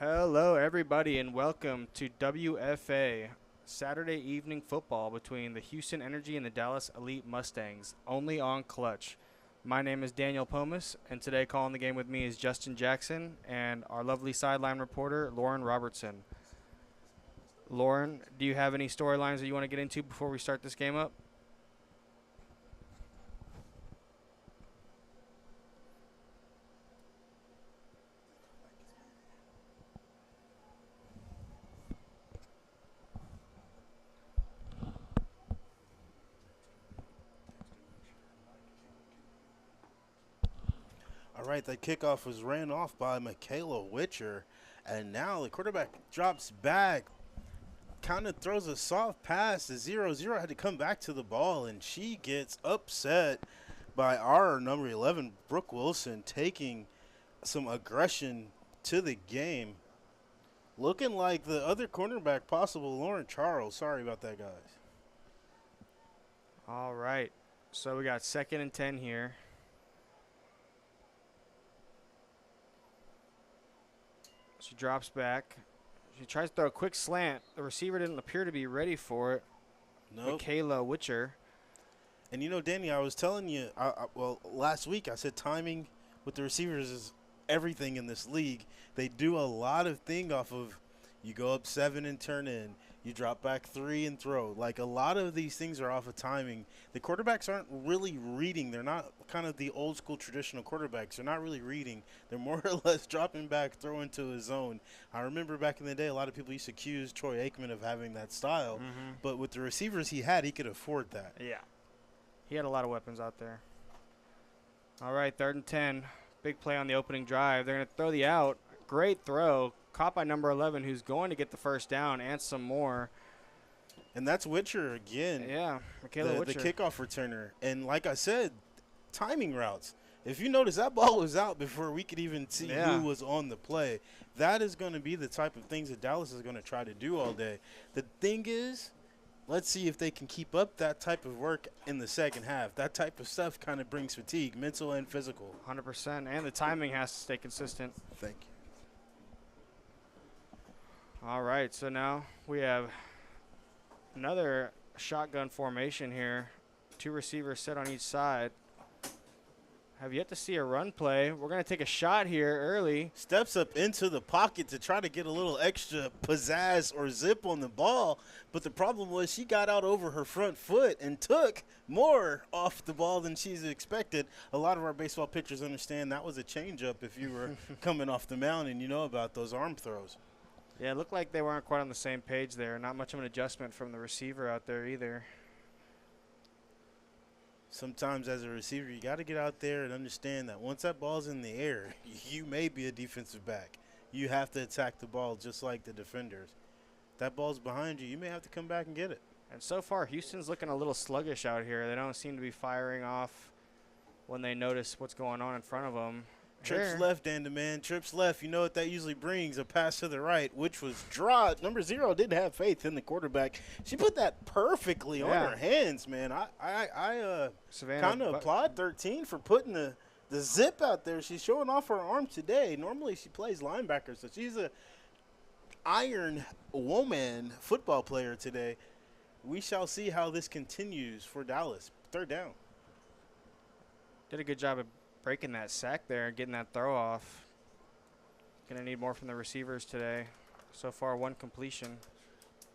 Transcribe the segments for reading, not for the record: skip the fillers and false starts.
Hello, everybody, and welcome to WFA, Saturday evening football between the Houston Energy and the Dallas Elite Mustangs, only on Clutch. My name is Daniel Pomus, and today calling the game with me is Justin Jackson and our lovely sideline reporter, Lauren Robertson. Lauren, do you have any storylines that you want to get into before we start this game up? All right, that kickoff was ran off by Michaela Witcher, and now the quarterback drops back, kind of throws a soft pass to 0-0, had to come back to the ball, and she gets upset by our number 11, Brooke Wilson, taking some aggression to the game. Looking like the other cornerback possible, Lauren Charles. Sorry about that, guys. All right, so we got 2nd and 10 here. She drops back. She tries to throw a quick slant. The receiver didn't appear to be ready for it. Nope. Michaela Witcher. And you know, Danny, I was telling you, last week I said timing with the receivers is everything in this league. They do a lot of things off of you go up 7 and turn in, you drop back 3 and throw. Like a lot of these things are off of timing. The quarterbacks aren't really reading. They're not kind of the old school traditional quarterbacks. They're not really reading. They're more or less dropping back, throwing to his zone. I remember back in the day, a lot of people used to accuse Troy Aikman of having that style. Mm-hmm. But with the receivers he had, he could afford that. Yeah. He had a lot of weapons out there. All right, 3rd and 10. Big play on the opening drive. They're going to throw the out. Great throw. Caught by number 11, who's going to get the first down and some more. And that's Witcher again. Yeah, Michaela Witcher. The kickoff returner. And like I said, timing routes. If you notice, that ball was out before we could even see who was on the play. That is going to be the type of things that Dallas is going to try to do all day. The thing is, let's see if they can keep up that type of work in the second half. That type of stuff kind of brings fatigue, mental and physical. 100%. And the timing has to stay consistent. Thank you. All right, so now we have another shotgun formation here. 2 receivers set on each side. Have yet to see a run play. We're going to take a shot here early. Steps up into the pocket to try to get a little extra pizzazz or zip on the ball. But the problem was she got out over her front foot and took more off the ball than she's expected. A lot of our baseball pitchers understand that was a changeup if you were coming off the mound and you know about those arm throws. Yeah, it looked like they weren't quite on the same page there. Not much of an adjustment from the receiver out there either. Sometimes as a receiver, you got to get out there and understand that once that ball's in the air, you may be a defensive back. You have to attack the ball just like the defenders. That ball's behind you, you may have to come back and get it. And so far, Houston's looking a little sluggish out here. They don't seem to be firing off when they notice what's going on in front of them. Trips left, man. Trips left. You know what that usually brings? A pass to the right, which was dropped. Number 0 did have faith in the quarterback. She put that perfectly on her hands, man. I kind of applaud 13 for putting the zip out there. She's showing off her arm today. Normally she plays linebacker, so she's a iron woman football player today. We shall see how this continues for Dallas. 3rd down. Did a good job of breaking that sack there and getting that throw off. Going to need more from the receivers today. So far, 1 completion.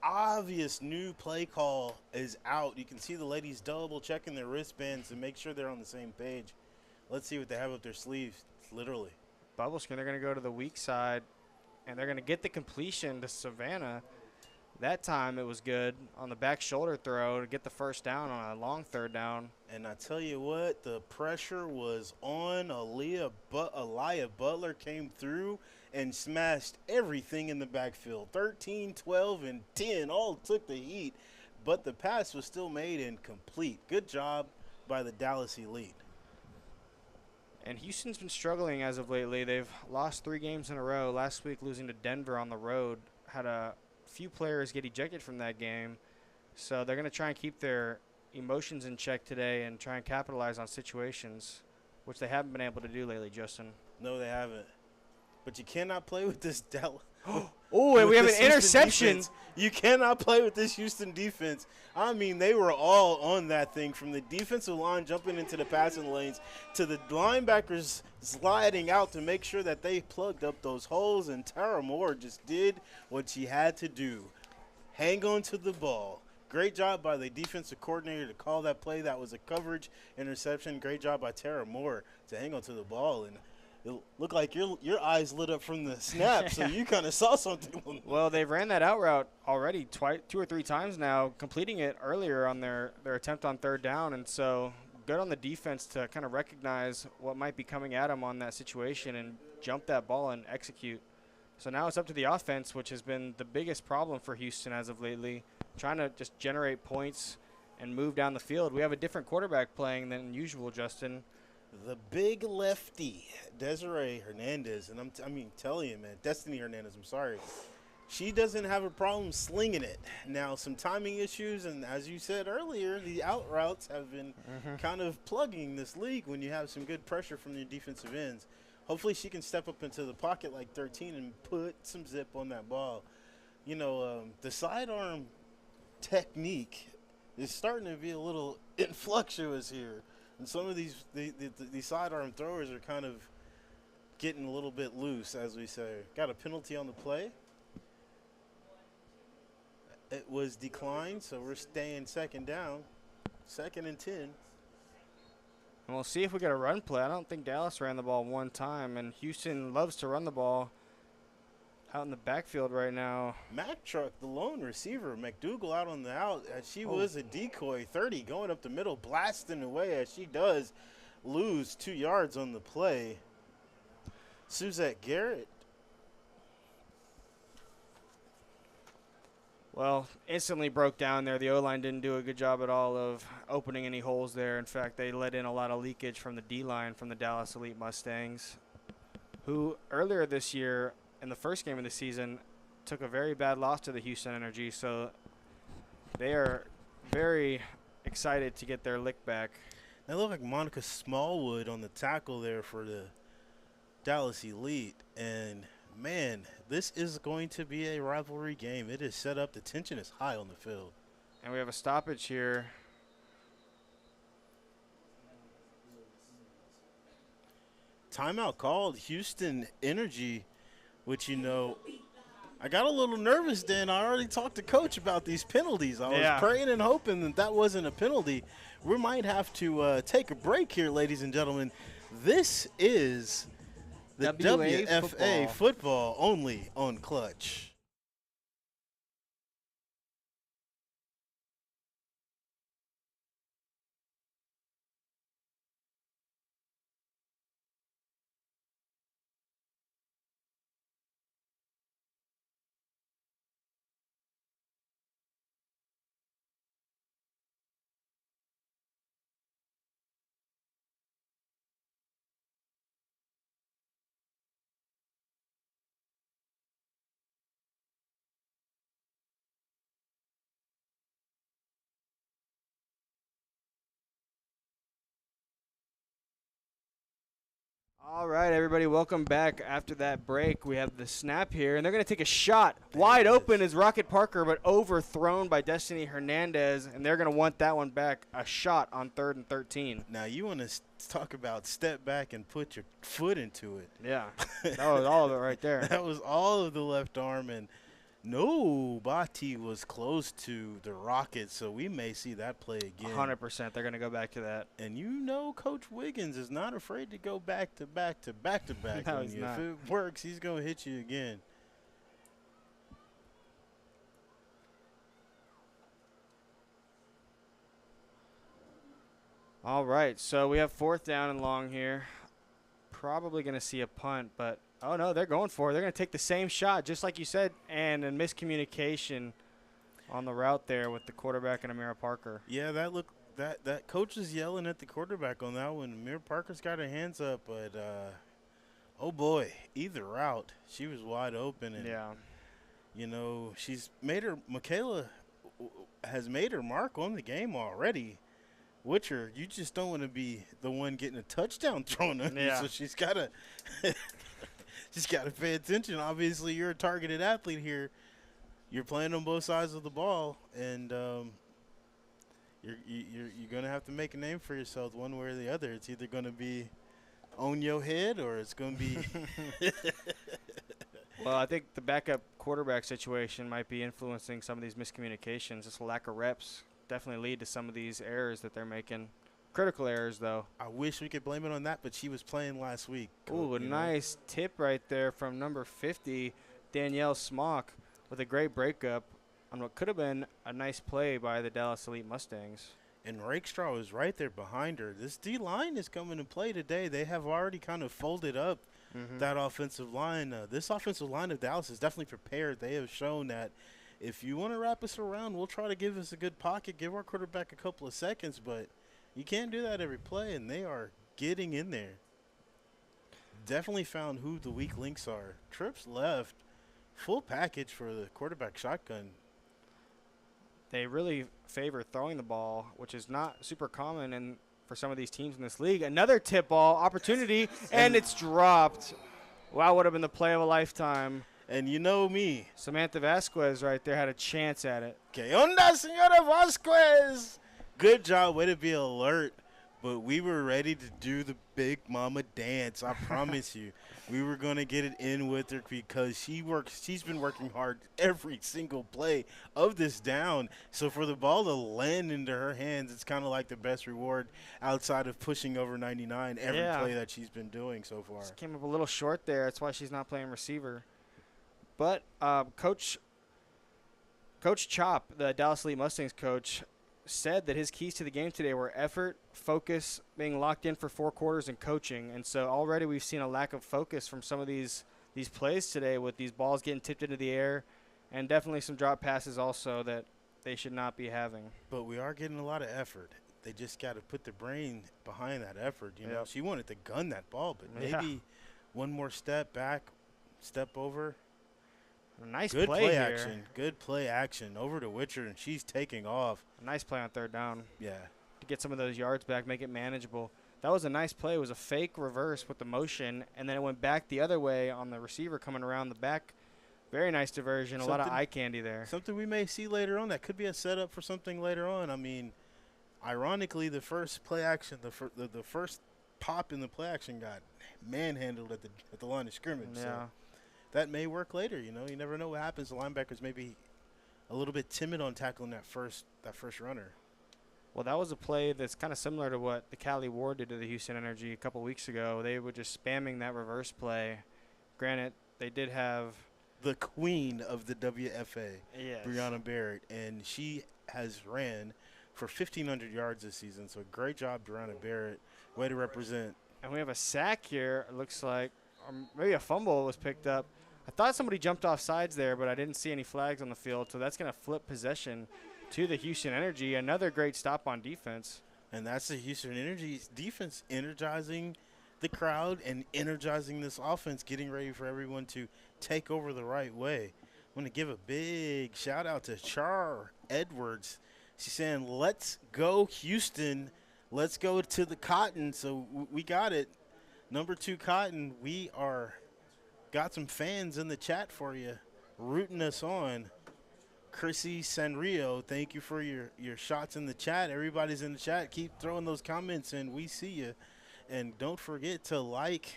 Obvious new play call is out. You can see the ladies double checking their wristbands to make sure they're on the same page. Let's see what they have up their sleeves, literally. Bubble screen, they're going to go to the weak side, and they're going to get the completion to Savannah. That time it was good on the back shoulder throw to get the first down on a long 3rd down. And I tell you what, the pressure was on. Aliyah Butler came through and smashed everything in the backfield. 13, 12, and 10 all took the heat, but the pass was still made and complete. Good job by the Dallas Elite. And Houston's been struggling as of lately. They've lost 3 games in a row. Last week losing to Denver on the road. Had a few players get ejected from that game. So they're going to try and keep their emotions in check today and try and capitalize on situations, which they haven't been able to do lately, Justin. No, they haven't. but you cannot play with this Dallas. Oh, and we have an interception. You cannot play with this Houston defense. I mean, they were all on that thing, from the defensive line jumping into the passing lanes to the linebackers sliding out to make sure that they plugged up those holes, and Tara Moore just did what she had to do. Hang on to the ball. Great job by the defensive coordinator to call that play. That was a coverage interception. Great job by Tara Moore to hang on to the ball. And it looked like your eyes lit up from the snap, so you kind of saw something. Well, they've ran that out route already 2 or 3 times now, completing it earlier on their attempt on third down. And so good on the defense to kind of recognize what might be coming at them on that situation and jump that ball and execute. So now it's up to the offense, which has been the biggest problem for Houston as of lately, trying to just generate points and move down the field. We have a different quarterback playing than usual, Justin. The big lefty, Desiree Hernandez, and telling you, man, Destiny Hernandez, I'm sorry. She doesn't have a problem slinging it. Now, some timing issues, and as you said earlier, the out routes have been kind of plugging this league when you have some good pressure from your defensive ends. Hopefully she can step up into the pocket like 13 and put some zip on that ball. You know, the sidearm technique is starting to be a little influctuous here. And some of these sidearm throwers are kind of getting a little bit loose, as we say. Got a penalty on the play. It was declined, so we're staying second down. 2nd and 10. And we'll see if we get a run play. I don't think Dallas ran the ball one time, and Houston loves to run the ball out in the backfield right now. Mack Truck, the lone receiver, McDougal out on the out. She was a decoy, 30 going up the middle, blasting away as she does lose 2 yards on the play. Suzette Garrett. Well, instantly broke down there. The O-line didn't do a good job at all of opening any holes there. In fact, they let in a lot of leakage from the D-line from the Dallas Elite Mustangs, who earlier this year in the first game of the season took a very bad loss to the Houston Energy. So they are very excited to get their lick back. They look like Monica Smallwood on the tackle there for the Dallas Elite. And, man, this is going to be a rivalry game. It is set up. The tension is high on the field. And we have a stoppage here. Timeout called. Houston Energy, which, you know, I got a little nervous then. I already talked to Coach about these penalties. I was praying and hoping that that wasn't a penalty. We might have to take a break here, ladies and gentlemen. This is the WFA football only on Clutch. All right, everybody, welcome back. After that break, we have the snap here, and they're going to take a shot. Wide open is Rocket Parker, but overthrown by Destiny Hernandez, and they're going to want that one back, a shot on 3rd and 13. Now, you want to talk about step back and put your foot into it. Yeah, that was all of it right there. That was all of the left arm, and nobody was close to the Rockets, so we may see that play again. 100%. They're going to go back to that. And you know Coach Wiggins is not afraid to go back to back to back to back. No, he's not. If it works, he's going to hit you again. All right, so we have 4th down and long here. Probably going to see a punt, but oh, no, they're going for it. They're going to take the same shot, just like you said, and a miscommunication on the route there with the quarterback and Amira Parker. Yeah, that coach is yelling at the quarterback on that one. Amira Parker's got her hands up, but oh boy, either route, she was wide open. And, you know, Michaela has made her mark on the game already. Witcher, you just don't want to be the one getting a touchdown thrown on you, so she's got to just got to pay attention. Obviously, you're a targeted athlete here. You're playing on both sides of the ball, and you're going to have to make a name for yourself one way or the other. It's either going to be on your head or it's going to be Well, I think the backup quarterback situation might be influencing some of these miscommunications. This lack of reps definitely lead to some of these errors that they're making. Critical errors, though. I wish we could blame it on that, but she was playing last week. Ooh, a nice tip right there from number 50, Danielle Smock, with a great breakup on what could have been a nice play by the Dallas Elite Mustangs. And Rakestraw was right there behind her. This D-line is coming to play today. They have already kind of folded up that offensive line. This offensive line of Dallas is definitely prepared. They have shown that if you want to wrap us around, we'll try to give us a good pocket, give our quarterback a couple of seconds, but you can't do that every play, and they are getting in there. Definitely found who the weak links are. Trips left, full package for the quarterback shotgun. They really favor throwing the ball, which is not super common for some of these teams in this league. Another tip ball opportunity, and it's dropped. Wow, would have been the play of a lifetime. And you know me. Samantha Vasquez right there had a chance at it. Que onda, Senora Vasquez? Good job. Way to be alert. But we were ready to do the big mama dance. I promise you. We were going to get it in with her because she's been working hard every single play of this down. So for the ball to land into her hands, it's kind of like the best reward outside of pushing over 99 every play that she's been doing so far. Just came up a little short there. That's why she's not playing receiver. But Coach Chop, the Dallas Elite Mustangs coach, said that his keys to the game today were effort, focus, being locked in for 4 quarters, and coaching. And so already we've seen a lack of focus from some of these plays today with these balls getting tipped into the air and definitely some drop passes also that they should not be having. But we are getting a lot of effort. They just got to put the brain behind that effort. You know, she wanted to gun that ball, but maybe one more step back, step over. A nice good play here. Action. Good play action over to Witcher, and she's taking off. A nice play on third down. Yeah. To get some of those yards back, make it manageable. That was a nice play. It was a fake reverse with the motion, and then it went back the other way on the receiver coming around the back. Very nice diversion. A lot of eye candy there. Something we may see later on. That could be a setup for something later on. I mean, ironically, the first play action, the first pop in the play action got manhandled at the line of scrimmage. Yeah. So that may work later. You know, you never know what happens. The linebackers may be a little bit timid on tackling that first runner. Well, that was a play that's kind of similar to what the Cali Ward did to the Houston Energy a couple weeks ago. They were just spamming that reverse play. Granted, they did have the queen of the WFA, yes, Brianna Barrett, and she has ran for 1,500 yards this season. So great job, Brianna Barrett. Way to represent. And we have a sack here. It looks like maybe a fumble was picked up. I thought somebody jumped off sides there, but I didn't see any flags on the field. So that's going to flip possession to the Houston Energy. Another great stop on defense. And that's the Houston Energy defense energizing the crowd and energizing this offense, getting ready for everyone to take over the right way. I want to give a big shout out to Char Edwards. She's saying, let's go Houston. Let's go to the Cotton. So we got it. Number 2 Cotton, we got some fans in the chat for you, rooting us on. Chrissy Sanrio, thank you for your shots in the chat. Everybody's in the chat. Keep throwing those comments in. We see you. And don't forget to like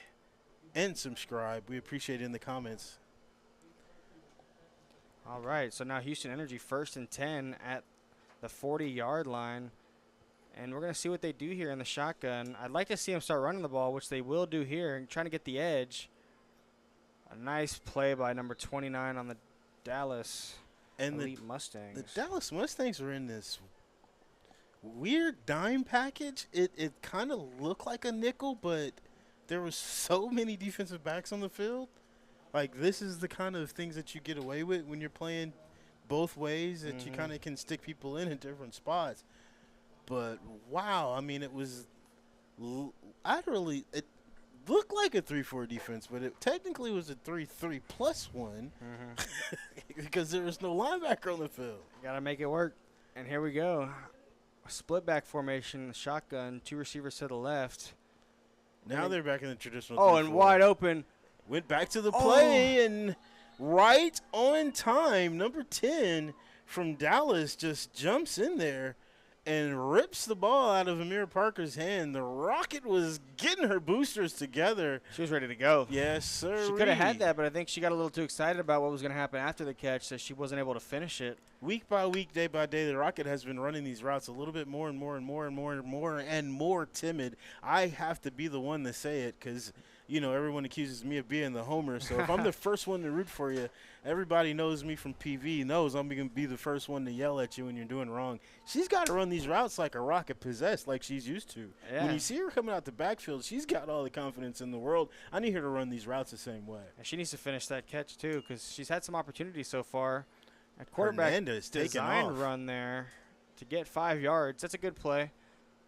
and subscribe. We appreciate it in the comments. All right, so now Houston Energy 1st and 10 at the 40-yard line. And we're going to see what they do here in the shotgun. I'd like to see them start running the ball, which they will do here, and trying to get the edge. A nice play by number 29 on the Dallas Elite Mustangs. The Dallas Mustangs are in this weird dime package. It kind of looked like a nickel, but there was so many defensive backs on the field. Like, this is the kind of things that you get away with when you're playing both ways, that you kind of can stick people in different spots. But, wow, I mean, it was it looked like a 3-4 defense, but it technically was a 3-3 plus 1 because there was no linebacker on the field. Got to make it work. And here we go. A split back formation, shotgun, 2 receivers to the left. Now they're back in the traditional 3-4. and And wide open. Went back to the play, and right on time, number 10 from Dallas just jumps in there and rips the ball out of Amir Parker's hand. The Rocket was getting her boosters together. She was ready to go. Yes, sir. She could have had that, but I think she got a little too excited about what was going to happen after the catch, so she wasn't able to finish it. Week by week, day by day, the Rocket has been running these routes a little bit more and more and more and more and more and more timid. I have to be the one to say it because, you know, everyone accuses me of being the homer. So if I'm the first one to root for you, everybody knows me from PV, knows I'm going to be the first one to yell at you when you're doing wrong. She's got to run these routes like a Rocket possessed, like she's used to. Yeah. When you see her coming out the backfield, she's got all the confidence in the world. I need her to run these routes the same way. And she needs to finish that catch, too, because she's had some opportunities so far. A quarterback design run there to get 5 yards. That's a good play.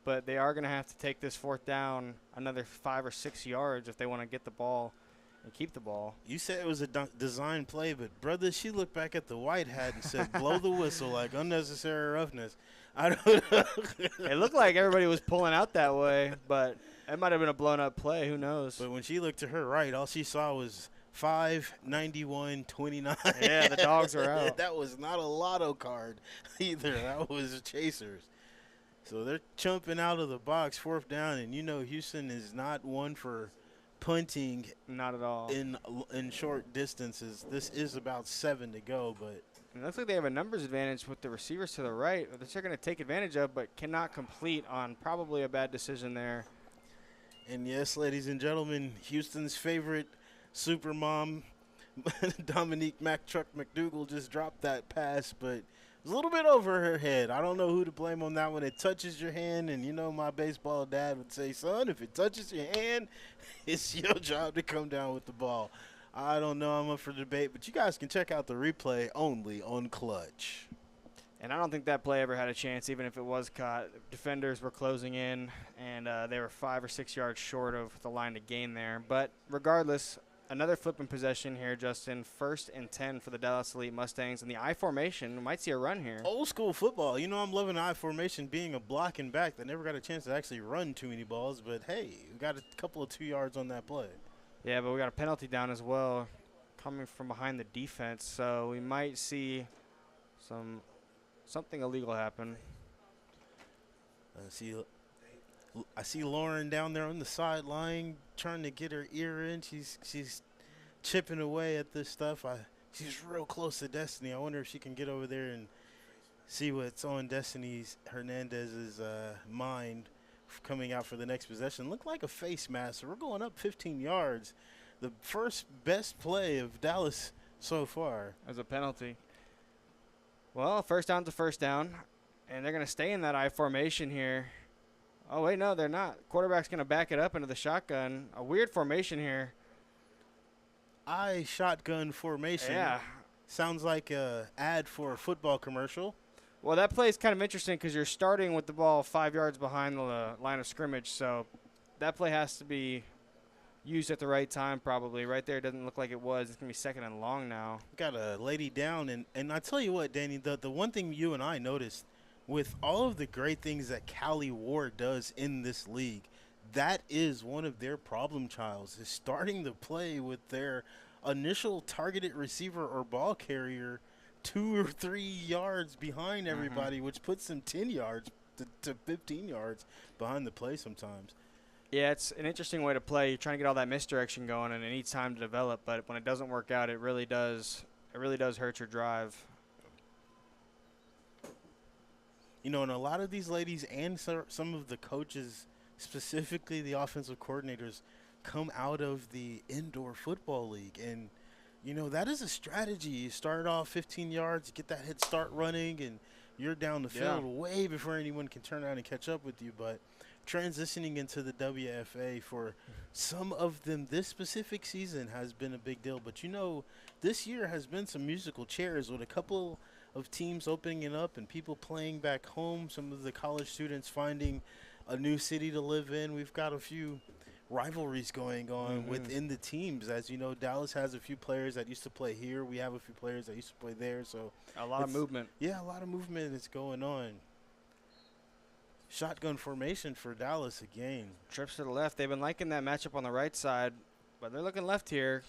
But they are going to have to take this fourth down another 5 or 6 yards if they want to get the ball and keep the ball. You said it was a design play, but, brother, she looked back at the white hat and said, blow the whistle, like unnecessary roughness. I don't know. It looked like everybody was pulling out that way, but it might have been a blown-up play. Who knows? But when she looked to her right, all she saw was 591-29. Yeah, the dogs are out. That was not a lotto card either. That was chasers. So they're chumping out of the box, fourth down, and you know Houston is not one for punting. Not at all. In short distances. This is about 7 to go, but it looks like they have a numbers advantage with the receivers to the right that they're going to take advantage of but cannot complete on probably a bad decision there. And yes, ladies and gentlemen, Houston's favorite super mom, Dominique Mack Truck McDougal, just dropped that pass, but it was a little bit over her head. I don't know who to blame on that one. It touches your hand, and you know my baseball dad would say, son, if it touches your hand, it's your job to come down with the ball. I don't know. I'm up for debate, but you guys can check out the replay only on Clutch. And I don't think that play ever had a chance, even if it was caught. Defenders were closing in, and they were 5 or 6 yards short of the line to gain there. But regardless, another flipping possession here, Justin. 1st and 10 for the Dallas Elite Mustangs. And the I formation, we might see a run here. Old school football. You know, I'm loving the I formation being a blocking back that never got a chance to actually run too many balls. But, hey, we got a couple of 2 yards on that play. Yeah, but we got a penalty down as well coming from behind the defense. So we might see something illegal happen. I see Lauren down there on the sideline trying to get her ear in. She's chipping away at this stuff. She's real close to Destiny. I wonder if she can get over there and see what's on Destiny's Hernandez's mind coming out for the next possession. Looked like a face mask. So we're going up 15 yards. The first best play of Dallas so far. As a penalty. Well, first down's a first down, and they're going to stay in that I formation here. Oh, wait, no, they're not. Quarterback's going to back it up into the shotgun. A weird formation here. I shotgun formation. Yeah. Sounds like a ad for a football commercial. Well, that play is kind of interesting because you're starting with the ball 5 yards behind the line of scrimmage, so that play has to be used at the right time probably. Right there, it doesn't look like it was. It's going to be 2nd and long now. Got a lady down, and I tell you what, Danny, the one thing you and I noticed with all of the great things that Callie Ward does in this league, that is one of their problem childs, is starting to play with their initial targeted receiver or ball carrier 2 or 3 yards behind everybody, which puts them 10 yards to 15 yards behind the play sometimes. Yeah, it's an interesting way to play. You're trying to get all that misdirection going, and it needs time to develop. But when it doesn't work out, it really does hurt your drive. You know, and a lot of these ladies and some of the coaches, specifically the offensive coordinators, come out of the indoor football league. And, you know, that is a strategy. You start off 15 yards, get that head start running, and you're down the field way before anyone can turn around and catch up with you. But transitioning into the WFA for some of them this specific season has been a big deal. But, you know, this year has been some musical chairs with a couple of teams opening it up and people playing back home, some of the college students finding a new city to live in. We've got a few rivalries going on within the teams. As you know, Dallas has a few players that used to play here. We have a few players that used to play there. So a lot of movement. Yeah, a lot of movement is going on. Shotgun formation for Dallas again. Trips to the left. They've been liking that matchup on the right side. But they're looking left here,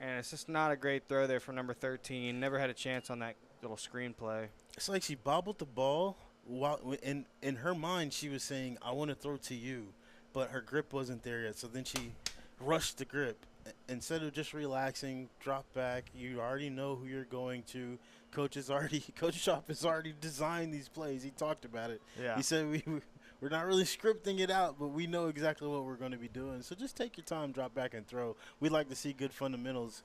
and it's just not a great throw there from number 13. Never had a chance on that little screenplay. It's like she bobbled the ball while in her mind she was saying, "I want to throw to you," but her grip wasn't there yet. So then she rushed the grip instead of just relaxing, drop back. You already know who you're going to. Coach Shop has already designed these plays. He talked about it. Yeah. He said we're not really scripting it out, but we know exactly what we're going to be doing. So just take your time, drop back, and throw. We like to see good fundamentals,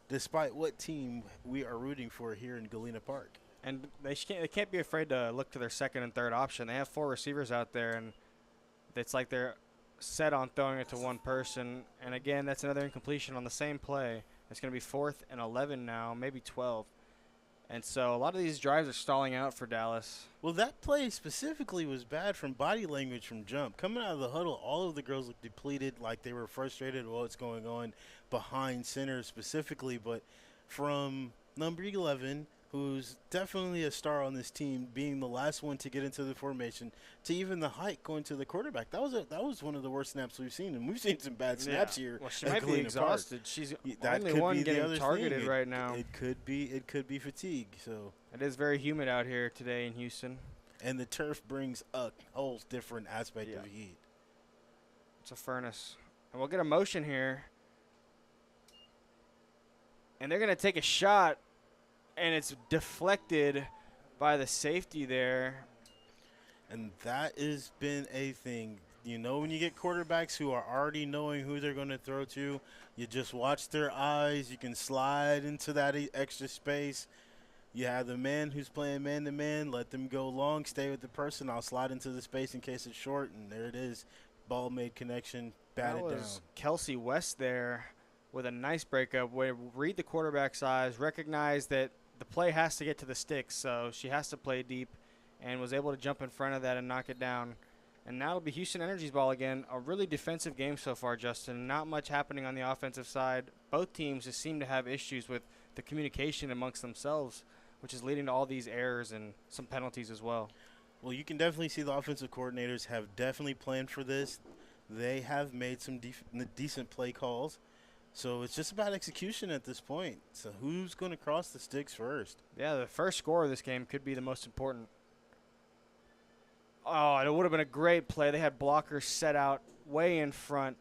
despite what team we are rooting for here in Galena Park. And they can't be afraid to look to their second and third option. They have 4 receivers out there, and it's like they're set on throwing it to one person. And, again, that's another incompletion on the same play. It's going to be 4th and 11 now, maybe 12. And so a lot of these drives are stalling out for Dallas. Well, that play specifically was bad from body language from jump. Coming out of the huddle, all of the girls looked depleted, like they were frustrated with what's going on behind center specifically. But from number 11, who's definitely a star on this team, being the last one to get into the formation, to even the hike going to the quarterback, that was one of the worst snaps we've seen, and we've seen some bad snaps here. Well, she might be exhausted. She's the only could one be the getting other targeted thing. right now. It could be fatigue. So it is very humid out here today in Houston. And the turf brings a whole different aspect of heat. It's a furnace. And we'll get a motion here. And they're going to take a shot. And it's deflected by the safety there. And that has been a thing. You know, when you get quarterbacks who are already knowing who they're going to throw to, you just watch their eyes. You can slide into that extra space. You have the man who's playing man-to-man. Let them go long. Stay with the person. I'll slide into the space in case it's short. And there it is. Ball made connection. Batted down. Kelsey West there with a nice breakup. Read the quarterback's eyes. Recognize that the play has to get to the sticks, so she has to play deep, and was able to jump in front of that and knock it down. And now it'll be Houston Energy's ball again. A really defensive game so far, Justin. Not much happening on the offensive side. Both teams just seem to have issues with the communication amongst themselves, which is leading to all these errors and some penalties as well. Well, you can definitely see the offensive coordinators have definitely planned for this. They have made some decent play calls. So it's just about execution at this point. So who's going to cross the sticks first? Yeah, the first score of this game could be the most important. Oh, it would have been a great play. They had blockers set out way in front.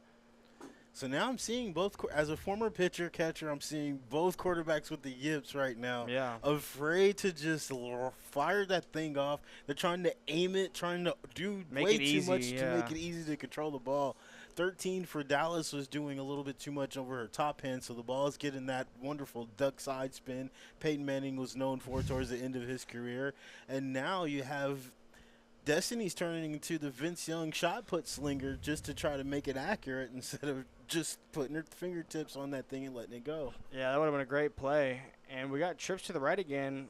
So now I'm seeing both, as a former pitcher, catcher, I'm seeing both quarterbacks with the yips right now. Yeah. Afraid to just fire that thing off. They're trying to aim it, trying to do way too much to make it easy to control the ball. 13 for Dallas was doing a little bit too much over her top hand, so the ball is getting that wonderful duck side spin Peyton Manning was known for towards the end of his career. And now you have Destiny's turning into the Vince Young shot put slinger just to try to make it accurate instead of just putting her fingertips on that thing and letting it go. Yeah, that would have been a great play. And we got trips to the right again,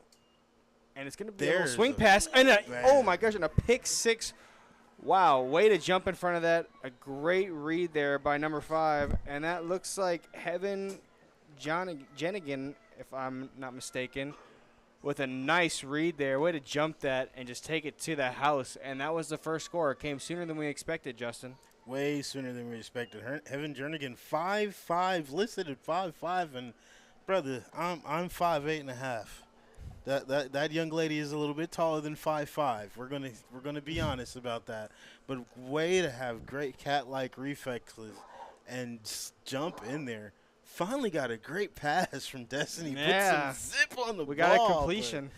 and it's going to be a swing pass. And oh, my gosh, and a pick six. Wow, way to jump in front of that. A great read there by number 5. And that looks like Heaven Jenigan, if I'm not mistaken, with a nice read there. Way to jump that and just take it to the house. And that was the first score. It came sooner than we expected, Justin. Way sooner than we expected. Heaven Jernigan, 5'5", listed at 5'5", and brother, I'm 5'8.5". That young lady is a little bit taller than 5'5". We're gonna be honest about that. But way to have great cat-like reflexes and jump in there. Finally got a great pass from Destiny. Yeah. Put some zip on the ball. We got a completion.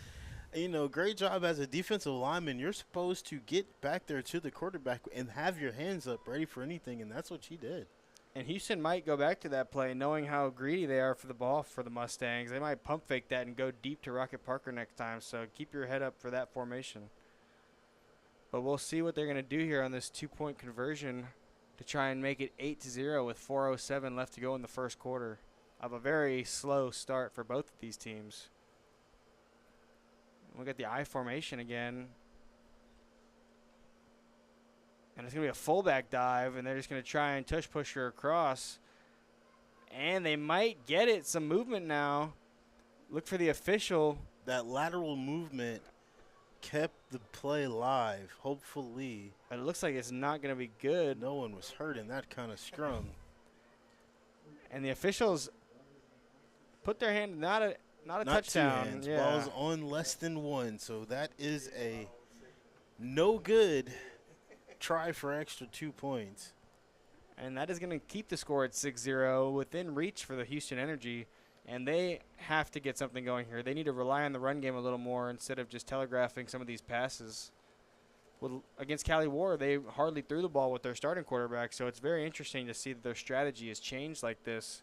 But, great job as a defensive lineman. You're supposed to get back there to the quarterback and have your hands up ready for anything, and that's what she did. And Houston might go back to that play knowing how greedy they are for the ball for the Mustangs. They might pump fake that and go deep to Rocket Parker next time, so keep your head up for that formation. But we'll see what they're going to do here on this 2-point conversion to try and make it 8-0 with 4:07 left to go in the first quarter of a very slow start for both of these teams. We'll get the I formation again. And it's going to be a fullback dive, and they're just going to try and tush push her across. And they might get it. Some movement now. Look for the official. That lateral movement kept the play live, hopefully. But it looks like it's not going to be good. No one was hurt in that kind of scrum. And the officials put their hand, not a Not touchdown. 2 hands. Yeah. Ball's on less than 1, so that is a no good try for extra 2 points. And that is going to keep the score at 6-0 within reach for the Houston Energy. And they have to get something going here. They need to rely on the run game a little more instead of just telegraphing some of these passes. Well, against Cali War, they hardly threw the ball with their starting quarterback, so it's very interesting to see that their strategy has changed like this.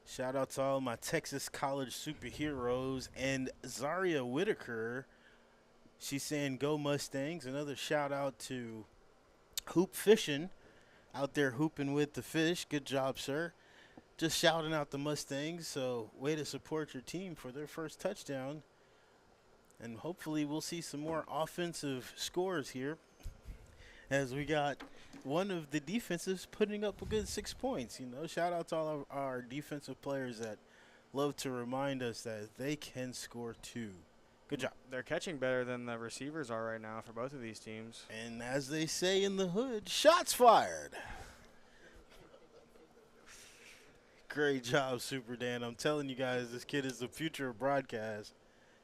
Shout out to all my Texas college superheroes and Zaria Whitaker. She's saying go Mustangs. Another shout out to Hoop Fishing out there hooping with the fish. Good job, sir. Just shouting out the Mustangs. So way to support your team for their first touchdown. And hopefully we'll see some more offensive scores here as we got one of the defenses putting up a good 6 points. You know, shout out to all of our defensive players that love to remind us that they can score too. Good job. They're catching better than the receivers are right now for both of these teams. And as they say in the hood, shots fired. Great job, Super Dan. I'm telling you guys, this kid is the future of broadcast.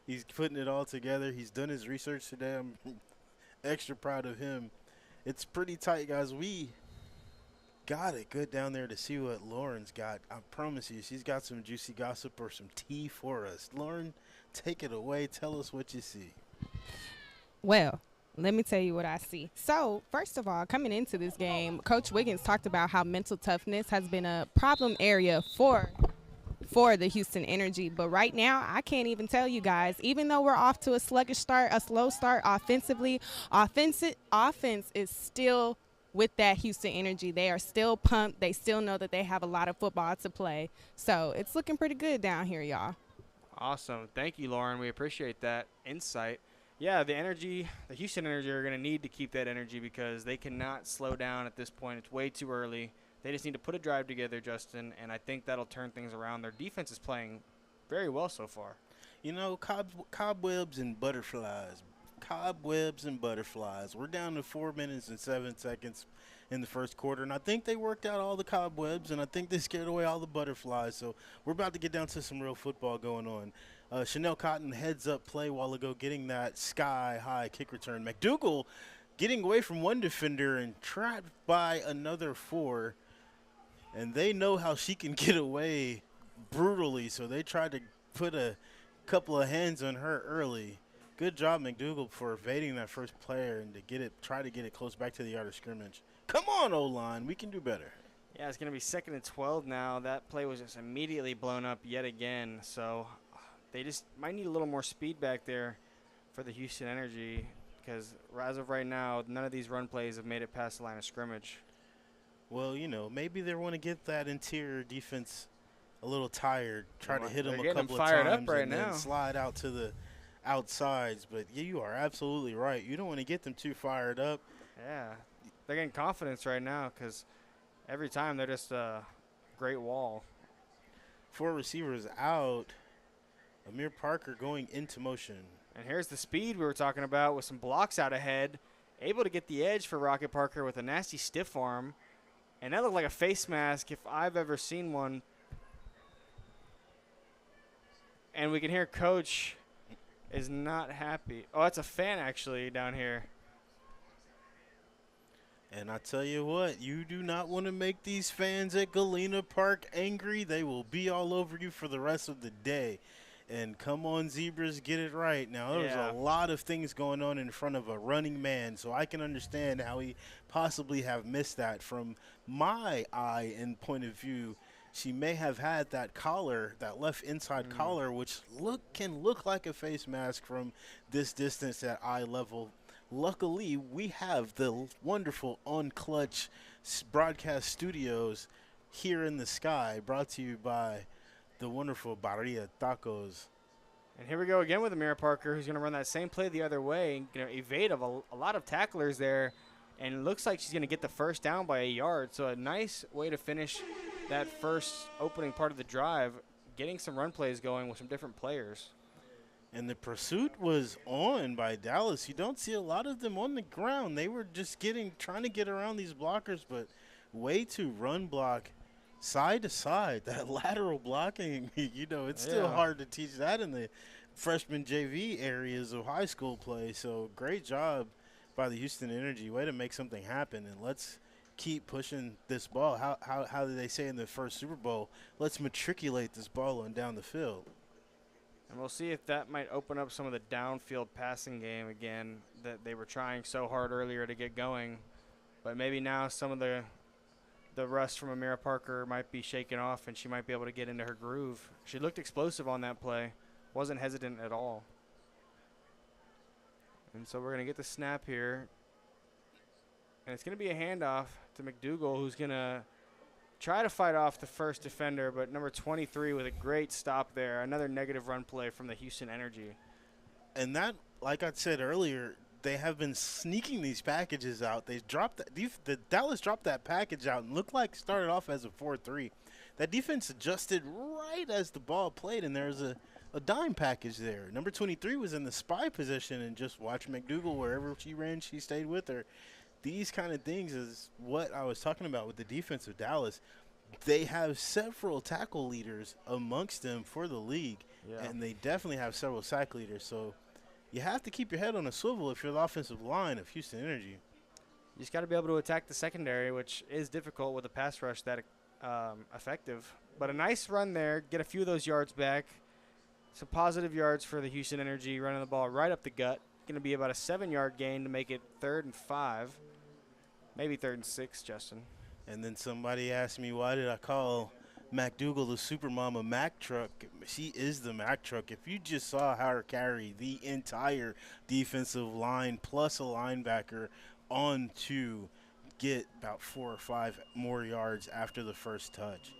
He's putting it all together. He's done his research today. I'm extra proud of him. It's pretty tight, guys. We got it good down there to see what Lauren's got. I promise you, she's got some juicy gossip or some tea for us. Lauren, take it away. Tell us what you see. Well, let me tell you what I see. So, first of all, coming into this game, Coach Wiggins talked about how mental toughness has been a problem area for the Houston Energy. But right now, I can't even tell you guys, even though we're off to a sluggish start, a slow start offensively, offense is still with that Houston Energy. They are still pumped. They still know that they have a lot of football to play. So it's looking pretty good down here, y'all. Awesome. Thank you, Lauren. We appreciate that insight. Yeah, the Houston Energy are going to need to keep that energy because they cannot slow down at this point. It's way too early. They just need to put a drive together, Justin, and I think that'll turn things around. Their defense is playing very well so far. You know, cobwebs and butterflies. Cobwebs and butterflies. We're down to 4 minutes and 7 seconds in the first quarter, and I think they worked out all the cobwebs, and I think they scared away all the butterflies. So we're about to get down to some real football going on. Chanel Cotton heads up play while ago, getting that sky-high kick return. McDougal getting away from one defender and trapped by another 4. And they know how she can get away brutally, so they tried to put a couple of hands on her early. Good job, McDougal, for evading that first player and try to get it close back to the yard of scrimmage. Come on, O-line, we can do better. Yeah, it's going to be 2nd and 12 now. That play was just immediately blown up yet again, so they just might need a little more speed back there for the Houston Energy because as of right now, none of these run plays have made it past the line of scrimmage. Well, you know, maybe they want to get that interior defense a little tired, try to hit them a couple of times and then slide out to the outsides. But yeah, you are absolutely right. You don't want to get them too fired up. Yeah, they're getting confidence right now because every time they're just a great wall. 4 receivers out. Amir Parker going into motion. And here's the speed we were talking about with some blocks out ahead. Able to get the edge for Rocket Parker with a nasty stiff arm. And that looked like a face mask if I've ever seen one. And we can hear Coach is not happy. Oh, that's a fan actually down here. And I tell you what, you do not want to make these fans at Galena Park angry. They will be all over you for the rest of the day. And come on, Zebras, get it right. Now, there's a lot of things going on in front of a running man, so I can understand how he possibly have missed that. From my eye and point of view, she may have had that collar, that left inside collar, which can look like a face mask from this distance at eye level. Luckily, we have the wonderful onClutch broadcast studios here in the sky, brought to you by the wonderful Barria Tacos. And here we go again with Amira Parker, who's going to run that same play the other way, evade of a lot of tacklers there, and it looks like she's going to get the first down by a yard. So a nice way to finish that first opening part of the drive, getting some run plays going with some different players. And the pursuit was on by Dallas. You don't see a lot of them on the ground. They were just trying to get around these blockers, but way to run block side to side, that lateral blocking, it's still hard to teach that in the freshman JV areas of high school play. So great job by the Houston Energy. Way to make something happen, and let's keep pushing this ball. How did they say in the first Super Bowl? Let's matriculate this ball on down the field. And we'll see if that might open up some of the downfield passing game again that they were trying so hard earlier to get going. But maybe now some of the rust from Amira Parker might be shaken off, and she might be able to get into her groove. She looked explosive on that play. Wasn't hesitant at all. And so we're going to get the snap here. And it's going to be a handoff to McDougal, who's going to try to fight off the first defender, but number 23 with a great stop there. Another negative run play from the Houston Energy. And that, like I said earlier, they have been sneaking these packages out. They dropped the Dallas dropped that package out and looked like started off as a 4-3. That defense adjusted right as the ball played, and there's a dime package there. Number 23 was in the spy position and just watched McDougal wherever she ran, she stayed with her. These kind of things is what I was talking about with the defense of Dallas. They have several tackle leaders amongst them for the league, and they definitely have several sack leaders. So you have to keep your head on a swivel if you're the offensive line of Houston Energy. You just got to be able to attack the secondary, which is difficult with a pass rush that effective. But a nice run there, get a few of those yards back. Some positive yards for the Houston Energy, running the ball right up the gut. Going to be about a 7-yard gain to make it 3rd and 5. Maybe 3rd and 6, Justin. And then somebody asked me, why did I call McDougal the Super Mama Mack truck? She is the Mack truck. If you just saw her carry the entire defensive line plus a linebacker on to get about 4 or 5 more yards after the first touch.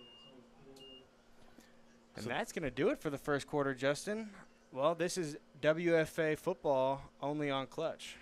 And that's going to do it for the first quarter, Justin. Well, this is WFA football only on Clutch.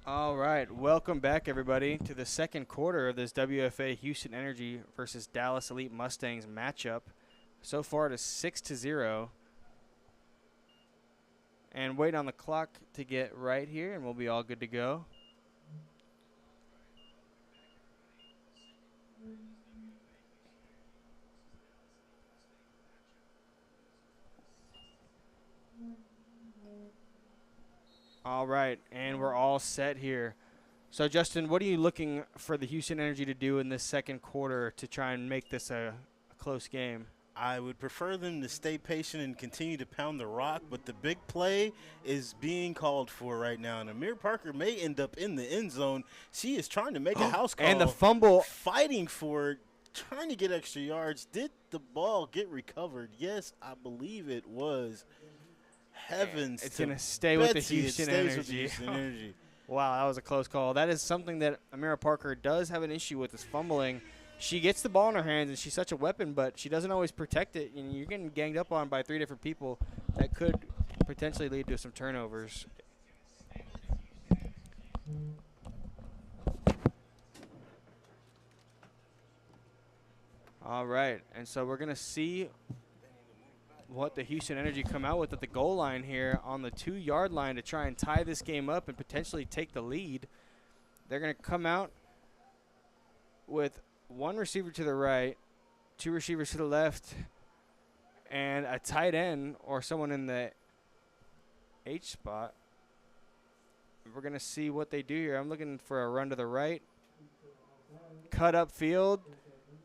All right, welcome back, everybody, to the second quarter of this WFA Houston Energy versus Dallas Elite Mustangs matchup. So far, it is 6-0. And wait on the clock to get right here, and we'll be all good to go. All right, and we're all set here. So, Justin, what are you looking for the Houston Energy to do in this second quarter to try and make this a close game? I would prefer them to stay patient and continue to pound the rock, but the big play is being called for right now. And Amir Parker may end up in the end zone. She is trying to make a house call. And the fumble. Fighting for it, trying to get extra yards. Did the ball get recovered? Yes, I believe it was. Heavens. It's going to stay with the Houston Energy. Wow, that was a close call. That is something that Amira Parker does have an issue with, is fumbling. She gets the ball in her hands, and she's such a weapon, but she doesn't always protect it. And you're getting ganged up on by 3 different people. That could potentially lead to some turnovers. All right, and so we're going to see what the Houston Energy come out with at the goal line here on the 2-yard line to try and tie this game up and potentially take the lead. They're going to come out with one receiver to the right, two receivers to the left, and a tight end or someone in the H spot. We're going to see what they do here. I'm looking for a run to the right, cut up field,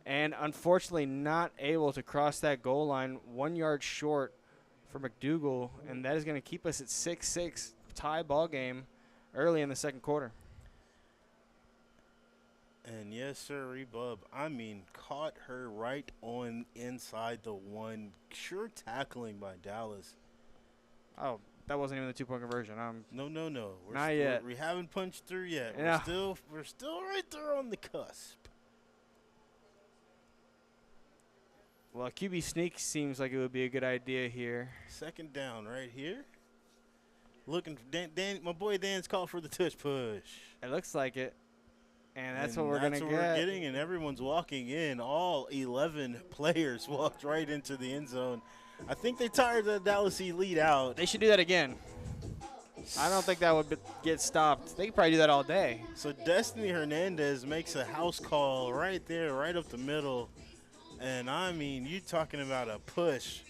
and unfortunately not able to cross that goal line, 1 yard short for McDougal, and that is going to keep us at 6-6, tie ball game early in the second quarter. And yes, sir, Rebub. I mean, caught her right on inside the one. Sure tackling by Dallas. Oh, that wasn't even the 2-point conversion. No. Not yet. We haven't punched through yet. Yeah. We're still right there on the cusp. Well, QB sneak seems like it would be a good idea here. Second down right here. Looking for Dan, my boy Dan's called for the touch push. It looks like it. And that's what we're going to get. That's what we're getting, and everyone's walking in. All 11 players walked right into the end zone. I think they tired the Dallas Elite out. They should do that again. I don't think that would get stopped. They could probably do that all day. So Destiny Hernandez makes a house call right there, right up the middle. And, I mean, you talking about a push.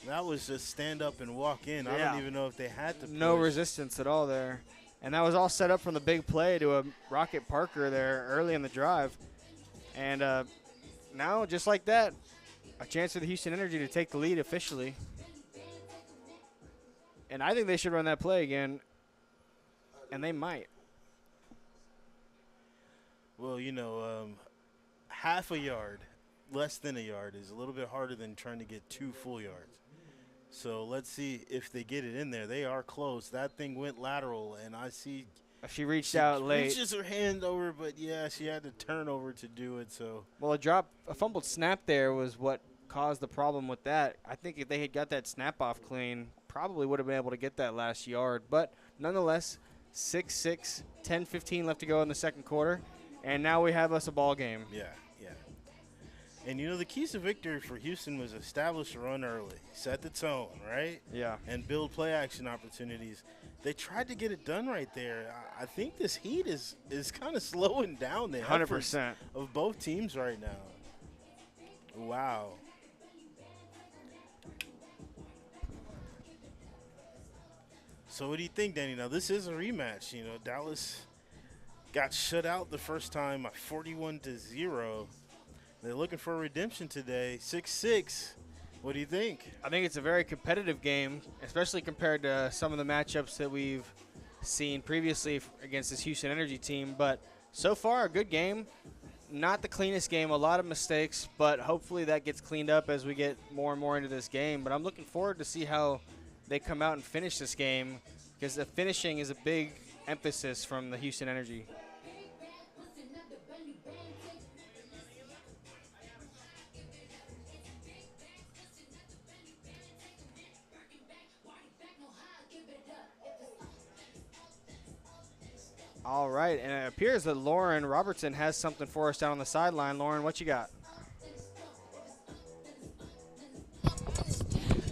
That was just stand up and walk in. I don't even know if they had to push. No resistance at all there. And that was all set up from the big play to a Rocket Parker there early in the drive. And now, just like that, a chance for the Houston Energy to take the lead officially. And I think they should run that play again, and they might. Well, you know, half a yard, less than a yard, is a little bit harder than trying to get 2 full yards. So let's see if they get it in there. They are close. That thing went lateral, and I see she reached out late. Reaches her hand over, but, yeah, she had to turn over to do it. So well, a fumbled snap there was what caused the problem with that. I think if they had got that snap off clean, probably would have been able to get that last yard. But nonetheless, 6-6, 10-15 left to go in the second quarter, and now we have us a ball game. Yeah. And, you know, the keys to victory for Houston was establish a run early, set the tone, right? Yeah. And build play-action opportunities. They tried to get it done right there. I think this heat is kind of slowing down the 100% of both teams right now. Wow. So what do you think, Danny? Now, this is a rematch. You know, Dallas got shut out the first time by 41-0. They're looking for redemption today, 6-6. What do you think? I think it's a very competitive game, especially compared to some of the matchups that we've seen previously against this Houston Energy team. But so far, a good game. Not the cleanest game, a lot of mistakes, but hopefully that gets cleaned up as we get more and more into this game. But I'm looking forward to see how they come out and finish this game, because the finishing is a big emphasis from the Houston Energy. All right, and it appears that Lauren Robertson has something for us down on the sideline. Lauren, what you got?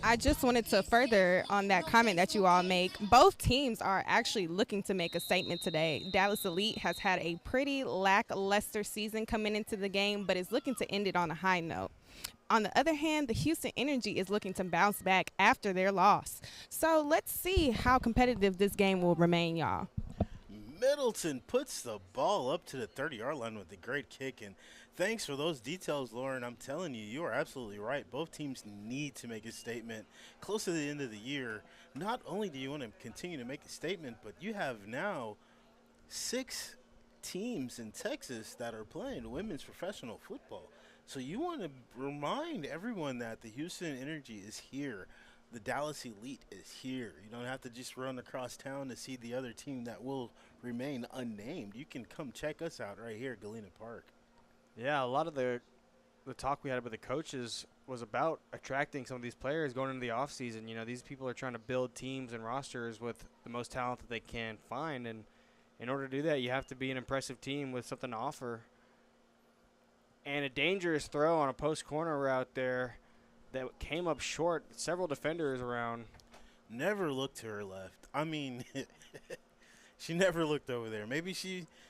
I just wanted to further on that comment that you all make. Both teams are actually looking to make a statement today. Dallas Elite has had a pretty lackluster season coming into the game, but is looking to end it on a high note. On the other hand, the Houston Energy is looking to bounce back after their loss. So let's see how competitive this game will remain, y'all. Middleton puts the ball up to the 30-yard line with a great kick. And thanks for those details, Lauren. I'm telling you, you are absolutely right. Both teams need to make a statement close to the end of the year. Not only do you want to continue to make a statement, but you have now 6 teams in Texas that are playing women's professional football. So you want to remind everyone that the Houston Energy is here. The Dallas Elite is here. You don't have to just run across town to see the other team that will remain unnamed. You can come check us out right here at Galena Park. Yeah, a lot of the talk we had with the coaches was about attracting some of these players going into the offseason. You know, these people are trying to build teams and rosters with the most talent that they can find. And in order to do that, you have to be an impressive team with something to offer. And a dangerous throw on a post corner route there that came up short. Several defenders around. Never looked to her left. I mean, She never looked over there. Maybe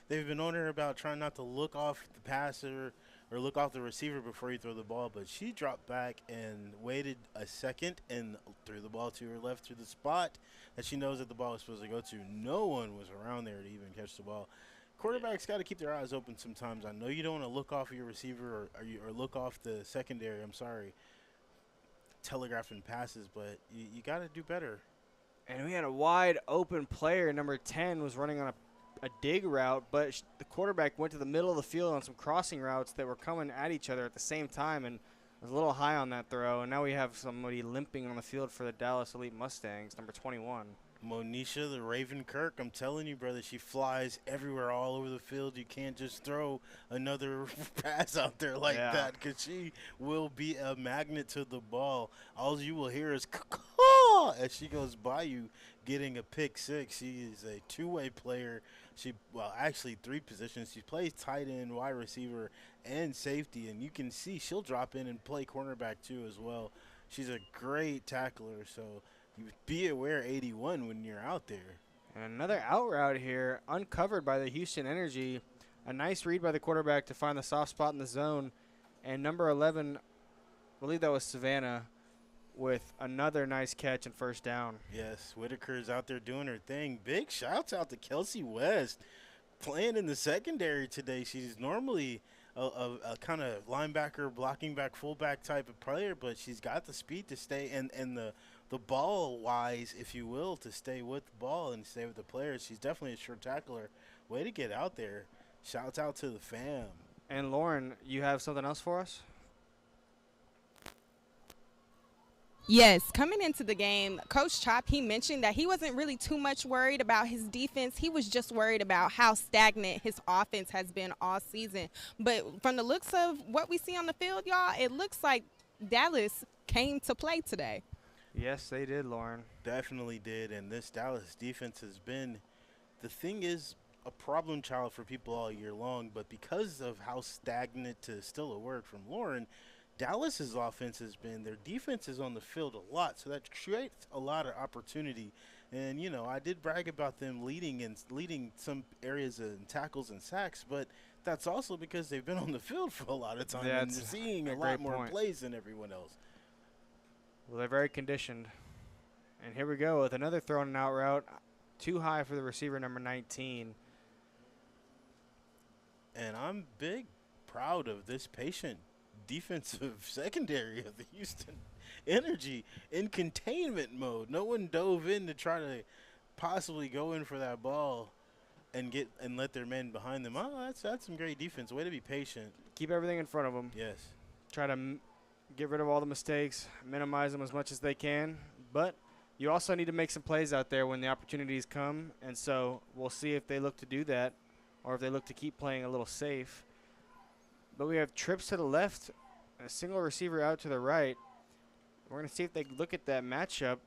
they've been on her about trying not to look off the passer or look off the receiver before you throw the ball, but she dropped back and waited a second and threw the ball to her left to the spot that she knows that the ball was supposed to go to. No one was around there to even catch the ball. Quarterbacks got to keep their eyes open sometimes. I know you don't want to look off your receiver or look off the secondary. I'm sorry, telegraphing passes, but you got to do better. And we had a wide open player. Number 10 was running on a dig route, but the quarterback went to the middle of the field on some crossing routes that were coming at each other at the same time and was a little high on that throw. And now we have somebody limping on the field for the Dallas Elite Mustangs, number 21. Monisha, the Raven Kirk, I'm telling you, brother, she flies everywhere all over the field. You can't just throw another pass out there like that because she will be a magnet to the ball. All you will hear is caw as she goes by you getting a pick six. She is a two-way player. Actually three positions. She plays tight end, wide receiver, and safety, and you can see she'll drop in and play cornerback too as well. She's a great tackler, so you be aware 81 when you're out there. And another out route here, uncovered by the Houston Energy. A nice read by the quarterback to find the soft spot in the zone. And number 11, I believe that was Savannah, with another nice catch and first down. Yes, Whitaker's out there doing her thing. Big shouts out to Kelsey West playing in the secondary today. She's normally a kind of linebacker, blocking back, fullback type of player, but she's got the speed to stay and the ball-wise, if you will, to stay with the ball and stay with the players. She's definitely a sure tackler. Way to get out there. Shouts out to the fam. And, Lauren, you have something else for us? Yes, coming into the game, Coach Chop, he mentioned that he wasn't really too much worried about his defense. He was just worried about how stagnant his offense has been all season. But from the looks of what we see on the field, y'all, it looks like Dallas came to play today. Yes, they did, Lauren. Definitely did, and this Dallas defense has been, the thing is, a problem child for people all year long, but because of how stagnant, to steal a word from Lauren, Dallas's offense has been, their defense is on the field a lot, so that creates a lot of opportunity. And, you know, I did brag about them leading some areas in tackles and sacks, but that's also because they've been on the field for a lot of time and they're seeing a lot more plays than everyone else. Well, they're very conditioned. And here we go with another thrown and out route. Too high for the receiver, number 19. And I'm proud of this patient defensive secondary of the Houston Energy in containment mode. No one dove in to try to possibly go in for that ball and let their men behind them. Oh, that's some great defense. Way to be patient. Keep everything in front of them. Yes. Try to get rid of all the mistakes, minimize them as much as they can. But you also need to make some plays out there when the opportunities come. And so we'll see if they look to do that or if they look to keep playing a little safe. But we have trips to the left, a single receiver out to the right. We're going to see if they look at that matchup.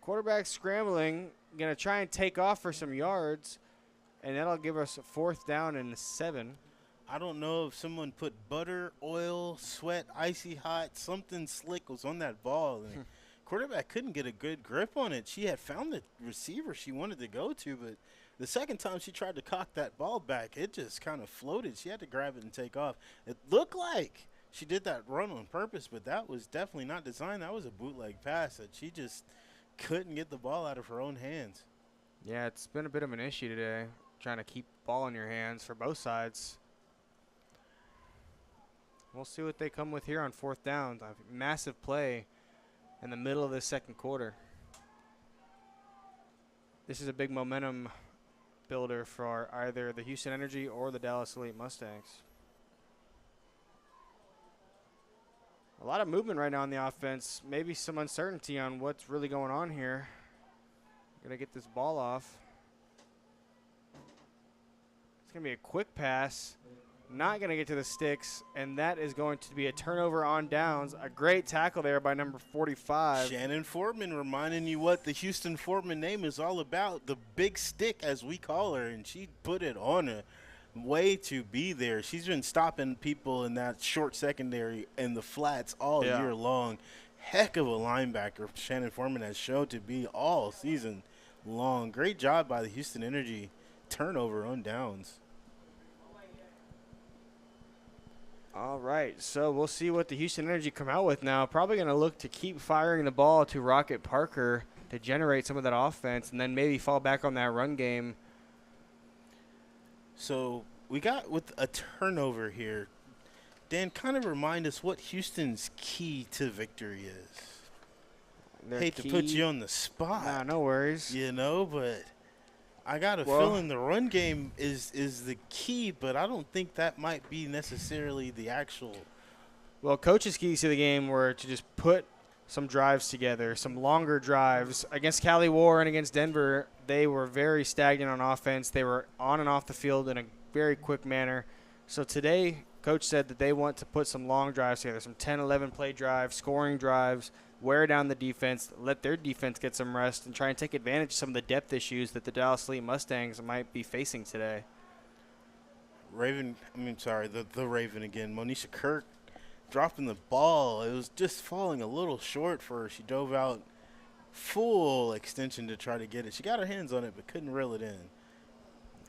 Quarterback scrambling, going to try and take off for some yards, and that'll give us a 4th down and 7. I don't know if someone put butter, oil, sweat, icy hot, something slick was on that ball. And quarterback couldn't get a good grip on it. She had found the receiver she wanted to go to, but the second time she tried to cock that ball back, it just kind of floated. She had to grab it and take off. It looked like she did that run on purpose, but that was definitely not designed. That was a bootleg pass that she just couldn't get the ball out of her own hands. Yeah, it's been a bit of an issue today, trying to keep the ball in your hands for both sides. We'll see what they come with here on 4th down. A massive play in the middle of the second quarter. This is a big momentum builder for either the Houston Energy or the Dallas Elite Mustangs. A lot of movement right now on the offense. Maybe some uncertainty on what's really going on here. Gonna get this ball off. It's gonna be a quick pass. Not going to get to the sticks, and that is going to be a turnover on downs. A great tackle there by number 45. Shannon Foreman reminding you what the Houston Foreman name is all about, the big stick as we call her, and she put it on a way to be there. She's been stopping people in that short secondary in the flats all year long. Heck of a linebacker Shannon Foreman has shown to be all season long. Great job by the Houston Energy. Turnover on downs. All right, so we'll see what the Houston Energy come out with now. Probably going to look to keep firing the ball to Rocket Parker to generate some of that offense and then maybe fall back on that run game. So we got with a turnover here. Dan, kind of remind us what Houston's key to victory is. Their Hate to put you on the spot. Nah, no worries. But I got a feeling the run game is the key, but I don't think that might be necessarily the actual. Well, coach's keys to the game were to just put some drives together, some longer drives. Against Cali War and against Denver, they were very stagnant on offense. They were on and off the field in a very quick manner. So today, coach said that they want to put some long drives together, some 10, 11 play drives, scoring drives, wear down the defense, let their defense get some rest, and try and take advantage of some of the depth issues that the Dallas Elite Mustangs might be facing today. The Raven again. Monisha Kirk dropping the ball. It was just falling a little short for her. She dove out full extension to try to get it. She got her hands on it but couldn't reel it in.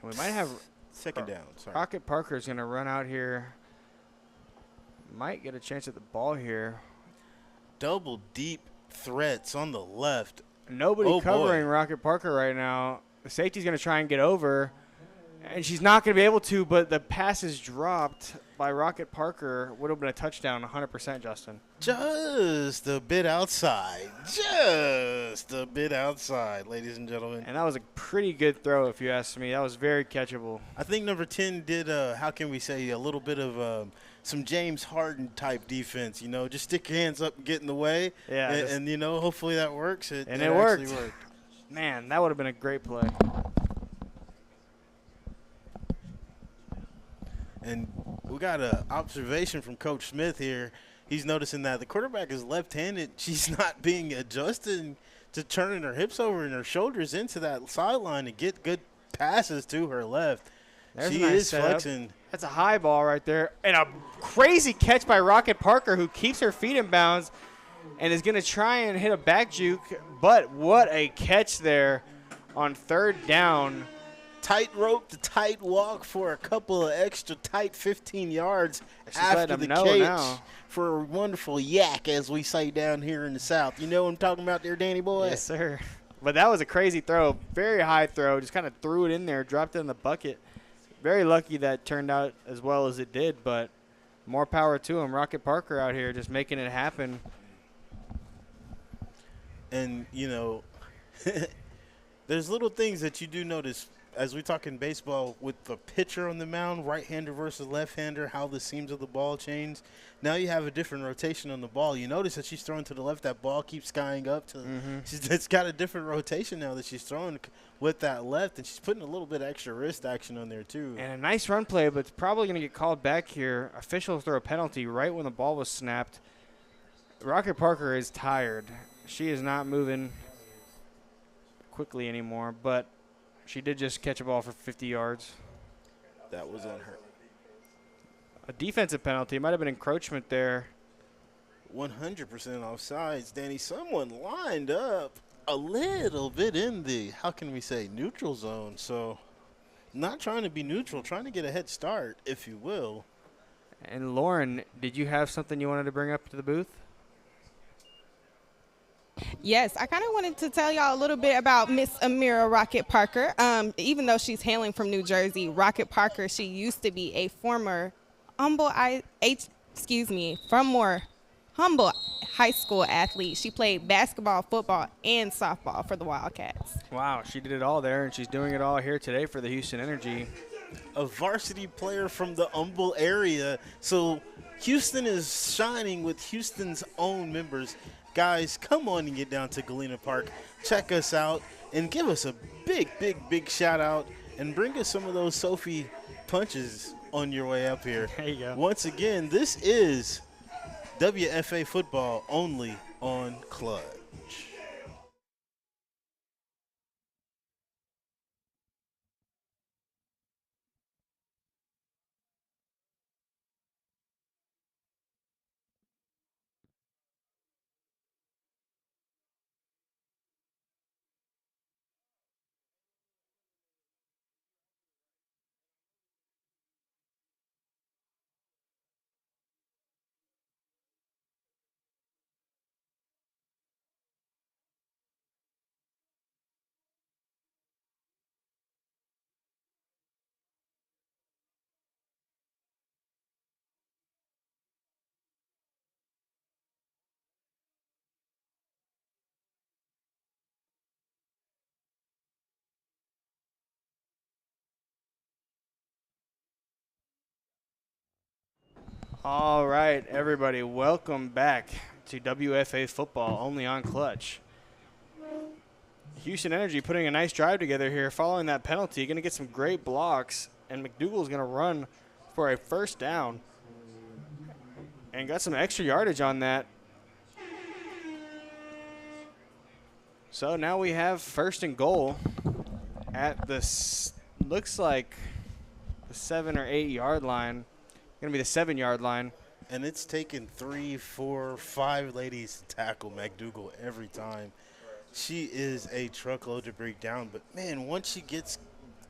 We might have second down. Sorry. Rocket Parker is going to run out here. Might get a chance at the ball here. Double deep threats on the left. Nobody covering Rocket Parker right now. The safety's going to try and get over, and she's not going to be able to, but the pass is dropped by Rocket Parker. Would have been a touchdown 100%, Justin. Just a bit outside. Just a bit outside, ladies and gentlemen. And that was a pretty good throw, if you ask me. That was very catchable. I think number 10 did, how can we say, a little bit of some James Harden type defense. Just stick your hands up and get in the way. Yeah. And hopefully that works. It worked. Man, that would have been a great play. And we got an observation from Coach Smith here. He's noticing that the quarterback is left-handed. She's not being adjusted to turning her hips over and her shoulders into that sideline to get good passes to her left. She is flexing. That's a high ball right there. And a crazy catch by Rocket Parker, who keeps her feet in bounds and is going to try and hit a back juke. But what a catch there on third down. Tight rope to tight walk for a couple of extra tight 15 yards after the catch for a wonderful yak, as we say down here in the South. You know what I'm talking about there, Danny boy? Yes, sir. But that was a crazy throw. Very high throw. Just kind of threw it in there, dropped it in the bucket. Very lucky that turned out as well as it did, but more power to him. Rocket Parker out here just making it happen. And, there's little things that you do notice as we talk in baseball with the pitcher on the mound, right-hander versus left-hander, how the seams of the ball change. Now you have a different rotation on the ball. You notice that she's throwing to the left. That ball keeps skying up. It's got a different rotation now that she's throwing with that left, and she's putting a little bit of extra wrist action on there too. And a nice run play, but it's probably going to get called back here. Officials throw a penalty right when the ball was snapped. Rocket Parker is tired. She is not moving quickly anymore, but she did just catch a ball for 50 yards. That was on her. A defensive penalty. Might have been encroachment there. 100% offsides, Danny. Someone lined up a little bit in the, how can we say, neutral zone. So not trying to be neutral, trying to get a head start, if you will. And Lauren, did you have something you wanted to bring up to the booth? Yes, I kind of wanted to tell y'all a little bit about Miss Amira Rocket Parker. Even though she's hailing from New Jersey, Rocket Parker, she used to be a former humble high school athlete. She played basketball, football, and softball for the Wildcats. Wow, she did it all there, and she's doing it all here today for the Houston Energy. A varsity player from the Humble area. So Houston is shining with Houston's own members. Guys, come on and get down to Galena Park. Check us out and give us a big, big, big shout out and bring us some of those Sophie punches on your way up here. There you go. Once again, this is WFA football only on onClutch. All right, everybody, welcome back to WFA football, only on Clutch. Houston Energy putting a nice drive together here following that penalty. Going to get some great blocks, and McDougal's going to run for a first down and got some extra yardage on that. So now we have first and goal at the, looks like the 7 or 8 yard line. Going to be the 7 yard line. And it's taken 3, 4, 5 ladies to tackle McDougal every time. She is a truckload to break down. But, man, once she gets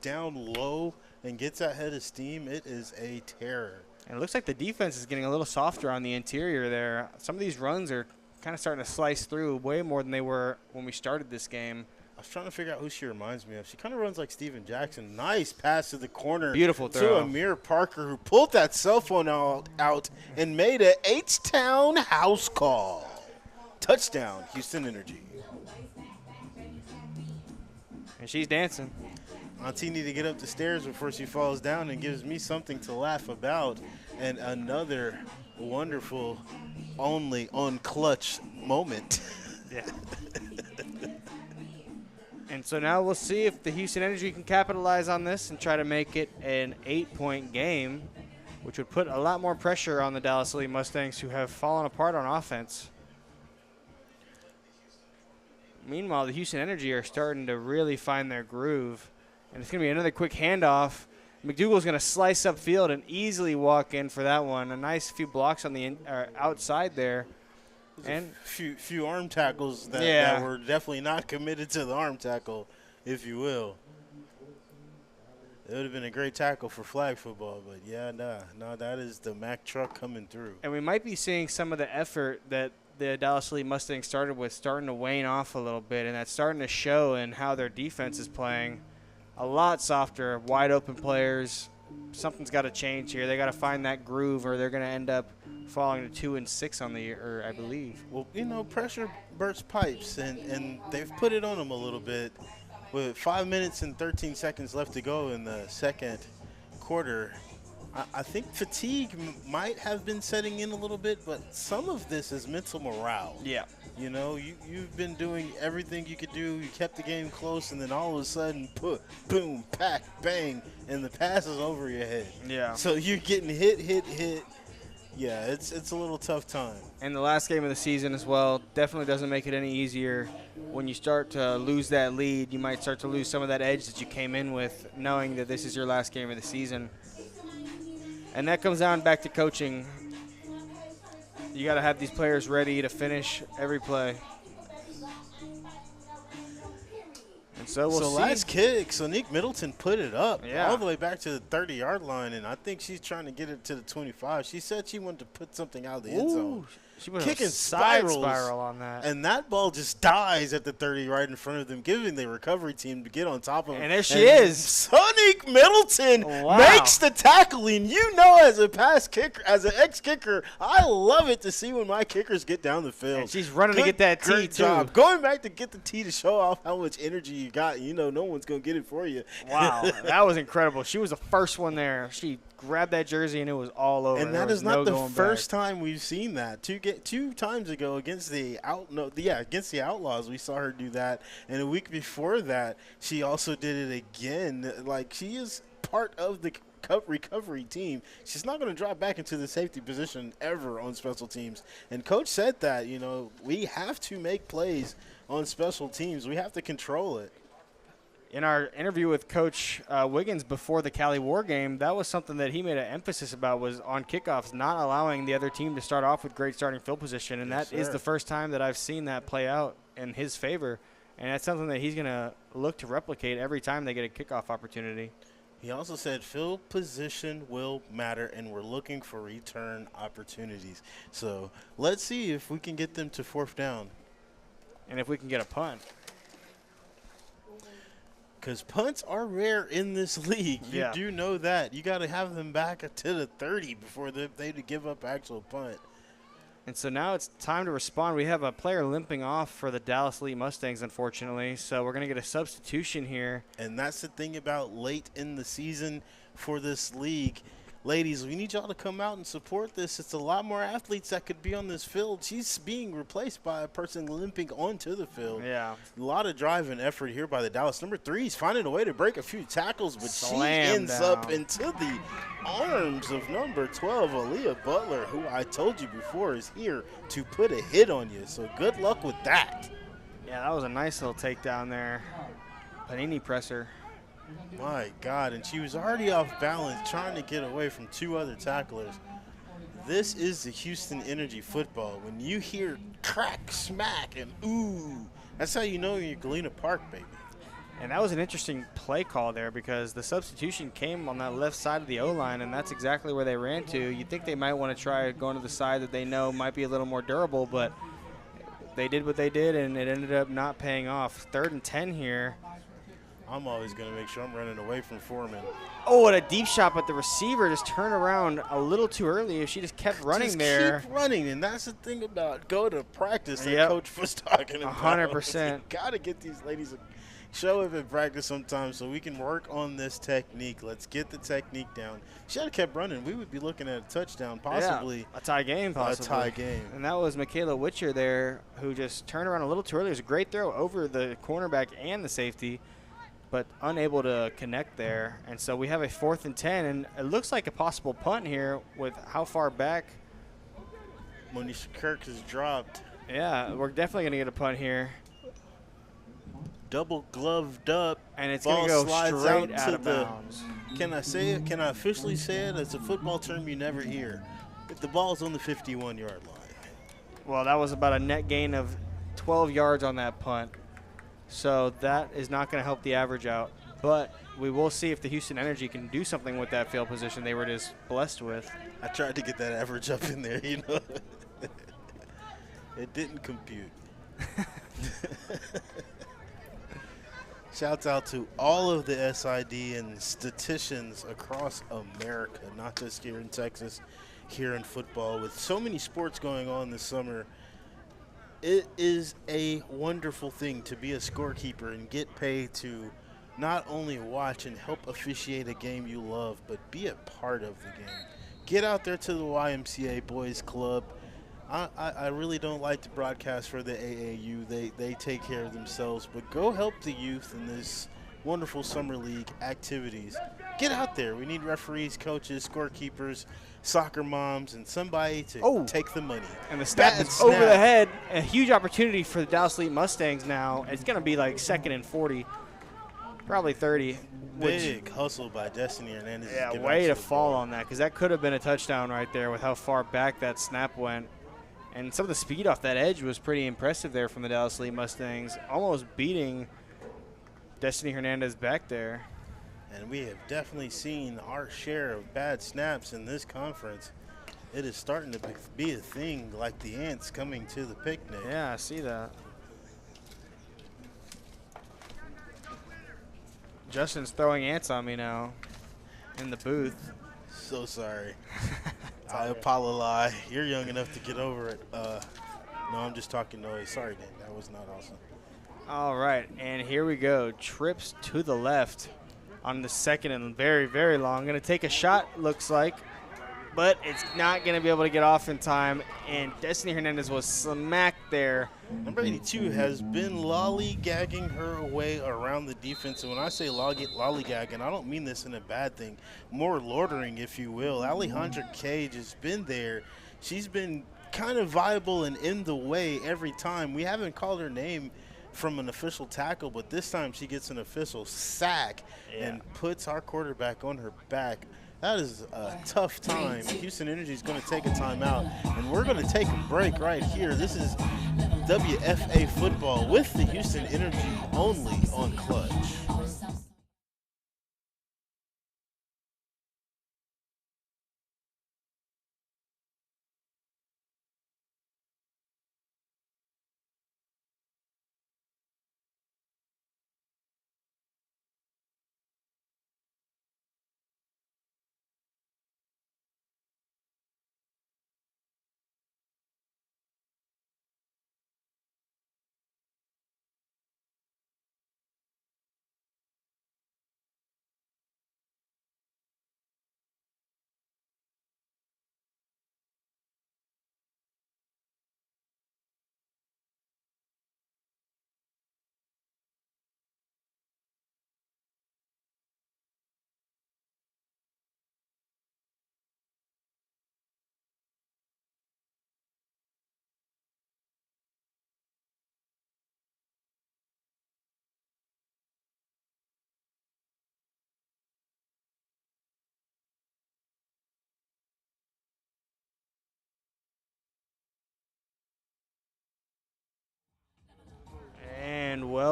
down low and gets that head of steam, it is a terror. And it looks like the defense is getting a little softer on the interior there. Some of these runs are kind of starting to slice through way more than they were when we started this game. I was trying to figure out who she reminds me of. She kind of runs like Steven Jackson. Nice pass to the corner. Beautiful to throw. Amir Parker, who pulled that cell phone out and made a H-Town house call. Touchdown, Houston Energy. And she's dancing. Auntie need to get up the stairs before she falls down and gives me something to laugh about. And another wonderful only onClutch moment. Yeah. And so now we'll see if the Houston Energy can capitalize on this and try to make it an 8-point game, which would put a lot more pressure on the Dallas Elite Mustangs, who have fallen apart on offense. Meanwhile, the Houston Energy are starting to really find their groove. And it's going to be another quick handoff. McDougal's going to slice upfield and easily walk in for that one. A nice few blocks on the outside there. And few arm tackles that were definitely not committed to the arm tackle, if you will. It would have been a great tackle for flag football, but that is the Mack truck coming through. And we might be seeing some of the effort that the Dallas Elite Mustangs started with starting to wane off a little bit, and that's starting to show in how their defense is playing. A lot softer, wide open players. Something's got to change here. They got to find that groove, or they're going to end up falling to 2-6 on the year, I believe. Well, pressure bursts pipes, and they've put it on them a little bit. With 5 minutes and 13 seconds left to go in the second quarter, I think fatigue might have been setting in a little bit, but some of this is mental morale. Yeah. You've been doing everything you could do. You kept the game close, and then all of a sudden, boom, pack, bang, and the pass is over your head. Yeah. So you're getting hit. Yeah, it's a little tough time. And the last game of the season as well definitely doesn't make it any easier. When you start to lose that lead, you might start to lose some of that edge that you came in with, knowing that this is your last game of the season. And that comes down back to coaching. You got to have these players ready to finish every play. And so we'll see. Last kick, Sonique Middleton put it up Yeah. all the way back to the 30-yard line, and I think she's trying to get it to the 25. She said she wanted to put something out of the end zone. She went Kicking a side spirals, spiral on that. and that ball just dies at the 30 right in front of them, giving the recovery team to get on top of them. And there she is. Sonique Middleton Wow. makes the tackling. As a pass kicker, as an ex-kicker, I love it to see when my kickers get down the field. And she's running to get that tee, Great too. job. Going back to get the tee to show off how much energy you got. No one's going to get it for you. Wow, that was incredible. She was the first one there. She grabbed that jersey, and it was all over. And that is not the first time we've seen that. Two times ago against the Outlaws, we saw her do that, and a week before that, she also did it again. Like, she is part of the recovery team. She's not going to drop back into the safety position ever on special teams. And Coach said that, we have to make plays on special teams. We have to control it. In our interview with Coach Wiggins before the Cali War game, that was something that he made an emphasis about, was on kickoffs, not allowing the other team to start off with great starting field position. And Yes, that is sir. the first time that I've seen that play out in his favor. And that's something that he's going to look to replicate every time they get a kickoff opportunity. He also said field position will matter, and we're looking for return opportunities. So let's see if we can get them to fourth down. And if we can get a punt. Because punts are rare in this league. Yeah. You do know that. You got to have them back to the 30 before they give up actual punt. And so now it's time to respond. We have a player limping off for the Dallas Elite Mustangs, unfortunately. So we're going to get a substitution here. And that's the thing about late in the season for this league. ladies, we need y'all to come out and support this. It's a lot more athletes that could be on this field. She's being replaced by a person limping onto the field. Yeah. A lot of drive and effort here by the Dallas. Number 3 is finding a way to break a few tackles, but she ends up into the arms of number 12, Aaliyah Butler, who I told you before is here to put a hit on you. So good luck with that. Yeah, that was a nice little takedown there. Panini presser. My God, and she was already off balance trying to get away from 2 other tacklers. This is the Houston Energy football. When you hear crack, smack, and ooh, that's how you know you're Galena Park, baby. And that was an interesting play call there because the substitution came on that left side of the O-line, and that's exactly where they ran to. You'd think they might want to try going to the side that they know might be a little more durable, but they did what they did, and it ended up not paying off. 3rd and 10 here. I'm always going to make sure I'm running away from Foreman. Oh, what a deep shot, but the receiver just turned around a little too early. If she just kept running there. Keep running, and that's the thing about go to practice that Yep. Coach was talking about. 100%. Got to get these ladies a show up in practice sometimes so we can work on this technique. Let's get the technique down. She had kept running. We would be looking at a touchdown, possibly. Yeah, a tie game, possibly. A tie game. And that was Michaela Witcher there who just turned around a little too early. It was a great throw over the cornerback and the safety, but unable to connect there. And so we have a 4th and 10, and it looks like a possible punt here with how far back. Monisha Kirk has dropped. Yeah, we're definitely going to get a punt here. Double gloved up. And it's going to go straight out of bounds. Can I say it? Can I officially say it? It's a football term you never hear. If the ball's on the 51-yard line. Well, that was about a net gain of 12 yards on that punt. So that is not going to help the average out. But we will see if the Houston Energy can do something with that field position they were just blessed with. I tried to get that average up in there, you know. It didn't compute. Shouts out to all of the SID and statisticians across America, not just here in Texas, here in football. With so many sports going on this summer, it is a wonderful thing to be a scorekeeper and get paid to not only watch and help officiate a game you love, but be a part of the game. Get out there to the YMCA Boys Club. I really don't like to broadcast for the AAU. They take care of themselves, but go help the youth in this wonderful summer league activities. Get out there. We need referees, coaches, scorekeepers, soccer moms, and somebody to take the money. And the snap is over the head. A huge opportunity for the Dallas Elite Mustangs now. It's going to be like 2nd and 40, probably 30. Big hustle by Destiny Hernandez. Yeah, way to fall on that because that could have been a touchdown right there with how far back that snap went. And some of the speed off that edge was pretty impressive there from the Dallas Elite Mustangs, almost beating Destiny Hernandez back there. And we have definitely seen our share of bad snaps in this conference. It is starting to be a thing, like the ants coming to the picnic. Yeah, I see that. Justin's throwing ants on me now in the booth. So sorry. I apologize. You're young enough to get over it. No, I'm just talking noise. Sorry, Dan. That was not awesome. All right, and here we go. Trips to the left on the 2nd and very, very long. Going to take a shot, looks like, but it's not going to be able to get off in time. And Destiny Hernandez was smacked there. Number 82 has been lollygagging her way around the defense. And when I say lollygagging, I don't mean this in a bad thing. More loitering, if you will. Alejandra Cage has been there. She's been kind of viable and in the way every time. We haven't called her name from an official tackle, but this time she gets an official sack and puts our quarterback on her back. That is a tough time. Houston Energy is going to take a timeout, and we're going to take a break right here. This is WFA football with the Houston Energy only on Clutch.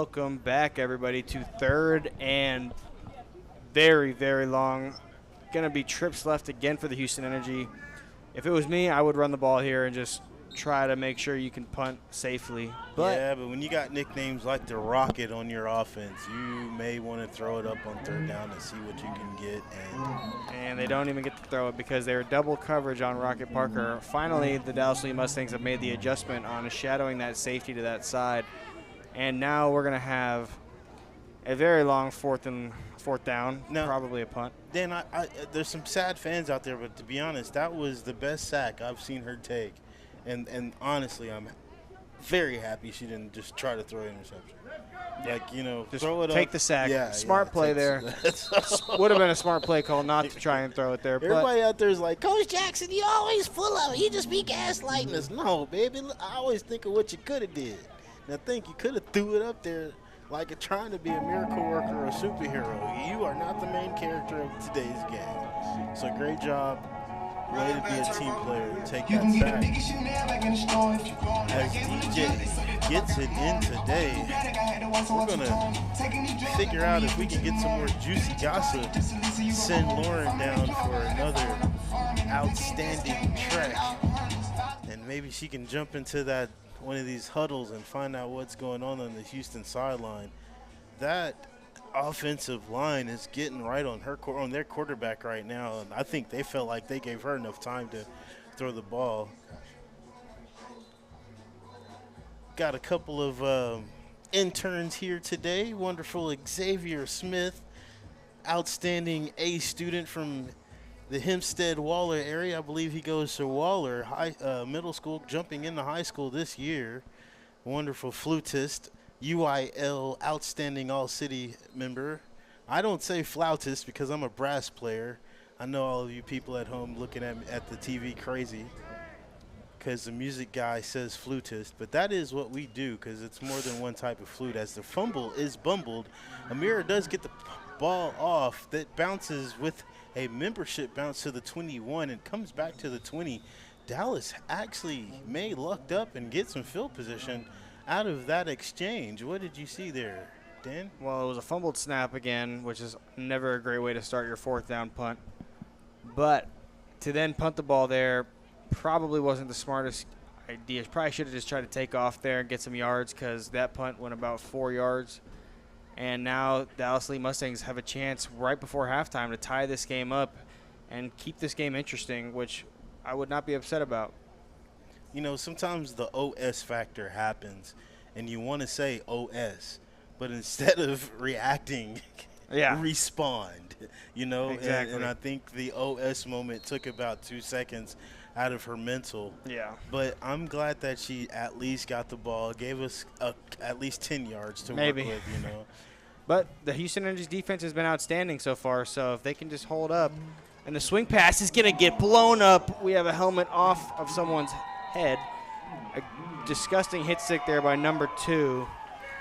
welcome back, everybody, to third and very, very long. Going to be trips left again for the Houston Energy. If it was me, I would run the ball here and just try to make sure you can punt safely. But yeah, but when you got nicknames like the Rocket on your offense, you may want to throw it up on third down to see what you can get. And they don't even get to throw it because they're double coverage on Rocket Parker. Finally, the Dallas Lee Mustangs have made the adjustment on shadowing that safety to that side. And now we're going to have a very long fourth down, now, probably a punt. Dan, there's some sad fans out there, but to be honest, that was the best sack I've seen her take. And honestly, I'm very happy she didn't just try to throw an interception. Like, just throw it up. Take the sack. Yeah, smart play there. Would have been a smart play call not to try and throw it there. Everybody out there is like, Coach Jackson, you always full of it. You just be gaslighting us. No, baby. I always think of what you could have did. And I think you could have threw it up there like you're trying to be a miracle worker or a superhero. You are not the main character of today's game. So great job. Way to be a team player and take that sack. As DJ gets it in today, we're going to figure out if we can get some more juicy gossip. Send Lauren down for another outstanding trek. And maybe she can jump into one of these huddles and find out what's going on the Houston sideline. That offensive line is getting right on their quarterback right now, and I think they felt like they gave her enough time to throw the ball. Got a couple of interns here today. Wonderful Xavier Smith, outstanding A student from the Hempstead-Waller area. I believe he goes to Waller Middle School, jumping into high school this year. Wonderful flutist. UIL Outstanding All-City member. I don't say flautist because I'm a brass player. I know all of you people at home looking at me at the TV crazy because the music guy says flutist, but that is what we do because it's more than one type of flute. As the fumble is bumbled, Amira does get the ball off that bounces with a membership bounce to the 21 and comes back to the 20. Dallas actually may lucked up and get some field position out of that exchange. What did you see there, Dan? Well, it was a fumbled snap again, which is never a great way to start your fourth down punt. But to then punt the ball there probably wasn't the smartest idea. Probably should have just tried to take off there and get some yards because that punt went about 4 yards. And now Dallas Lee Mustangs have a chance right before halftime to tie this game up and keep this game interesting, which I would not be upset about. Sometimes the OS factor happens, and you want to say OS, but instead of reacting, respond, Exactly. And I think the OS moment took about 2 seconds out of her mental. Yeah. But I'm glad that she at least got the ball, gave us at least 10 yards to Maybe. work with, But the Houston Energy's defense has been outstanding so far, so if they can just hold up. And the swing pass is going to get blown up. We have a helmet off of someone's head. A disgusting hit stick there by number 2.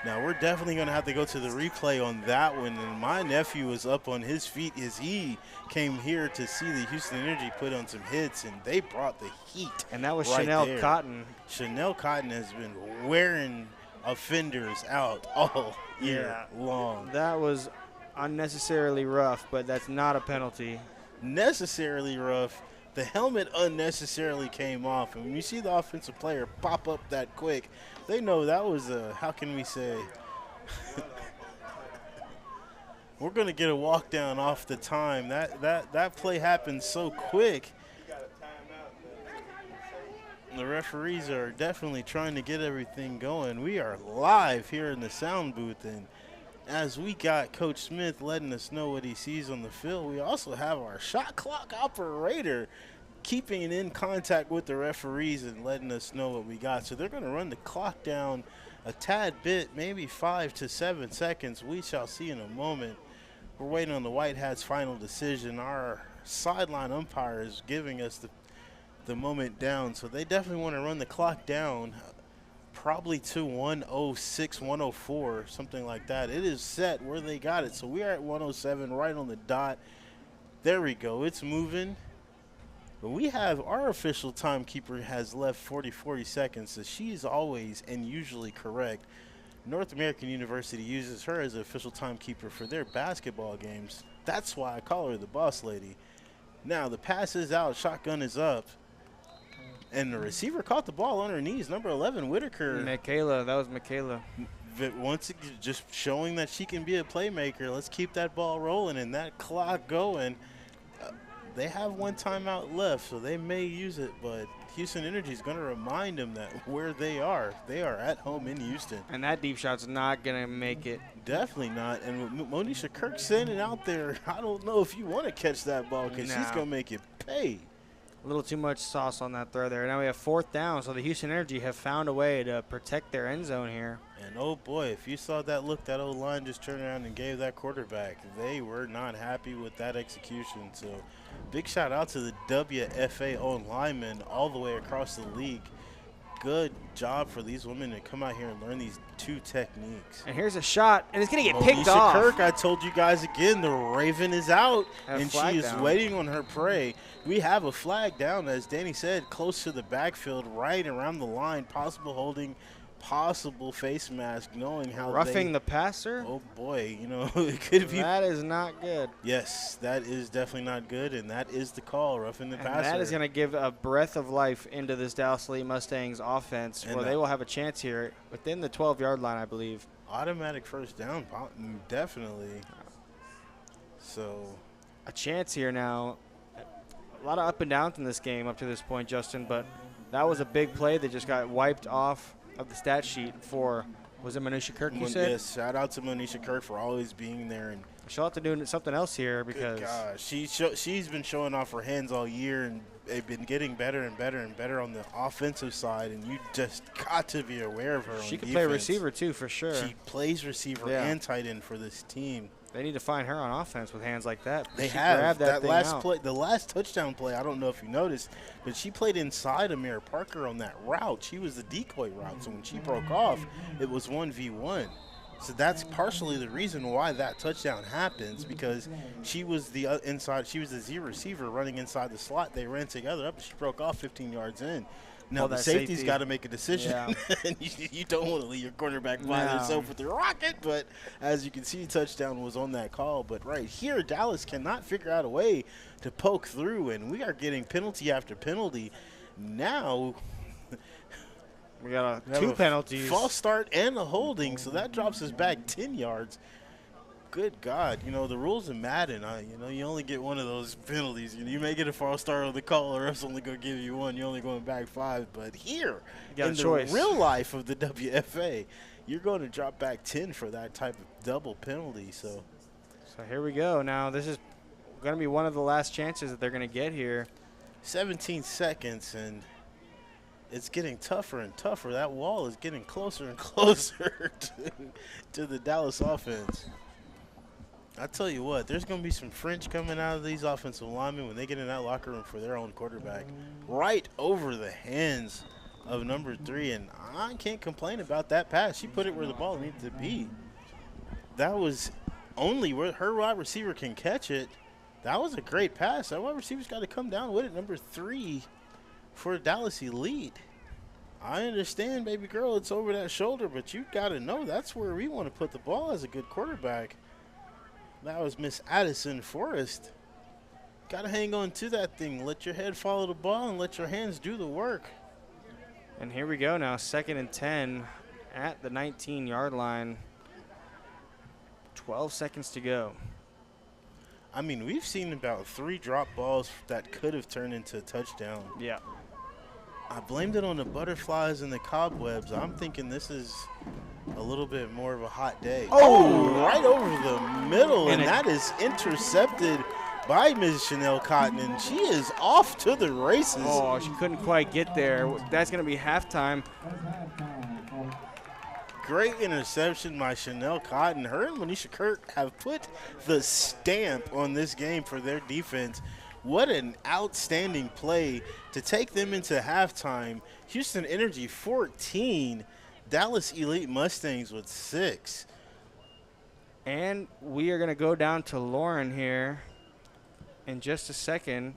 Now, we're definitely going to have to go to the replay on that one. And my nephew was up on his feet as he came here to see the Houston Energy put on some hits, and they brought the heat. And that was right Chanel there. Cotton. Chanel Cotton has been wearing offenders out all year long. That was unnecessarily rough, but that's not a penalty. Necessarily rough. The helmet unnecessarily came off. And when you see the offensive player pop up that quick, they know that was a, how can we say, we're going to get a walk down off the time. That play happened so quick. The referees are definitely trying to get everything going. We are live here in the sound booth, and as we got Coach Smith letting us know what he sees on the field, we also have our shot clock operator keeping in contact with the referees and letting us know what we got. So they're going to run the clock down a tad bit, maybe 5 to 7 seconds. We shall see in a moment. We're waiting on the White Hats' final decision. Our sideline umpire is giving us the moment down, so they definitely want to run the clock down probably to 106, 104, something like that. It is set where they got it, so we are at 107 right on the dot. There we go. It's moving. But we have our official timekeeper has left 40 seconds, so she's always and usually correct. North American University uses her as an official timekeeper for their basketball games. That's why I call her the boss lady. Now the pass is out, shotgun is up, and the receiver caught the ball on her knees. Number 11, Whitaker. Michaela, that was Michaela. Once again, just showing that she can be a playmaker. Let's keep that ball rolling and that clock going. They have one timeout left, so they may use it, but Houston Energy is going to remind them that where they are at home in Houston. And that deep shot's not going to make it. Definitely not. And with Monisha Kirk sending out there, I don't know if you want to catch that ball because she's going to make it pay. A little too much sauce on that throw there. Now we have 4th down, so the Houston Energy have found a way to protect their end zone here. And, oh, boy, if you saw that look, that old line just turned around and gave that quarterback. They were not happy with that execution. So, big shout out to the WFA own linemen all the way across the league. Good job for these women to come out here and learn these 2 techniques. And here's a shot, and it's going to get picked off. Kirk, I told you guys again, the Raven is out, and she is down. waiting on her prey. We have a flag down, as Danny said, close to the backfield, right around the line, possible holding, possible face mask, knowing how Roughing the passer? Oh, boy, you know, it could be. That is not good. Yes, that is definitely not good, and that is the call, roughing the passer. That is going to give a breath of life into this Dallas Elite Mustangs offense, And where they will have a chance here within the 12-yard line, I believe. Automatic first down, definitely. So, a chance here now. A lot of up and downs in this game up to this point, Justin, but that was a big play that just got wiped off of the stat sheet for, was it Monisha Kirk you said? Yes, shout out to Monisha Kirk for always being there. And she'll have to do something else here because she's been showing off her hands all year, and they've been getting better and better and better on the offensive side, and you just got to be aware of her. She can defense. play receiver too, for sure. She plays receiver and tight end for this team. They need to find her on offense with hands like that. They she have that last play, the last touchdown play. I don't know if you noticed, but she played inside Amir Parker on that route. She was the decoy route, so when she broke off, it was 1v1. So that's partially the reason why that touchdown happens, because she was the inside. She was the Z receiver running inside the slot. They ran together up, and she broke off 15 yards in. Now, the safety's got to make a decision. Yeah. And you don't want to leave your quarterback by herself with the rocket. But as you can see, touchdown was on that call. But right here, Dallas cannot figure out a way to poke through. And we are getting penalty after penalty. Now, we got 2 penalties. False start and a holding. So that drops us back 10 yards. Good God, you know, the rules in Madden, you only get one of those penalties. You may get a false start on the call, or else only going to give you one. You're only going back 5. But here, in the real life of the WFA, you're going to drop back 10 for that type of double penalty. So here we go. Now, this is going to be one of the last chances that they're going to get here. 17 seconds, and it's getting tougher and tougher. That wall is getting closer and closer to the Dallas offense. I tell you what, there's going to be some French coming out of these offensive linemen when they get in that locker room for their own quarterback. Right over the hands of number 3, and I can't complain about that pass. She put it where the ball needed to be. That was only where her wide receiver can catch it. That was a great pass. That wide receiver's got to come down with it, number 3 for Dallas Elite. I understand, baby girl, it's over that shoulder, but you got to know that's where we want to put the ball as a good quarterback. That was Miss Addison Forrest. Got to hang on to that thing. Let your head follow the ball and let your hands do the work. And here we go now, 2nd and 10 at the 19-yard line. 12 seconds to go. I mean, we've seen about 3 drop balls that could have turned into a touchdown. Yeah. I blamed it on the butterflies and the cobwebs. I'm thinking this is a little bit more of a hot day. Oh, right over the middle, and that is intercepted by Ms. Chanel Cotton, and she is off to the races. Oh, she couldn't quite get there. That's going to be halftime. Great interception by Chanel Cotton. Her and Monisha Kirk have put the stamp on this game for their defense. What an outstanding play to take them into halftime. Houston Energy 14, Dallas Elite Mustangs with 6. And we are going to go down to Lauren here in just a second.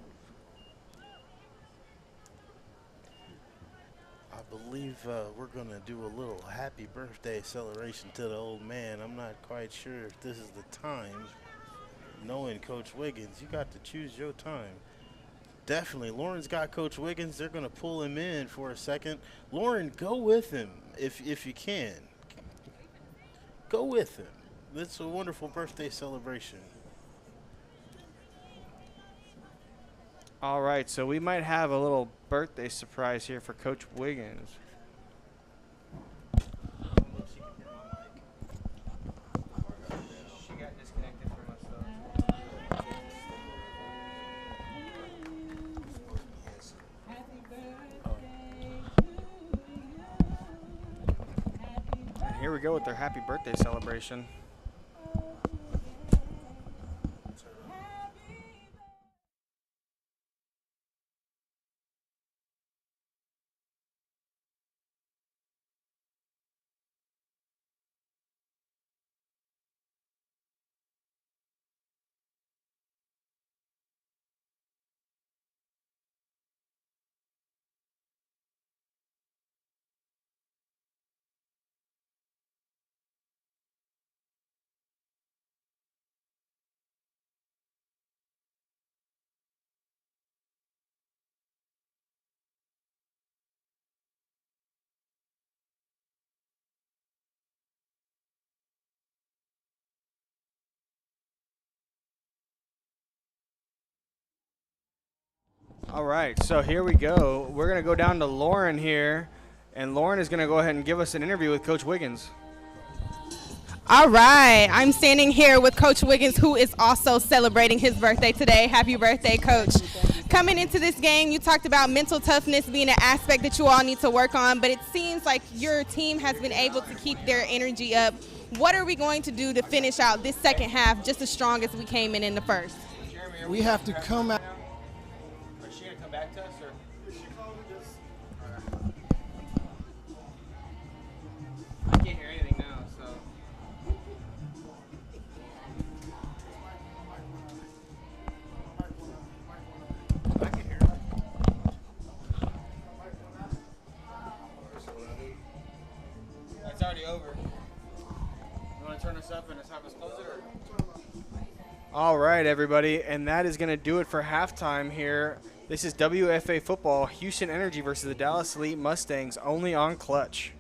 I believe we're going to do a little happy birthday celebration to the old man. I'm not quite sure if this is the time. Knowing Coach Wiggins, you got to choose your time. Definitely. Lauren's got Coach Wiggins. They're going to pull him in for a second. Lauren, go with him if you can. Go with him. It's a wonderful birthday celebration. All right, so we might have a little birthday surprise here for Coach Wiggins. She got disconnected from us, though. And here we go with their happy birthday celebration. All right, so here we go. We're going to go down to Lauren here, and Lauren is going to go ahead and give us an interview with Coach Wiggins. All right, I'm standing here with Coach Wiggins, who is also celebrating his birthday today. Happy birthday, Coach. Coming into this game, you talked about mental toughness being an aspect that you all need to work on, but it seems like your team has been able to keep their energy up. What are we going to do to finish out this second half just as strong as we came in the first? We have to come out. Is she going to come back to us? Or? I can't hear anything now, so. I can hear it. It's already over. You want to turn us up and just have us close it? Or? All right, everybody, and that is going to do it for halftime here. This is WFA football, Houston Energy versus the Dallas Elite Mustangs, only on Clutch.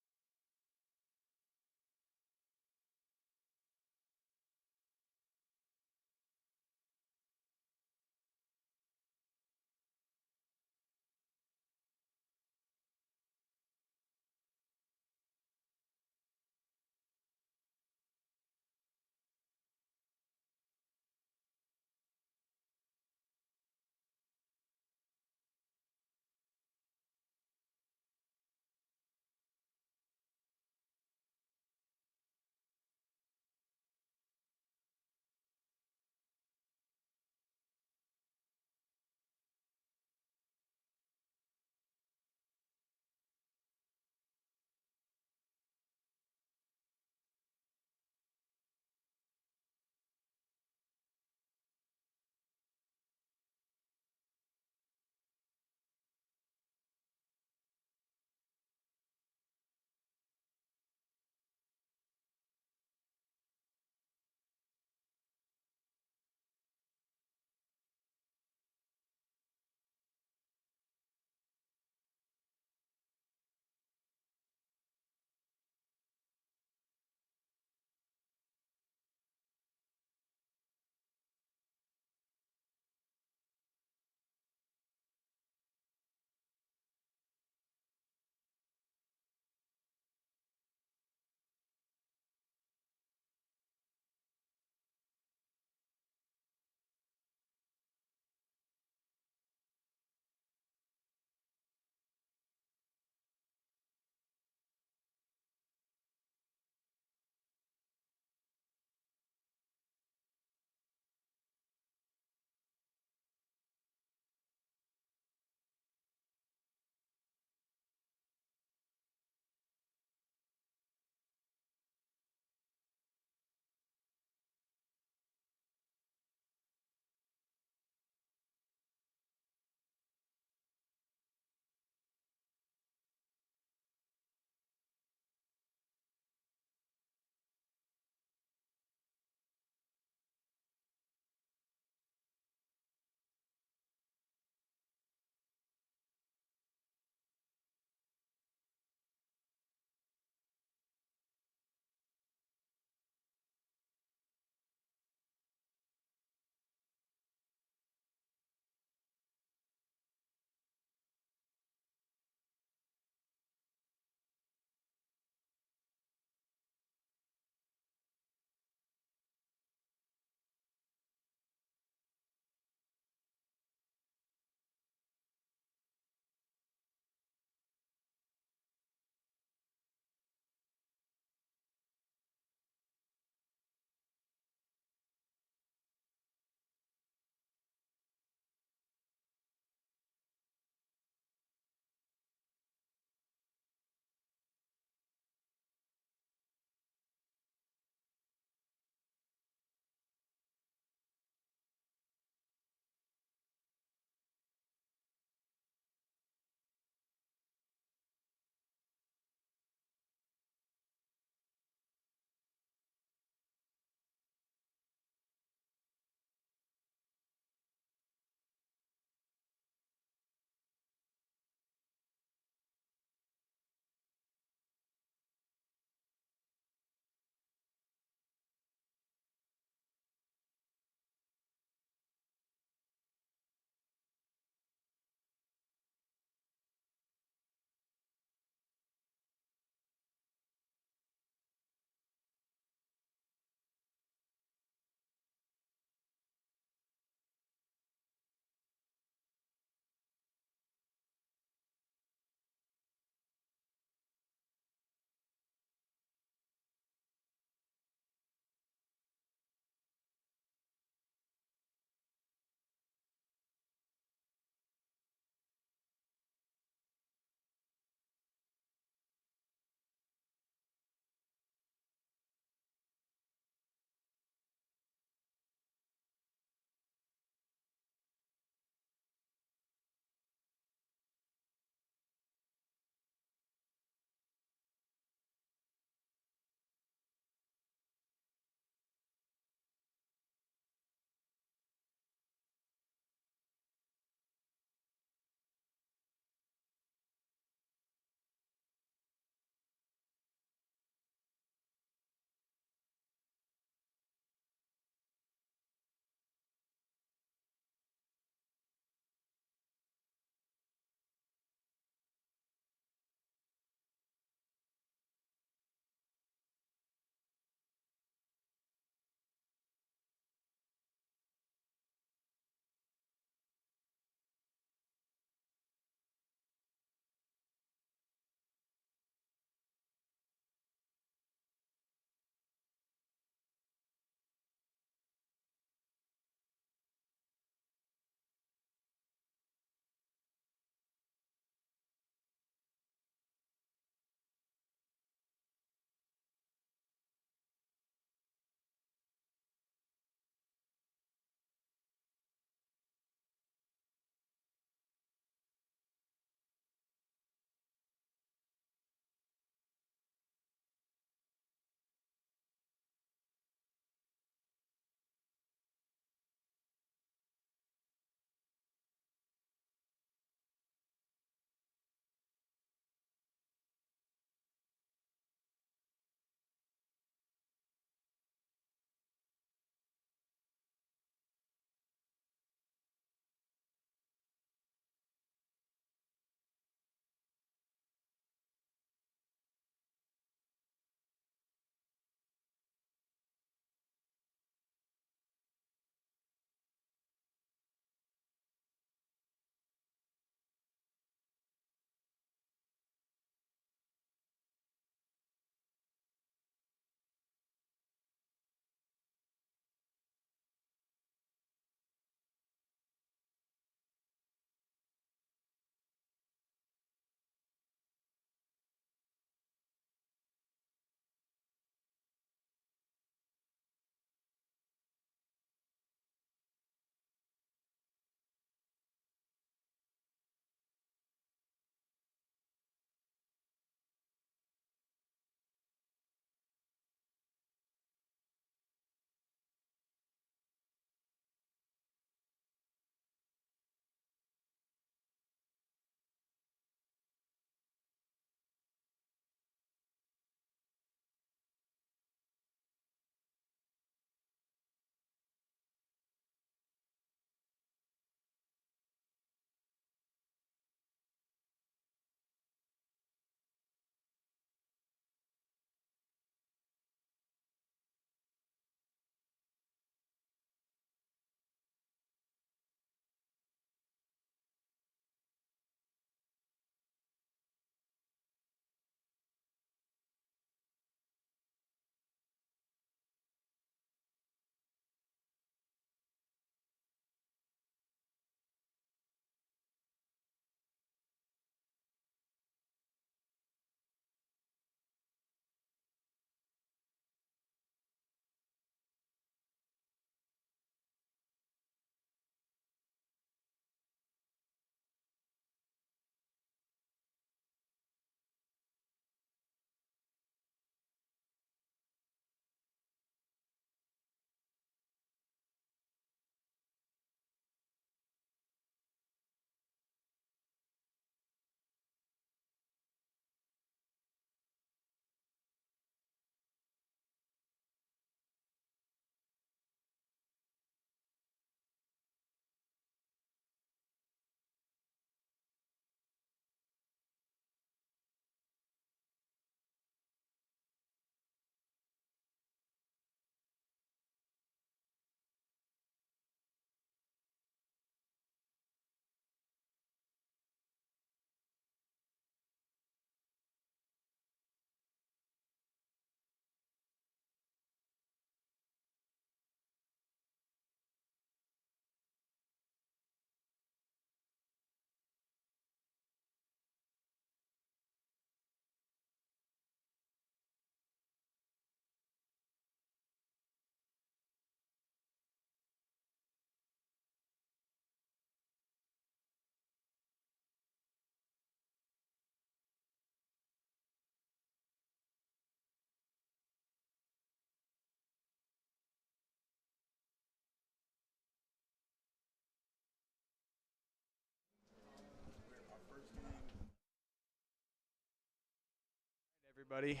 Everybody,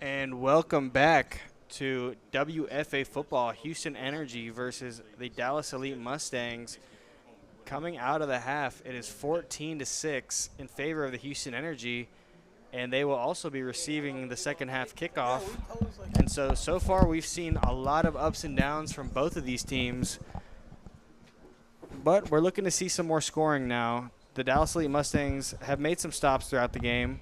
and welcome back to WFA football. Houston Energy versus the Dallas Elite Mustangs. Coming out of the half, it is 14-6 in favor of the Houston Energy, and they will also be receiving the second half kickoff. And so far we've seen a lot of ups and downs from both of these teams, but we're looking to see some more scoring now. The Dallas Elite Mustangs have made some stops throughout the game,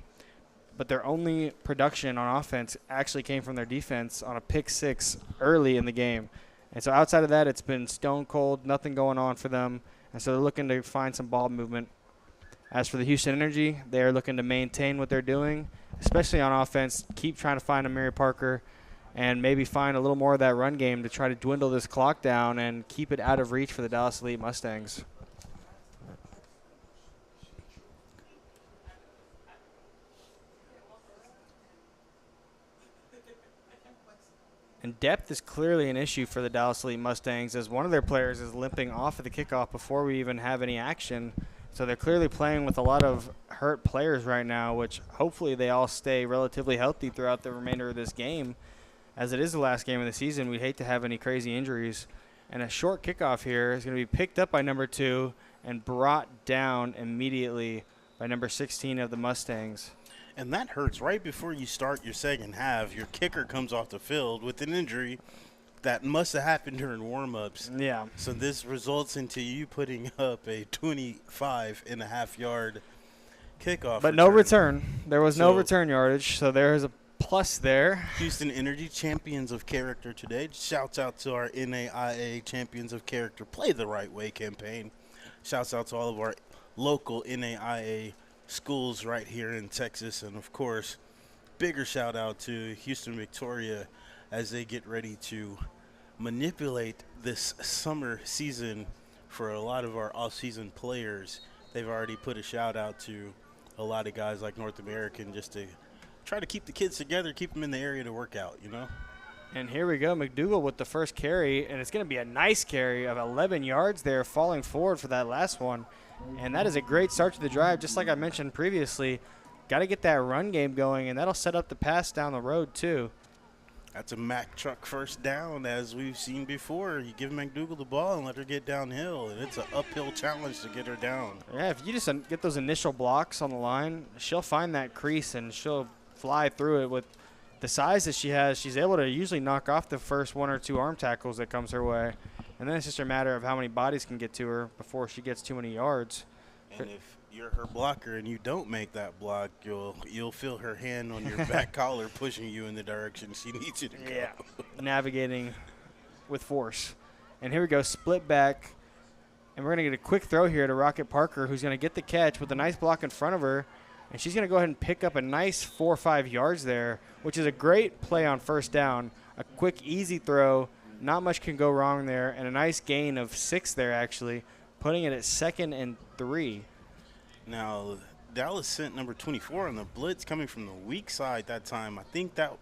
but their only production on offense actually came from their defense on a pick six early in the game. And so outside of that, it's been stone cold, nothing going on for them. And so they're looking to find some ball movement. As for the Houston Energy, they are looking to maintain what they're doing, especially on offense, keep trying to find Amiri Parker and maybe find a little more of that run game to try to dwindle this clock down and keep it out of reach for the Dallas Elite Mustangs. And depth is clearly an issue for the Dallas Elite Mustangs, as one of their players is limping off of the kickoff before we even have any action. So they're clearly playing with a lot of hurt players right now, which hopefully they all stay relatively healthy throughout the remainder of this game. As it is the last game of the season, we'd hate to have any crazy injuries. And a short kickoff here is going to be picked up by number 2 and brought down immediately by number 16 of the Mustangs. And that hurts. Right before you start your second half, your kicker comes off the field with an injury that must have happened during warm-ups. Yeah. So this results into you putting up a 25.5-yard kickoff. But no return. There was no return yardage, so there is a plus there. Houston Energy, champions of character today. Shouts out to our NAIA Champions of Character Play the Right Way campaign. Shouts out to all of our local NAIA schools right here in Texas, and of course bigger shout out to Houston Victoria as they get ready to manipulate this summer season for a lot of our off-season players. They've already put a shout out to a lot of guys like North American just to try to keep the kids together, keep them in the area to work out, you know. And here we go, McDougal with the first carry, and it's going to be a nice carry of 11 yards there, falling forward for that last one. And that is a great start to the drive, just like I mentioned previously. Got to get that run game going, and that'll set up the pass down the road too. That's a Mack truck first down, as we've seen before. You give McDougal the ball and let her get downhill, and it's an uphill challenge to get her down. Yeah, if you just get those initial blocks on the line, she'll find that crease, and she'll fly through it. With the size that she has, she's able to usually knock off the first 1 or 2 arm tackles that comes her way. And then it's just a matter of how many bodies can get to her before she gets too many yards. And if you're her blocker and you don't make that block, you'll feel her hand on your back collar pushing you in the direction she needs you to go. Yeah, navigating with force. And here we go, split back. And we're going to get a quick throw here to Rocket Parker, who's going to get the catch with a nice block in front of her. And she's going to go ahead and pick up a nice 4 or 5 yards there, which is a great play on first down. A quick, easy throw. Not much can go wrong there, and a nice gain of 6 there, actually, putting it at 2nd and 3. Now, Dallas sent number 24 on the blitz coming from the weak side that time. I think that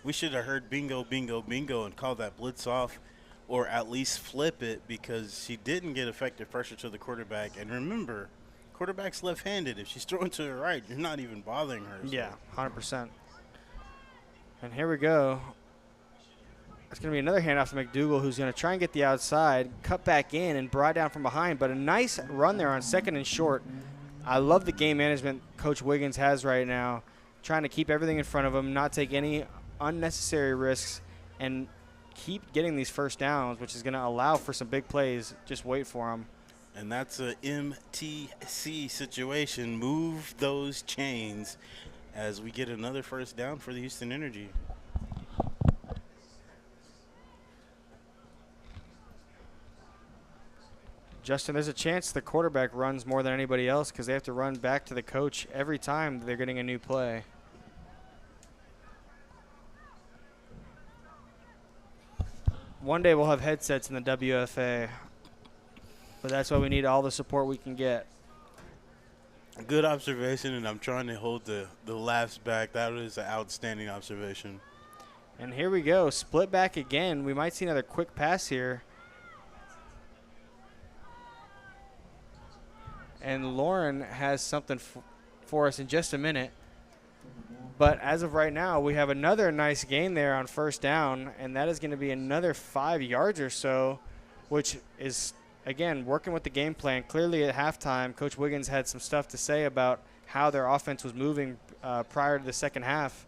we should have heard bingo, bingo, bingo and called that blitz off, or at least flip it, because she didn't get effective pressure to the quarterback. And remember, quarterback's left-handed. If she's throwing to the right, you're not even bothering her. So. Yeah, 100%. And here we go. It's going to be another handoff to McDougal, who's going to try and get the outside, cut back in, and brought down from behind. But a nice run there on 2nd and short. I love the game management Coach Wiggins has right now, trying to keep everything in front of him, not take any unnecessary risks, and keep getting these first downs, which is going to allow for some big plays. Just wait for them. And that's a MTC situation. Move those chains as we get another first down for the Houston Energy. Justin, there's a chance the quarterback runs more than anybody else because they have to run back to the coach every time they're getting a new play. One day we'll have headsets in the WFA, but that's why we need all the support we can get. Good observation, and I'm trying to hold the laughs back. That was an outstanding observation. And here we go, split back again. We might see another quick pass here. And Lauren has something for us in just a minute. But as of right now, we have another nice gain there on first down, and that is going to be another 5 yards or so, which is, again, working with the game plan. Clearly at halftime, Coach Wiggins had some stuff to say about how their offense was moving prior to the second half,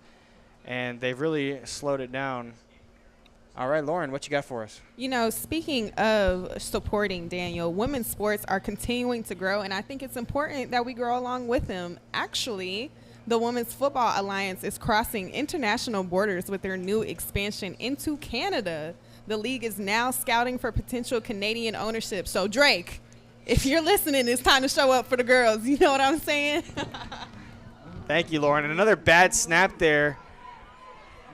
and they've really slowed it down. All right, Lauren, what you got for us? You know, speaking of supporting Daniel, women's sports are continuing to grow, and I think it's important that we grow along with them. Actually, the Women's Football Alliance is crossing international borders with their new expansion into Canada. The league is now scouting for potential Canadian ownership. So, Drake, if you're listening, it's time to show up for the girls. You know what I'm saying? Thank you, Lauren. And another bad snap there.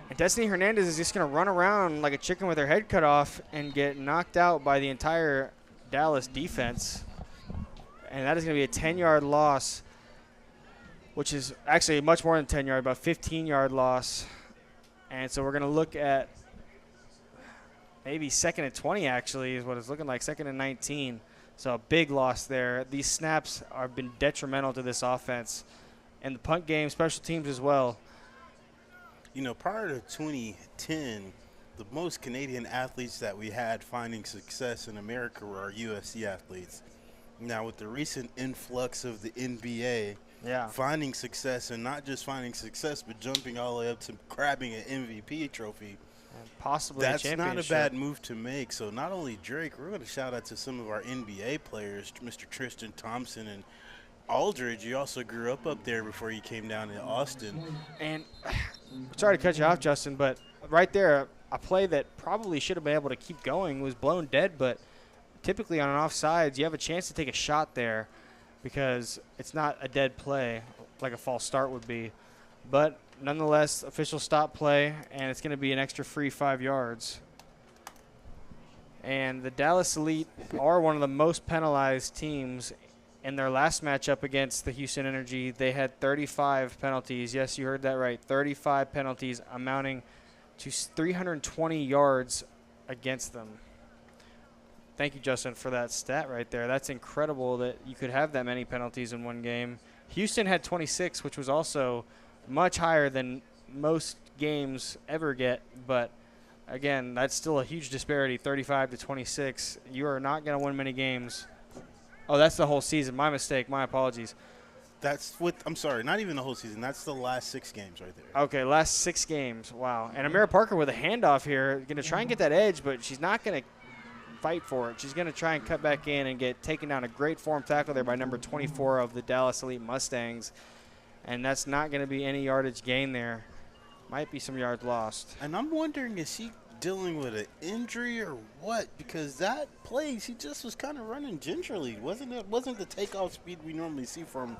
And Destiny Hernandez is just going to run around like a chicken with her head cut off and get knocked out by the entire Dallas defense. And that is going to be a 10-yard loss, which is actually much more than 10-yard, about 15-yard loss. And so we're going to look at maybe 2nd and 20, actually, is what it's looking like, 2nd and 19. So a big loss there. These snaps have been detrimental to this offense. And the punt game, special teams as well. You know, prior to 2010, the most Canadian athletes that we had finding success in America were our UFC athletes. Now, with the recent influx of the NBA, finding success, and not just finding success, but jumping all the way up to grabbing an MVP trophy, and possibly that's a championship. not a bad move to make. So not only Drake, we're going to shout out to some of our NBA players, Mr. Tristan Thompson and Aldridge. You also grew up there before you came down to Austin. And sorry to cut you off, Justin, but right there, a play that probably should have been able to keep going was blown dead, but typically on an offsides, you have a chance to take a shot there because it's not a dead play like a false start would be. But nonetheless, official stop play, and it's going to be an extra free 5 yards. And the Dallas Elite are one of the most penalized teams. In their last matchup against the Houston Energy, they had 35 penalties. Yes, you heard that right. 35 penalties amounting to 320 yards against them. Thank you, Justin, for that stat right there. That's incredible that you could have that many penalties in one game. Houston had 26, which was also much higher than most games ever get. But, again, that's still a huge disparity, 35 to 26. You are not going to win many games. Oh, that's the whole season. My mistake. My apologies. I'm sorry, not even the whole season. That's the last 6 games right there. Okay, last 6 games. Wow. And Amira Parker with a handoff here, going to try and get that edge, but she's not going to fight for it. She's going to try and cut back in and get taken down. A great form tackle there by number 24 of the Dallas Elite Mustangs. And that's not going to be any yardage gain there. Might be some yards lost. And I'm wondering, is she dealing with an injury or what? Because that play, she just was kind of running gingerly. Wasn't the takeoff speed we normally see from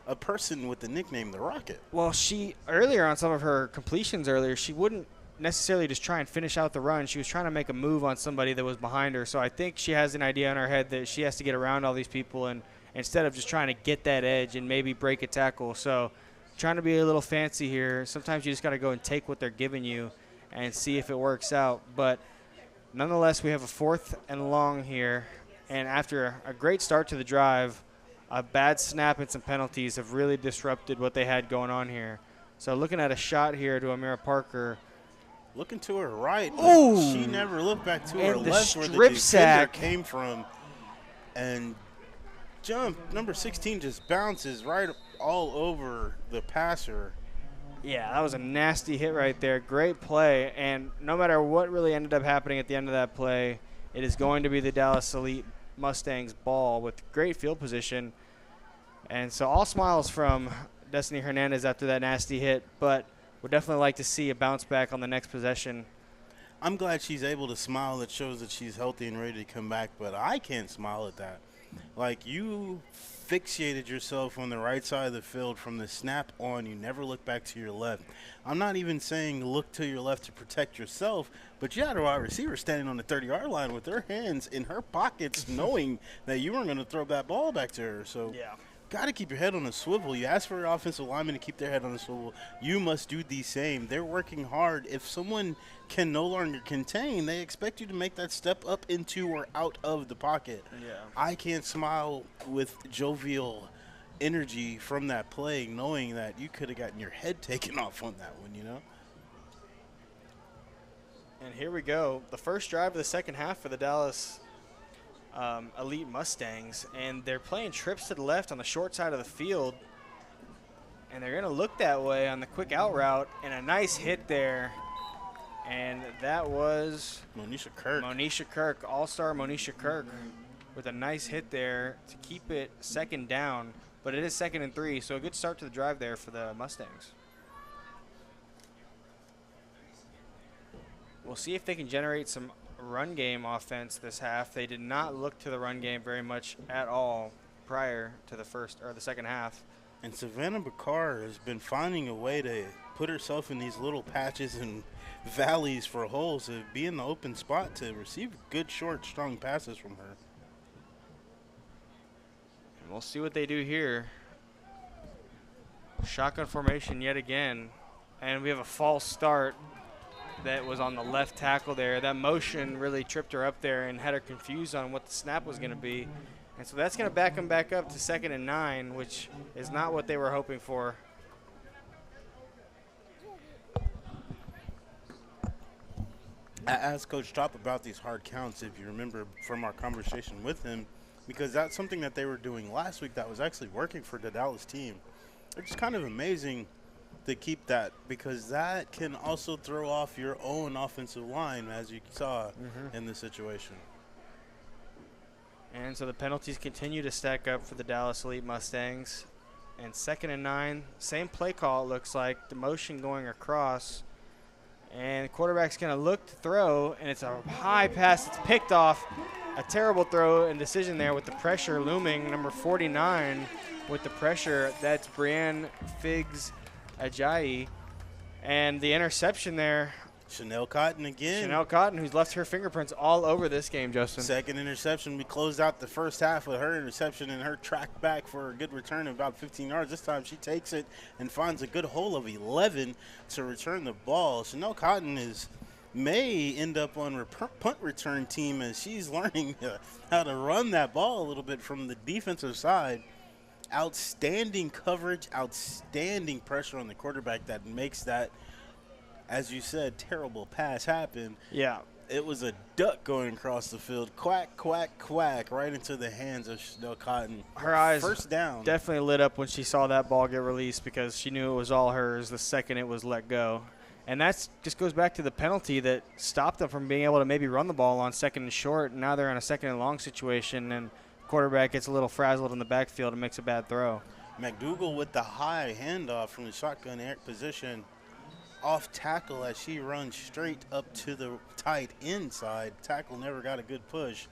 a person with the nickname the Rocket? Well, she earlier on some of her completions earlier, she wouldn't necessarily just try and finish out the run. She was trying to make a move on somebody that was behind her. So I think she has an idea in her head that she has to get around all these people, and instead of just trying to get that edge and maybe break a tackle. So trying to be a little fancy here. Sometimes you just got to go and take what they're giving you and see if it works out. But nonetheless, we have a 4th and long here. And after a great start to the drive, a bad snap and some penalties have really disrupted what they had going on here. So looking at a shot here to Amira Parker. Looking to her right. Ooh. She never looked back to her And the left where the strip defender sack came from. And number 16 just bounces right all over the passer. Yeah, that was a nasty hit right there. Great play. And no matter what really ended up happening at the end of that play, it is going to be the Dallas Elite Mustangs ball with great field position. And so all smiles from Destiny Hernandez after that nasty hit, but would definitely like to see a bounce back on the next possession. I'm glad she's able to smile. It shows that she's healthy and ready to come back, but I can't smile at that. Like, you fixated yourself on the right side of the field from the snap on. You never look back to your left. I'm not even saying look to your left to protect yourself, but you had a wide receiver standing on the 30-yard line with her hands in her pockets knowing that you weren't going to throw that ball back to her. So got to keep your head on a swivel. You ask for your offensive linemen to keep their head on a swivel. You must do the same. They're working hard. If someone can no longer contain, they expect you to make that step up into or out of the pocket. Yeah. I can't smile with jovial energy from that play, knowing that you could have gotten your head taken off on that one, you know? And here we go. The first drive of the second half for the Dallas Elite Mustangs. And they're playing trips to the left on the short side of the field. And they're going to look that way on the quick out route. And a nice hit there. And that was Monisha Kirk, all-star Monisha Kirk, with a nice hit there to keep it second down. But it is 2nd and 3, so a good start to the drive there for the Mustangs. We'll see if they can generate some run game offense this half. They did not look to the run game very much at all prior to the second half. And Savannah Bakar has been finding a way to put herself in these little patches and valleys for holes to be in the open spot to receive good, short, strong passes from her. And we'll see what they do here. Shotgun formation yet again. And we have a false start that was on the left tackle there. That motion really tripped her up there and had her confused on what the snap was going to be. And so that's going to back them back up to 2nd and 9, which is not what they were hoping for. I asked Coach Top about these hard counts, if you remember from our conversation with him, because that's something that they were doing last week that was actually working for the Dallas team. It's kind of amazing to keep that, because that can also throw off your own offensive line, as you saw in this situation. And so the penalties continue to stack up for the Dallas Elite Mustangs. And 2nd and 9, same play call, it looks like. The motion going across. And the quarterback's going to look to throw, and it's a high pass. It's picked off. A terrible throw and decision there with the pressure looming. Number 49 with the pressure. That's Brianne Figs Ajayi. And the interception there. Chanel Cotton again. Chanel Cotton, who's left her fingerprints all over this game, Justin. Second interception. We closed out the first half with her interception and her track back for a good return of about 15 yards. This time she takes it and finds a good hole of 11 to return the ball. Chanel Cotton may end up on punt return team, as she's learning how to run that ball a little bit from the defensive side. Outstanding coverage, outstanding pressure on the quarterback that makes that, as you said, terrible pass happen. Yeah. It was a duck going across the field. Quack, quack, quack, right into the hands of Chanel Cotton. Her eyes first down. Definitely lit up when she saw that ball get released, because she knew it was all hers the second it was let go. And that just goes back to the penalty that stopped them from being able to maybe run the ball on 2nd and short. Now they're in a 2nd and long situation, and quarterback gets a little frazzled in the backfield and makes a bad throw. McDougal with the high handoff from the shotgun position, off tackle as she runs straight up to the tight end side. Tackle never got a good push,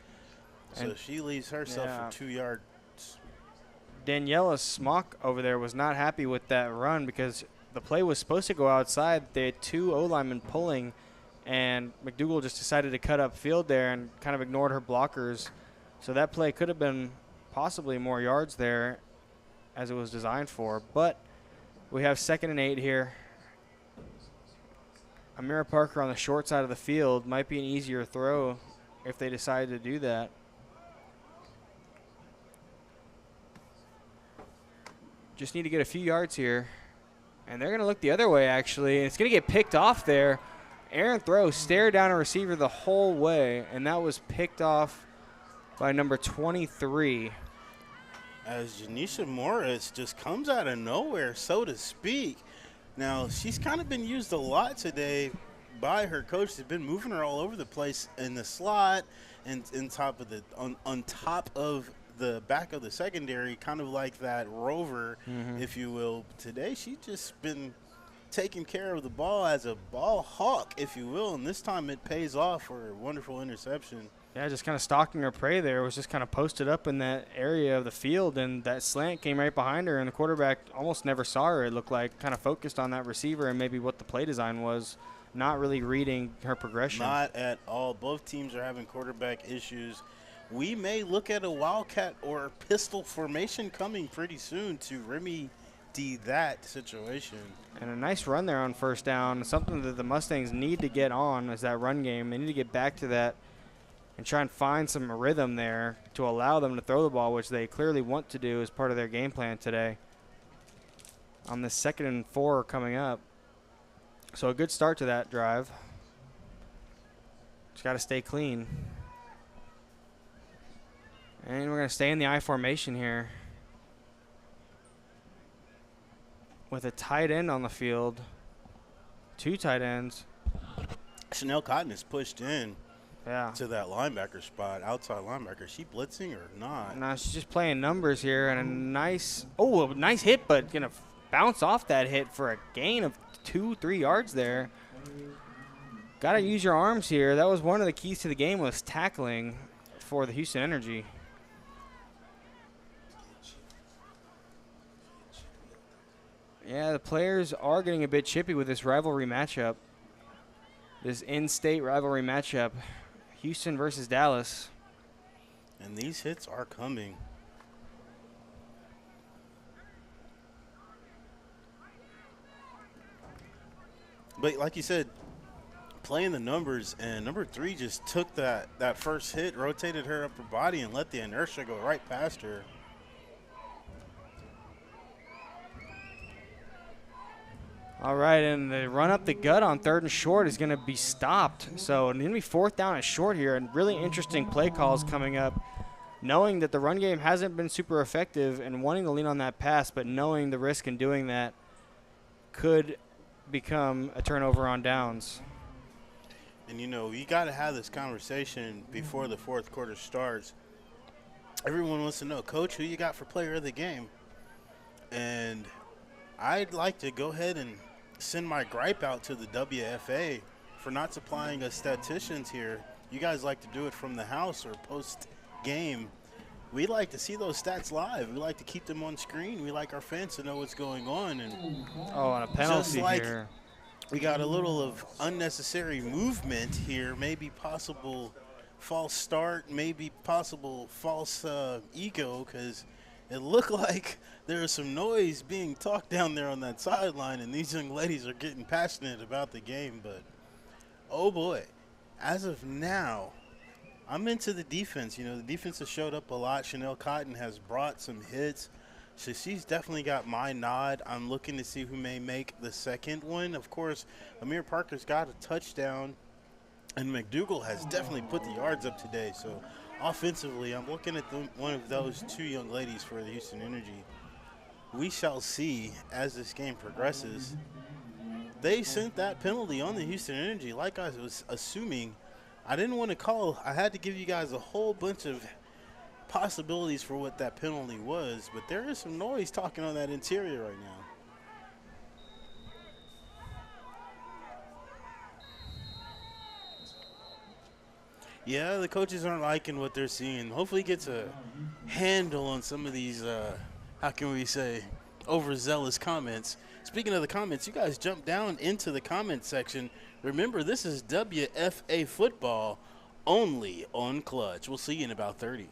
so and she leaves herself for 2 yards. Daniela Smock over there was not happy with that run, because the play was supposed to go outside. They had 2 O-linemen pulling, and McDougal just decided to cut up field there and kind of ignored her blockers. So that play could have been possibly more yards there as it was designed for. But we have 2nd and 8 here. Amira Parker on the short side of the field might be an easier throw if they decide to do that. Just need to get a few yards here. And they're going to look the other way, actually. And it's going to get picked off there. Aaron Throw stared down a receiver the whole way, and that was picked off by number 23. As Janisha Morris just comes out of nowhere, so to speak. Now, she's kind of been used a lot today by her coach. They've been moving her all over the place in the slot and on top of the back of the secondary, kind of like that rover, if you will. Today, she's just been taking care of the ball as a ball hawk, if you will, and this time it pays off for a wonderful interception. Yeah, just kind of stalking her prey there. It was just kind of posted up in that area of the field, and that slant came right behind her, and the quarterback almost never saw her, it looked like, kind of focused on that receiver and maybe what the play design was, not really reading her progression. Not at all. Both teams are having quarterback issues. We may look at a wildcat or pistol formation coming pretty soon to remedy that situation. And a nice run there on first down. Something that the Mustangs need to get on is that run game. They need to get back to that and try and find some rhythm there to allow them to throw the ball, which they clearly want to do as part of their game plan today on this 2nd and 4 coming up. So a good start to that drive. Just got to stay clean. And we're going to stay in the I formation here with a tight end on the field. 2 tight ends. Chanel Cotton is pushed in Yeah. to that linebacker spot, outside linebacker. Is she blitzing or not? No, she's just playing numbers here, and a nice hit, but going to bounce off that hit for a gain of 2-3 yards there. Got to use your arms here. That was one of the keys to the game, was tackling for the Houston Energy. Yeah, the players are getting a bit chippy with this rivalry matchup, this in-state rivalry matchup, Houston versus Dallas. And these hits are coming. But like you said, playing the numbers, and number 3 just took that first hit, rotated her upper body, and let the inertia go right past her. All right, and the run up the gut on 3rd and short is going to be stopped. So it's going to be 4th down and short here, and really interesting play calls coming up. Knowing that the run game hasn't been super effective and wanting to lean on that pass, but knowing the risk in doing that could become a turnover on downs. And, you know, you got to have this conversation before the 4th quarter starts. Everyone wants to know, Coach, who you got for player of the game? And I'd like to go ahead and send my gripe out to the WFA for not supplying us statisticians here. You guys like to do it from the house or post-game. We like to see those stats live. We like to keep them on screen. We like our fans to know what's going on. And and a penalty just like here. We got a little of unnecessary movement here, maybe possible false start, maybe possible false ego, because it looked like there was some noise being talked down there on that sideline, and these young ladies are getting passionate about the game. But, oh boy, as of now, I'm into the defense. You know, the defense has showed up a lot. Chanel Cotton has brought some hits. So she's definitely got my nod. I'm looking to see who may make the second one. Of course, Amir Parker's got a touchdown, and McDougal has definitely put the yards up today. So offensively, I'm looking at one of those 2 young ladies for the Houston Energy. We shall see as this game progresses. They sent that penalty on the Houston Energy like I was assuming. I didn't want to call. I had to give you guys a whole bunch of possibilities for what that penalty was, but there is some noise talking on that interior right now. Yeah, the coaches aren't liking what they're seeing. Hopefully he gets a handle on some of these, how can we say, overzealous comments. Speaking of the comments, you guys jump down into the comment section. Remember, this is WFA football only on Clutch. We'll see you in about 30.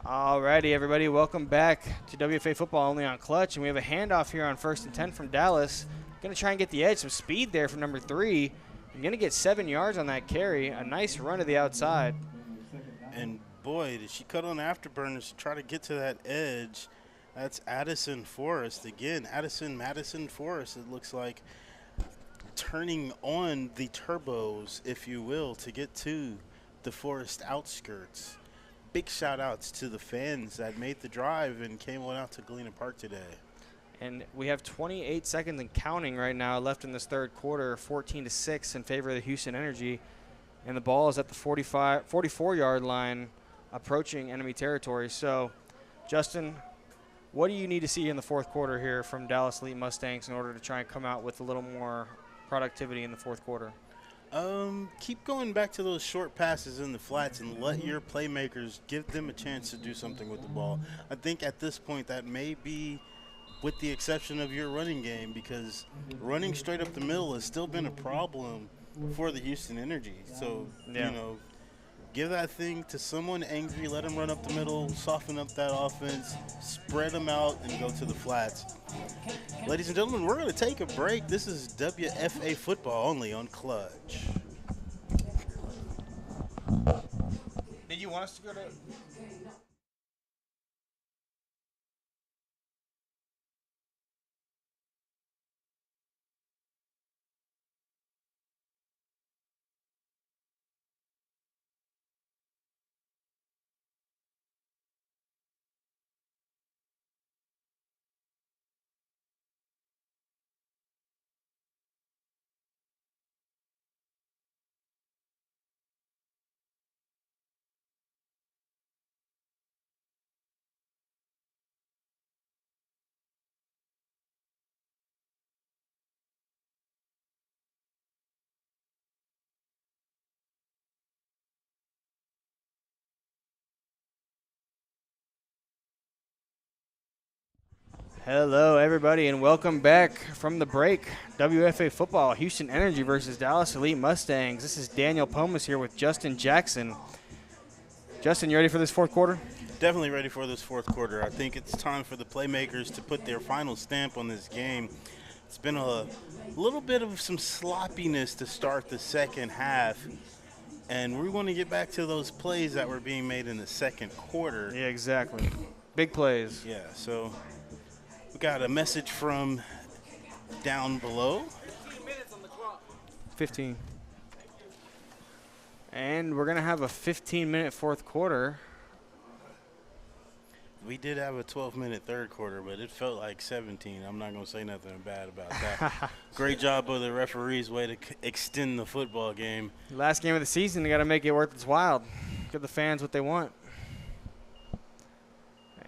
Alrighty, everybody, welcome back to WFA football only on Clutch, and we have a handoff here on 1st and 10 from Dallas. Going to try and get the edge, some speed there from number 3. You're going to get 7 yards on that carry, a nice run to the outside. And boy, did she cut on afterburners to try to get to that edge. That's Addison Forrest again. Madison Forrest, it looks like, turning on the turbos, if you will, to get to the Forest outskirts. Big shout outs to the fans that made the drive and came on out to Galena Park today. And we have 28 seconds and counting right now left in this third quarter, 14-6 in favor of the Houston Energy. And the ball is at the 44-yard line, approaching enemy territory. So, Justin, what do you need to see in the fourth quarter here from Dallas Elite Mustangs in order to try and come out with a little more productivity in the fourth quarter? Keep going back to those short passes in the flats and let your playmakers give them a chance to do something with the ball. I think at this point that may be with the exception of your running game, because running straight up the middle has still been a problem for the Houston Energy. So, give that thing to someone angry, let them run up the middle, soften up that offense, spread them out, and go to the flats. Ladies and gentlemen, we're going to take a break. This is WFA football only on Clutch. Did you want us to go to... Hello, everybody, and welcome back from the break. WFA football, Houston Energy versus Dallas Elite Mustangs. This is Daniel Pomus here with Justin Jackson. Justin, you ready for this fourth quarter? Definitely ready for this fourth quarter. I think it's time for the playmakers to put their final stamp on this game. It's been a little bit of some sloppiness to start the second half, and we're going to get back to those plays that were being made in the second quarter. Yeah, exactly. Big plays. Yeah, so we got a message from down below. 15. And we're going to have a 15-minute fourth quarter. We did have a 12-minute third quarter, but it felt like 17. I'm not going to say nothing bad about that. Great job of the referees, way to extend the football game. Last game of the season, you got to make it worth its while. Give the fans what they want.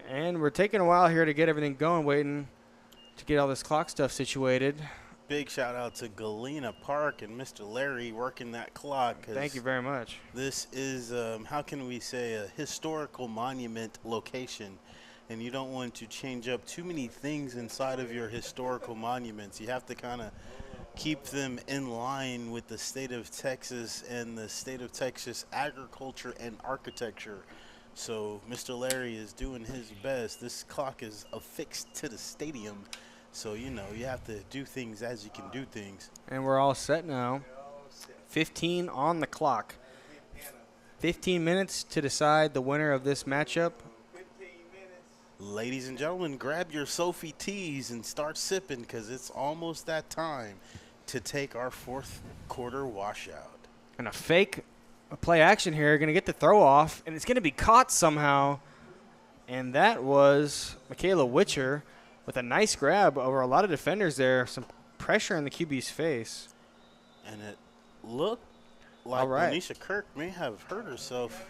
And we're taking a while here to get everything going, waiting to get all this clock stuff situated. Big shout out to Galena Park and Mr. Larry working that clock. Thank you very much. This is, how can we say, a historical monument location. And you don't want to change up too many things inside of your historical monuments. You have to kind of keep them in line with the state of Texas and the state of Texas agriculture and architecture. So Mr. Larry is doing his best. This clock is affixed to the stadium. So, you have to do things as you can do things. And we're all set now. 15 on the clock. 15 minutes to decide the winner of this matchup. Ladies and gentlemen, grab your Sophie teas and start sipping, because it's almost that time to take our fourth quarter washout. And a fake play action here, going to get the throw off, and it's going to be caught somehow. And that was Michaela Witcher with a nice grab over a lot of defenders there. Some pressure in the QB's face. And it looked like Anisha Kirk may have hurt herself.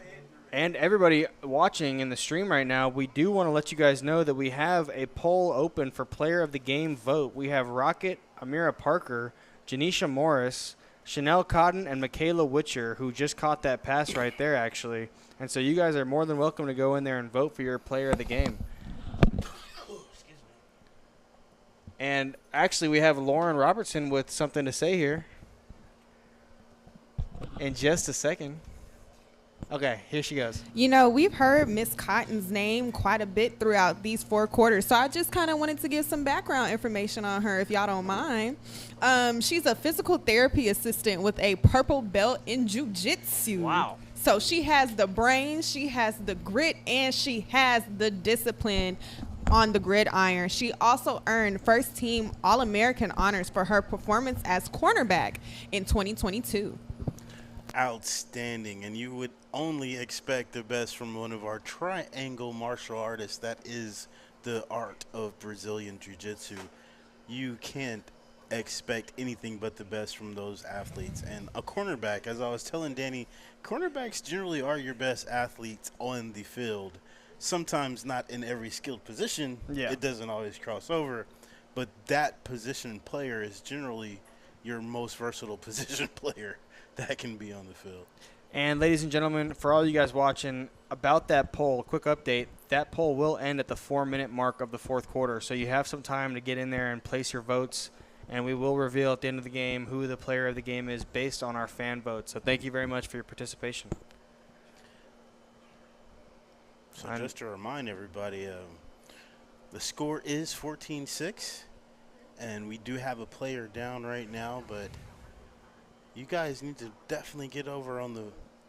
And everybody watching in the stream right now, we do want to let you guys know that we have a poll open for player of the game vote. We have Rocket, Amira Parker, Janisha Morris, Chanel Cotton, and Michaela Witcher, who just caught that pass right there, actually. And so you guys are more than welcome to go in there and vote for your player of the game. And actually, we have Lauren Robertson with something to say here in just a second. Okay, here she goes. We've heard Miss Cotton's name quite a bit throughout these four quarters, so I just kind of wanted to give some background information on her, if y'all don't mind. She's a physical therapy assistant with a purple belt in jiu-jitsu. Wow. So she has the brains, she has the grit, and she has the discipline on the gridiron. She also earned first team All-American honors for her performance as cornerback in 2022. Outstanding, and you would only expect the best from one of our triangle martial artists. That is the art of Brazilian Jiu-Jitsu. You can't expect anything but the best from those athletes. And a cornerback, as I was telling Danny, cornerbacks generally are your best athletes on the field. Sometimes not in every skilled position. Yeah. It doesn't always cross over, but that position player is generally your most versatile position player that can be on the field. And ladies and gentlemen, for all you guys watching, about that poll, quick update, that poll will end at the 4-minute mark of the fourth quarter. So you have some time to get in there and place your votes, and we will reveal at the end of the game who the player of the game is based on our fan votes. So thank you very much for your participation. So just to remind everybody, the score is 14-6, and we do have a player down right now, but you guys need to definitely get over on the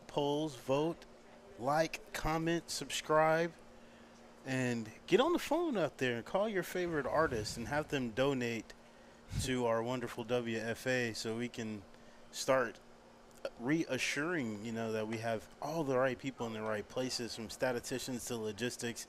polls, vote, like, comment, subscribe, and get on the phone out there and call your favorite artists and have them donate to our wonderful WFA so we can start reassuring, that we have all the right people in the right places, from statisticians to logistics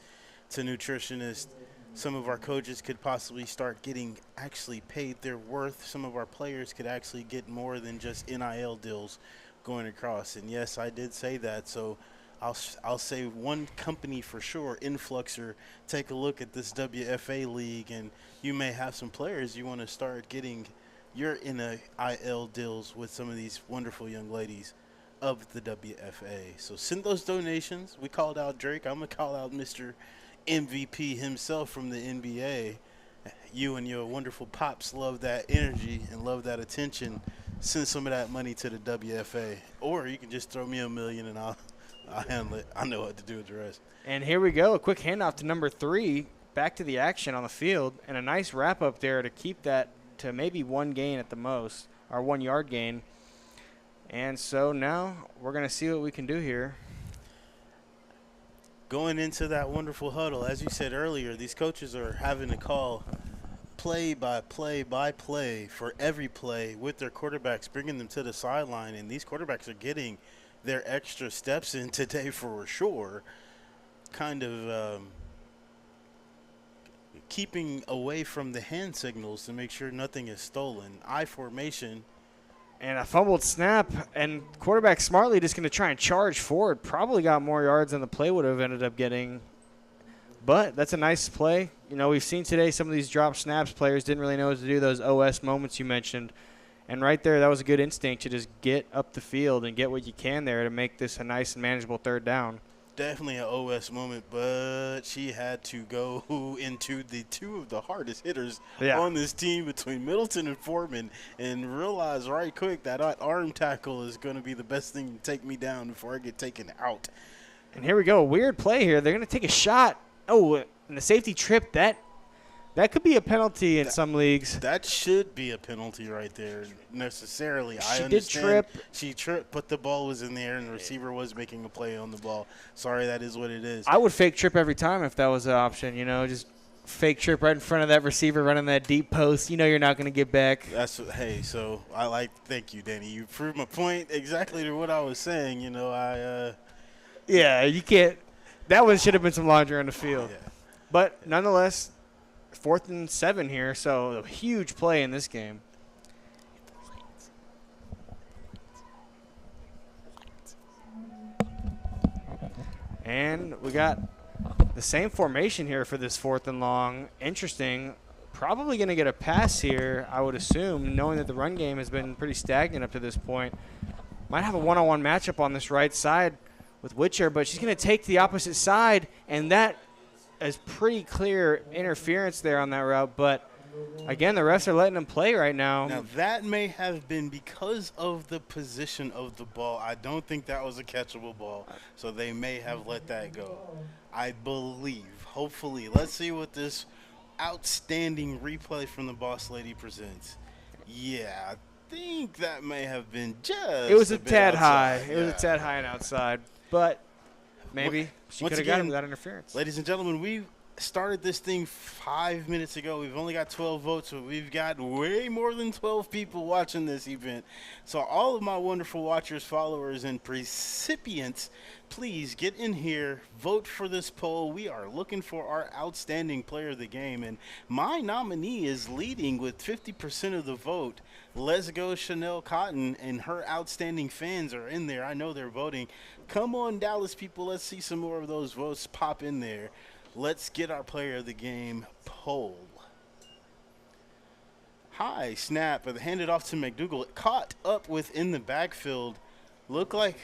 to nutritionists. Some of our coaches could possibly start getting actually paid their worth. Some of our players could actually get more than just NIL deals going across. And yes, I did say that. So I'll say one company for sure, Influxer, take a look at this WFA league, and you may have some players you want to start getting your NIL deals with some of these wonderful young ladies of the WFA. So send those donations. We called out Drake. I'm going to call out Mr. MVP himself from the NBA. You and your wonderful pops love that energy and love that attention. Send some of that money to the WFA. Or you can just throw me $1 million and I'll handle it. I know what to do with the rest. And here we go, a quick handoff to number 3, back to the action on the field, and a nice wrap-up there to keep that to maybe 1 gain at the most, or 1 yard gain. And so now we're going to see what we can do here. Going into that wonderful huddle, as you said earlier, these coaches are having to call play by play by play for every play with their quarterbacks, bringing them to the sideline, and these quarterbacks are getting their extra steps in today for sure, kind of keeping away from the hand signals to make sure nothing is stolen. I formation. And a fumbled snap, and quarterback smartly just going to try and charge forward. Probably got more yards than the play would have ended up getting. But that's a nice play. We've seen today some of these drop snaps. Players didn't really know what to do, those OS moments you mentioned. And right there, that was a good instinct to just get up the field and get what you can there to make this a nice and manageable third down. Definitely an OS moment, but she had to go into the 2 of the hardest hitters on this team between Middleton and Foreman and realize right quick that arm tackle is going to be the best thing to take me down before I get taken out. And here we go. Weird play here. They're going to take a shot. Oh, and the safety trip, that could be a penalty in some leagues. That should be a penalty right there, necessarily. She did trip. She tripped, but the ball was in the air, and the receiver was making a play on the ball. Sorry, that is what it is. I would fake trip every time if that was an option, just fake trip right in front of that receiver running that deep post. You're not going to get back. So thank you, Danny. You proved my point exactly to what I was saying. Yeah, you can't. That one should have been some laundry on the field. Yeah. But nonetheless, 4th and 7 here, so a huge play in this game. And we got the same formation here for this 4th and long. Interesting. Probably going to get a pass here, I would assume, knowing that the run game has been pretty stagnant up to this point. Might have a one-on-one matchup on this right side with Witcher, but she's going to take the opposite side, and that is pretty clear interference there on that route. But, again, the refs are letting them play right now. Now, that may have been because of the position of the ball. I don't think that was a catchable ball, so they may have let that go. I believe. Hopefully. Let's see what this outstanding replay from the boss lady presents. Yeah, think that may have been just It was a bit tad high. outside. It was a Yeah. tad high and outside. But maybe she Once could have got it again, without interference. Ladies and gentlemen, we started this thing 5 minutes ago. We've only got 12 votes, but we've got way more than 12 people watching this event. So all of my wonderful watchers, followers, and recipients, please get in here, vote for this poll. We are looking for our outstanding player of the game, and my nominee is leading with 50% of the vote. Let's go Chanel Cotton, and her outstanding fans are in there. I know they're voting. Come on, Dallas people. Let's see some more of those votes pop in there. Let's get our player of the game poll. High snap, but handed off to McDougal. Caught up within the backfield. Look like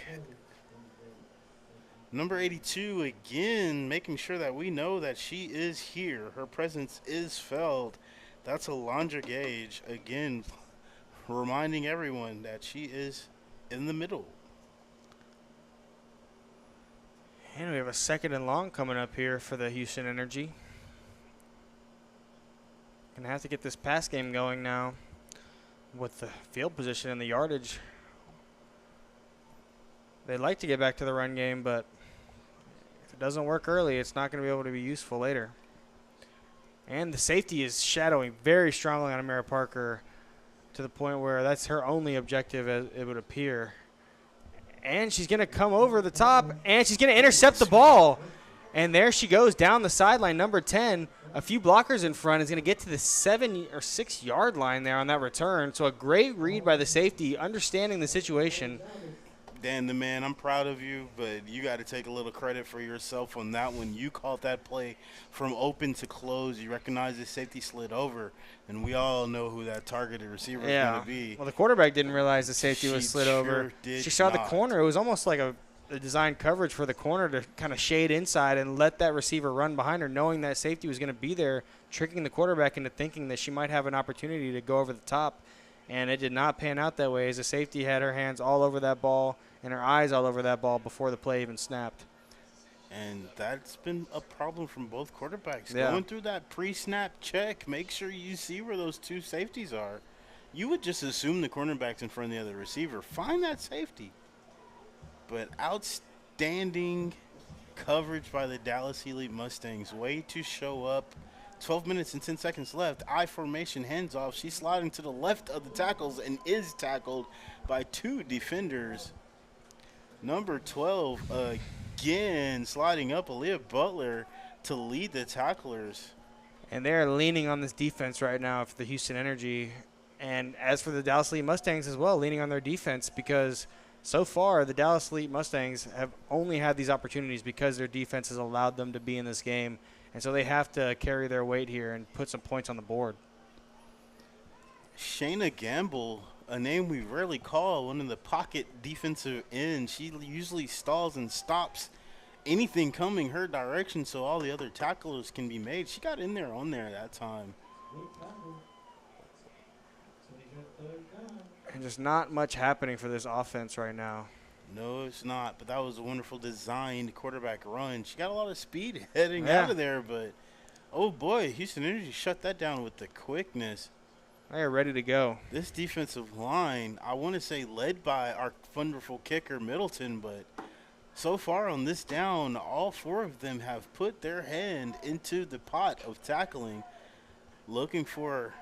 number 82 again, making sure that we know that she is here. Her presence is felt. That's Alondra Gage again, reminding everyone that she is in the middle. And we have a 2nd and long coming up here for the Houston Energy. Gonna have to get this pass game going now with the field position and the yardage. They'd like to get back to the run game, but if it doesn't work early, it's not going to be able to be useful later. And the safety is shadowing very strongly on Amira Parker to the point where that's her only objective, as it would appear. And she's going to come over the top, and she's going to intercept the ball. And there she goes down the sideline, number 10. A few blockers in front, is going to get to the 7 or 6 yard line there on that return. So a great read by the safety, understanding the situation. Dan, the man, I'm proud of you, but you got to take a little credit for yourself on that one. You caught that play from open to close. You recognize the safety slid over, and we all know who that targeted receiver is going to be. Well, the quarterback didn't realize the safety was She slid sure over. did She saw the not. corner. It was almost like a designed coverage for the corner to kind of shade inside and let that receiver run behind her, knowing that safety was going to be there, tricking the quarterback into thinking that she might have an opportunity to go over the top. And it did not pan out that way, as the safety had her hands all over that ball and her eyes all over that ball before the play even snapped. And that's been a problem from both quarterbacks. Yeah. Going through that pre-snap check, make sure you see where those two safeties are. You would just assume the cornerback's in front of the other receiver. Find that safety. But outstanding coverage by the Dallas Elite Mustangs. Way to show up. 12 minutes and 10 seconds left. I formation, hands off. She's sliding to the left of the tackles and is tackled by 2 defenders. Number 12 again sliding up, Aaliyah Butler, to lead the tacklers. And they're leaning on this defense right now for the Houston Energy. And as for the Dallas Elite Mustangs as well, leaning on their defense, because so far the Dallas Elite Mustangs have only had these opportunities because their defense has allowed them to be in this game. And so they have to carry their weight here and put some points on the board. Shayna Gamble, a name we rarely call, one of the pocket defensive ends. She usually stalls and stops anything coming her direction so all the other tacklers can be made. She got in there on there that time. And just not much happening for this offense right now. No, it's not, but that was a wonderful designed quarterback run. She got a lot of speed heading Yeah. out of there, but, oh boy, Houston Energy shut that down with the quickness. They are ready to go. This defensive line, I want to say led by our wonderful kicker, Middleton, but so far on this down, all 4 of them have put their hand into the pot of tackling, looking for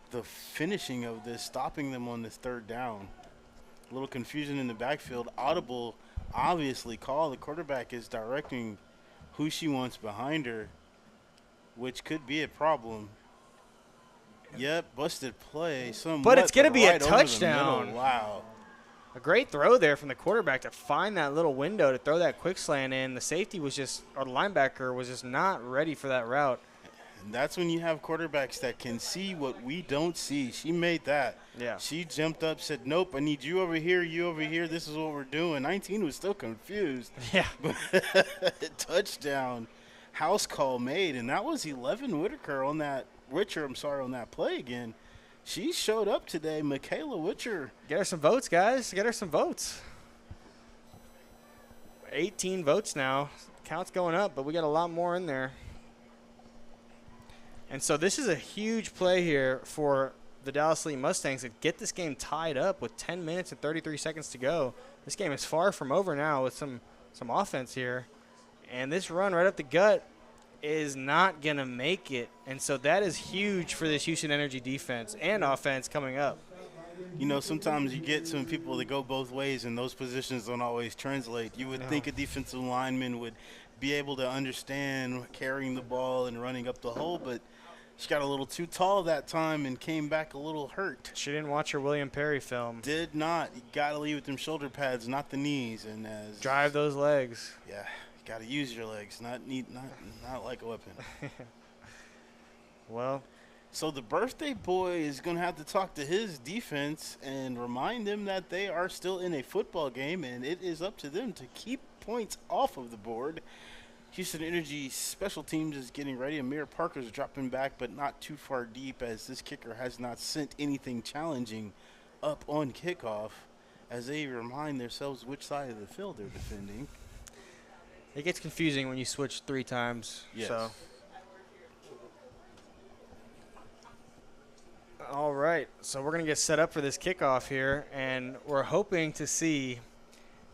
the finishing of this, stopping them on this 3rd down. A little confusion in the backfield. Audible, obviously call. The quarterback is directing who she wants behind her, which could be a problem. Yep, busted play. But it's going to be a right over the touchdown. middle. Wow. A great throw there from the quarterback to find that little window to throw that quick slant in. The safety was just, or the linebacker was just not ready for that route. And that's when you have quarterbacks that can see what we don't see. She made that. Yeah. She jumped up, said, nope, I need you over here, you over here. This is what we're doing. 19 was still confused. Yeah. Touchdown. House call made, and that was 11 Whitaker on that. on that play again. She showed up today, Michaela Witcher. Get her some votes, guys. Get her some votes. 18 votes now. Count's going up, but we got a lot more in there. And so this is a huge play here for the Dallas Elite Mustangs to get this game tied up with 10 minutes and 33 seconds to go. This game is far from over now with some offense here. And this run right up the gut is not going to make it. And so that is huge for this Houston Energy defense and offense coming up. You know, sometimes you get some people that go both ways, and those positions don't always translate. You would think a defensive lineman would be able to understand carrying the ball and running up the hole, but she got a little too tall that time and came back a little hurt. She didn't watch her William Perry film. Did not. You got to leave with them shoulder pads, not the knees. And drive those legs. Yeah, you got to use your legs, not like a weapon. Well, so the birthday boy is going to have to talk to his defense and remind them that they are still in a football game, and it is up to them to keep points off of the board. Houston Energy special teams is getting ready. Amir Parker's dropping back, but not too far deep, as this kicker has not sent anything challenging up on kickoff, as they remind themselves which side of the field they're defending. It gets confusing when you switch 3 times. Yes. So. All right, so we're going to get set up for this kickoff here, and we're hoping to see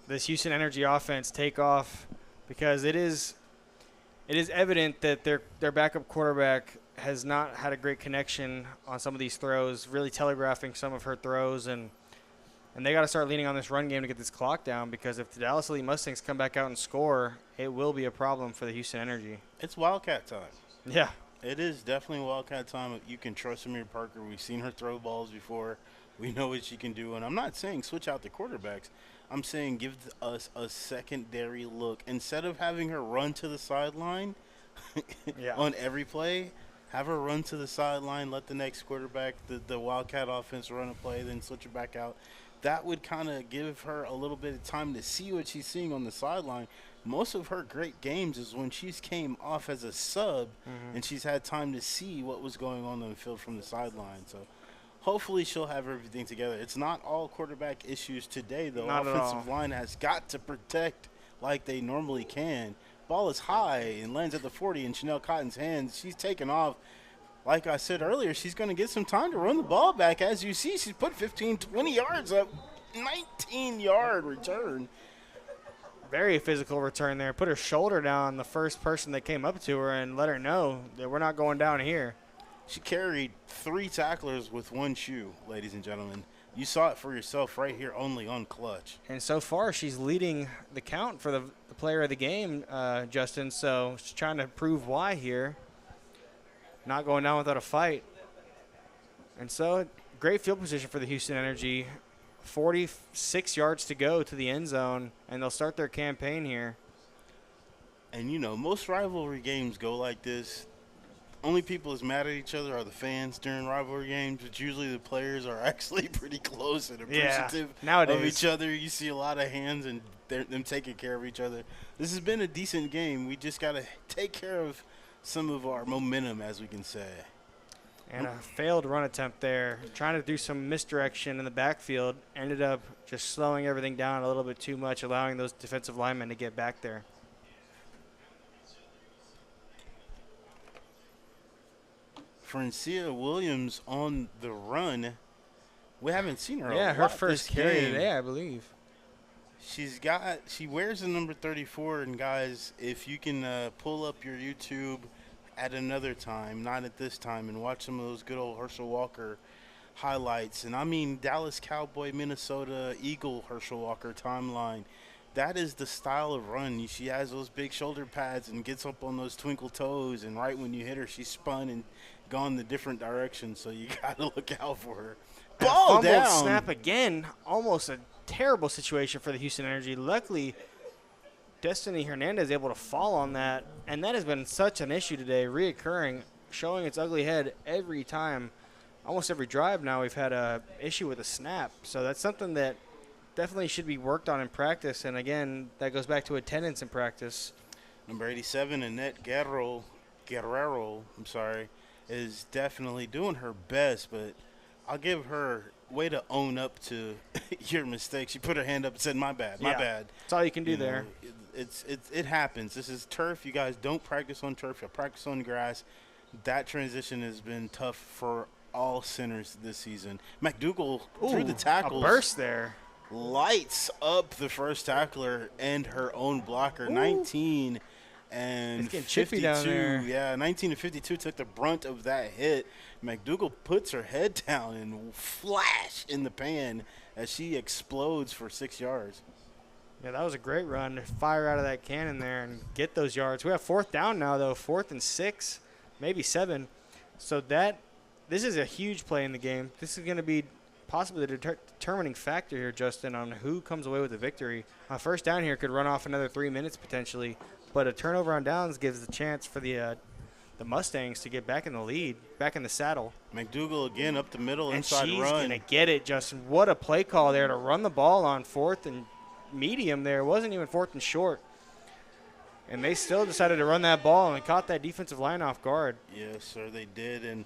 this Houston Energy offense take off, because it is evident that their backup quarterback has not had a great connection on some of these throws, really telegraphing some of her throws, and they got to start leaning on this run game to get this clock down, because if the Dallas Elite Mustangs come back out and score, it will be a problem for the Houston Energy. It's Wildcat time. Yeah. It is definitely Wildcat time. You can trust Amir Parker. We've seen her throw balls before. We know what she can do. And I'm not saying switch out the quarterbacks. I'm saying give us a secondary look. Instead of having her run to the sideline on every play, have her run to the sideline, let the next quarterback, the Wildcat offense, run a play, then switch it back out. That would kind of give her a little bit of time to see what she's seeing on the sideline. Most of her great games is when she's came off as a sub and she's had time to see what was going on the field from the sideline. So hopefully she'll have everything together. It's not all quarterback issues today, though. Not offensive line has got to protect like they normally can. Ball is high and lands at the 40 in Chanel Cotton's hands. She's taken off. Like I said earlier, she's going to get some time to run the ball back. As you see, she's put 15, 20 yards up, 19-yard return. Very physical return there. Put her shoulder down the first person that came up to her and let her know that we're not going down here. She carried 3 tacklers with 1 shoe, ladies and gentlemen. You saw it for yourself right here only on Clutch. And so far, she's leading the count for the player of the game, Justin. So she's trying to prove why here. Not going down without a fight. And so great field position for the Houston Energy. 46 yards to go to the end zone, and they'll start their campaign here. And, you know, most rivalry games go like this. Only people that's mad at each other are the fans during rivalry games, but usually the players are actually pretty close and appreciative of each other. You see a lot of hands and them taking care of each other. This has been a decent game. We just got to take care of some of our momentum, as we can say. And a failed run attempt there, trying to do some misdirection in the backfield, ended up just slowing everything down a little bit too much, allowing those defensive linemen to get back there. Francia Williams on the run. We haven't seen her. Yeah, her first carry today, I believe. She wears the number 34, and guys, if you can pull up your YouTube at another time, not at this time, and watch some of those good old Herschel Walker highlights, and I mean Dallas Cowboy, Minnesota Eagle Herschel Walker timeline. That is the style of run. She has those big shoulder pads and gets up on those twinkle toes, and right when you hit her, she's spun and gone the different direction, so you got to look out for her. Ball down. Snap again. Almost a terrible situation for the Houston Energy. Luckily, Destiny Hernandez able to fall on that, and that has been such an issue today, reoccurring, showing its ugly head every time. Almost every drive now we've had a issue with a snap, so that's something that definitely should be worked on in practice, and again, that goes back to attendance in practice. Number 87, Annette Guerrero, is definitely doing her best, but I'll give her way to own up to your mistake. She put her hand up and said, my bad. That's all you can do there. It happens. This is turf. You guys don't practice on turf. You practice on grass. That transition has been tough for all centers this season. McDougal, Ooh, through the tackles, a burst there. lights up the first tackler and her own blocker. 19 and It's getting 52. chippy down there. Yeah, 19 and 52 took the brunt of that hit. McDougal puts her head down and flash in the pan as she explodes for 6 yards. Yeah, that was a great run to fire out of that cannon there and get those yards. We have 4th down now, though, 4th and 6, maybe 7. So this is a huge play in the game. This is going to be possibly the determining factor here, Justin, on who comes away with the victory. A first down here could run off another 3 minutes potentially, but a turnover on downs gives the chance for the Mustangs to get back in the lead, back in the saddle. McDougal again up the middle, And inside she's run. going to get it, Justin. What a play call there to run the ball on 4th and medium there. It wasn't even 4th and short. And they still decided to run that ball and caught that defensive line off guard. Yes, sir, they did. And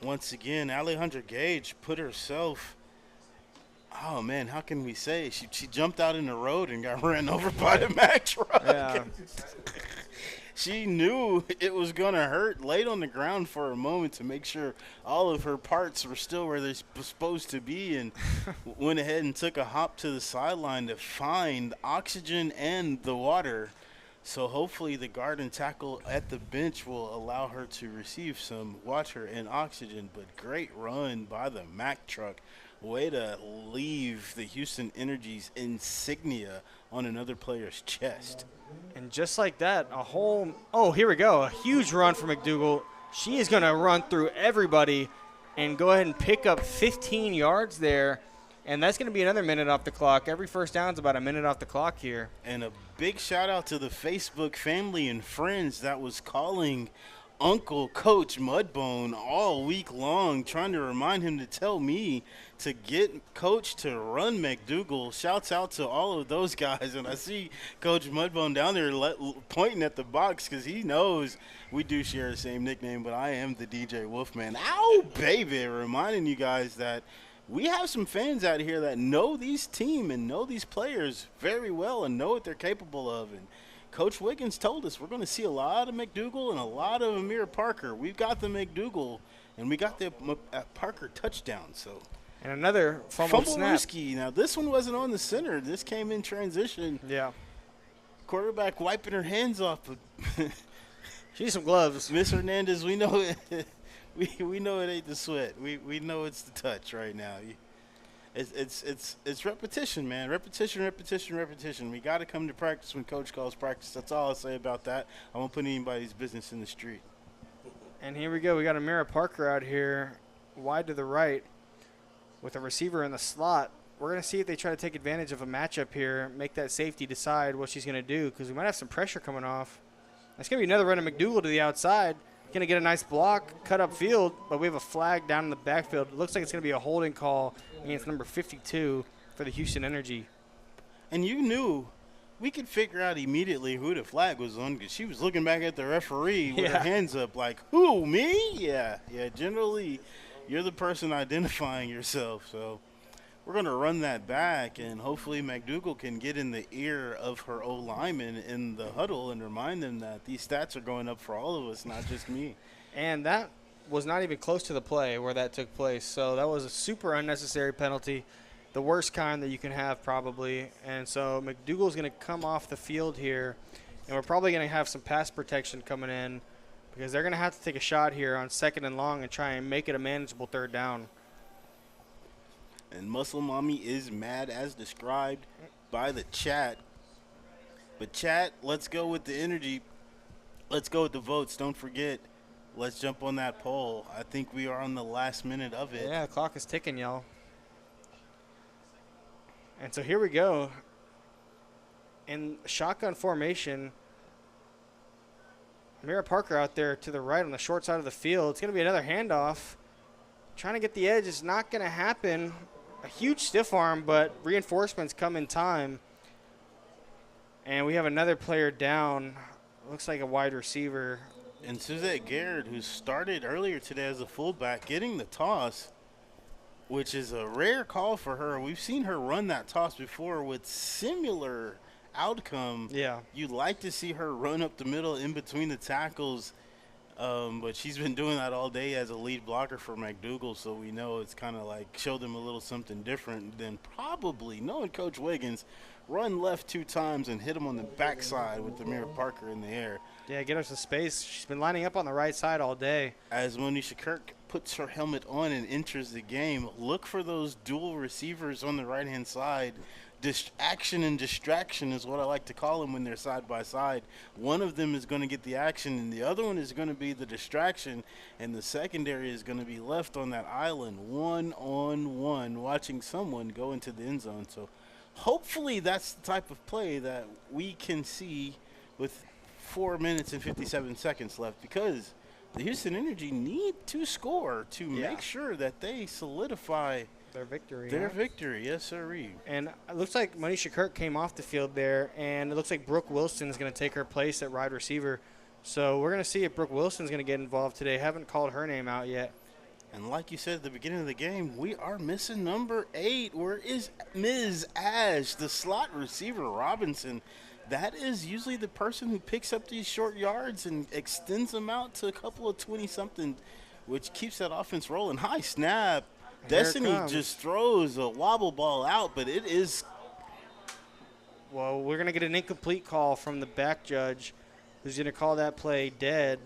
once again, Alejandra Gage put herself, oh, man, how can we say? She jumped out in the road and got ran over by the Mack truck. Yeah. She knew it was going to hurt, laid on the ground for a moment to make sure all of her parts were still where they're supposed to be, and went ahead and took a hop to the sideline to find oxygen and the water. So hopefully the guard and tackle at the bench will allow her to receive some water and oxygen. But great run by the Mack truck. Way to leave the Houston Energy's insignia on another player's chest. And just like that, here we go. A huge run for McDougal. She is going to run through everybody and go ahead and pick up 15 yards there. And that's going to be another minute off the clock. Every first down is about a minute off the clock here. And a big shout out to the Facebook family and friends that was calling Uncle Coach Mudbone all week long, trying to remind him to tell me to get Coach to run McDougal. Shouts out to all of those guys. And I see Coach Mudbone down there pointing at the box because he knows we do share the same nickname, but I am the DJ Wolfman. Ow, baby, reminding you guys that we have some fans out here that know these team and know these players very well and know what they're capable of. And Coach Wiggins told us we're going to see a lot of McDougal and a lot of Amir Parker. We've got the McDougal, and we got the Parker touchdown. So, and another fumble snap. Risky. Now, this one wasn't on the center. This came in transition. Yeah. Quarterback wiping her hands off. She needs some gloves. Miss Hernandez, we know it. We know it ain't the sweat. We know it's the touch right now. It's repetition, man. Repetition. We got to come to practice when Coach calls practice. That's all I'll say about that. I won't put anybody's business in the street. And here we go. We got Amira Parker out here wide to the right with a receiver in the slot. We're going to see if they try to take advantage of a matchup here, make that safety decide what she's going to do because we might have some pressure coming off. It's going to be another run of McDougal to the outside. Going to get a nice block, cut up field, but we have a flag down in the backfield. It looks like it's going to be a holding call against number 52 for the Houston Energy. And you knew we could figure out immediately who the flag was on because she was looking back at the referee with her hands up like, who, me? Yeah, generally you're the person identifying yourself. So we're going to run that back, and hopefully McDougal can get in the ear of her O-lineman in the huddle and remind them that these stats are going up for all of us, not just me. And that was not even close to the play where that took place. So that was a super unnecessary penalty, the worst kind that you can have probably. And so McDougal's going to come off the field here, and we're probably going to have some pass protection coming in because they're going to have to take a shot here on 2nd and long and try and make it a manageable 3rd down. And Muscle Mommy is mad as described by the chat. But chat, let's go with the energy. Let's go with the votes. Don't forget, let's jump on that poll. I think we are on the last minute of it. Yeah, the clock is ticking, y'all. And so here we go. In shotgun formation, Amira Parker out there to the right on the short side of the field. It's going to be another handoff. Trying to get the edge is not going to happen. A huge stiff arm, but reinforcements come in time. And we have another player down. Looks like a wide receiver. And Suzette Garrett, who started earlier today as a fullback, getting the toss, which is a rare call for her. We've seen her run that toss before with similar outcome. Yeah. You'd like to see her run up the middle in between the tackles. But she's been doing that all day as a lead blocker for McDougal, so we know it's kind of like show them a little something different than probably knowing Coach Wiggins. Run left 2 times and hit him on the backside with Amira Parker in the air. Yeah, get her some space. She's been lining up on the right side all day. As Monisha Kirk puts her helmet on and enters the game, look for those dual receivers on the right-hand side. Action and distraction is what I like to call them when they're side by side. One of them is going to get the action, and the other one is going to be the distraction, and the secondary is going to be left on that island, one-on-one, watching someone go into the end zone. So hopefully that's the type of play that we can see with 4 minutes and 57 seconds left, because the Houston Energy need to score to make sure that they solidify their victory. Victory, yes, sirree. And it looks like Monisha Kirk came off the field there, and it looks like Brooke Wilson is going to take her place at wide receiver. So we're going to see if Brooke Wilson is going to get involved today. Haven't called her name out yet. And like you said at the beginning of the game, we are missing number 8. Where is Ms. Ash, the slot receiver, Robinson? That is usually the person who picks up these short yards and extends them out to a couple of 20-something, which keeps that offense rolling. High snap. Destiny just throws a wobble ball out, but it is. Well, we're going to get an incomplete call from the back judge, who's going to call that play dead.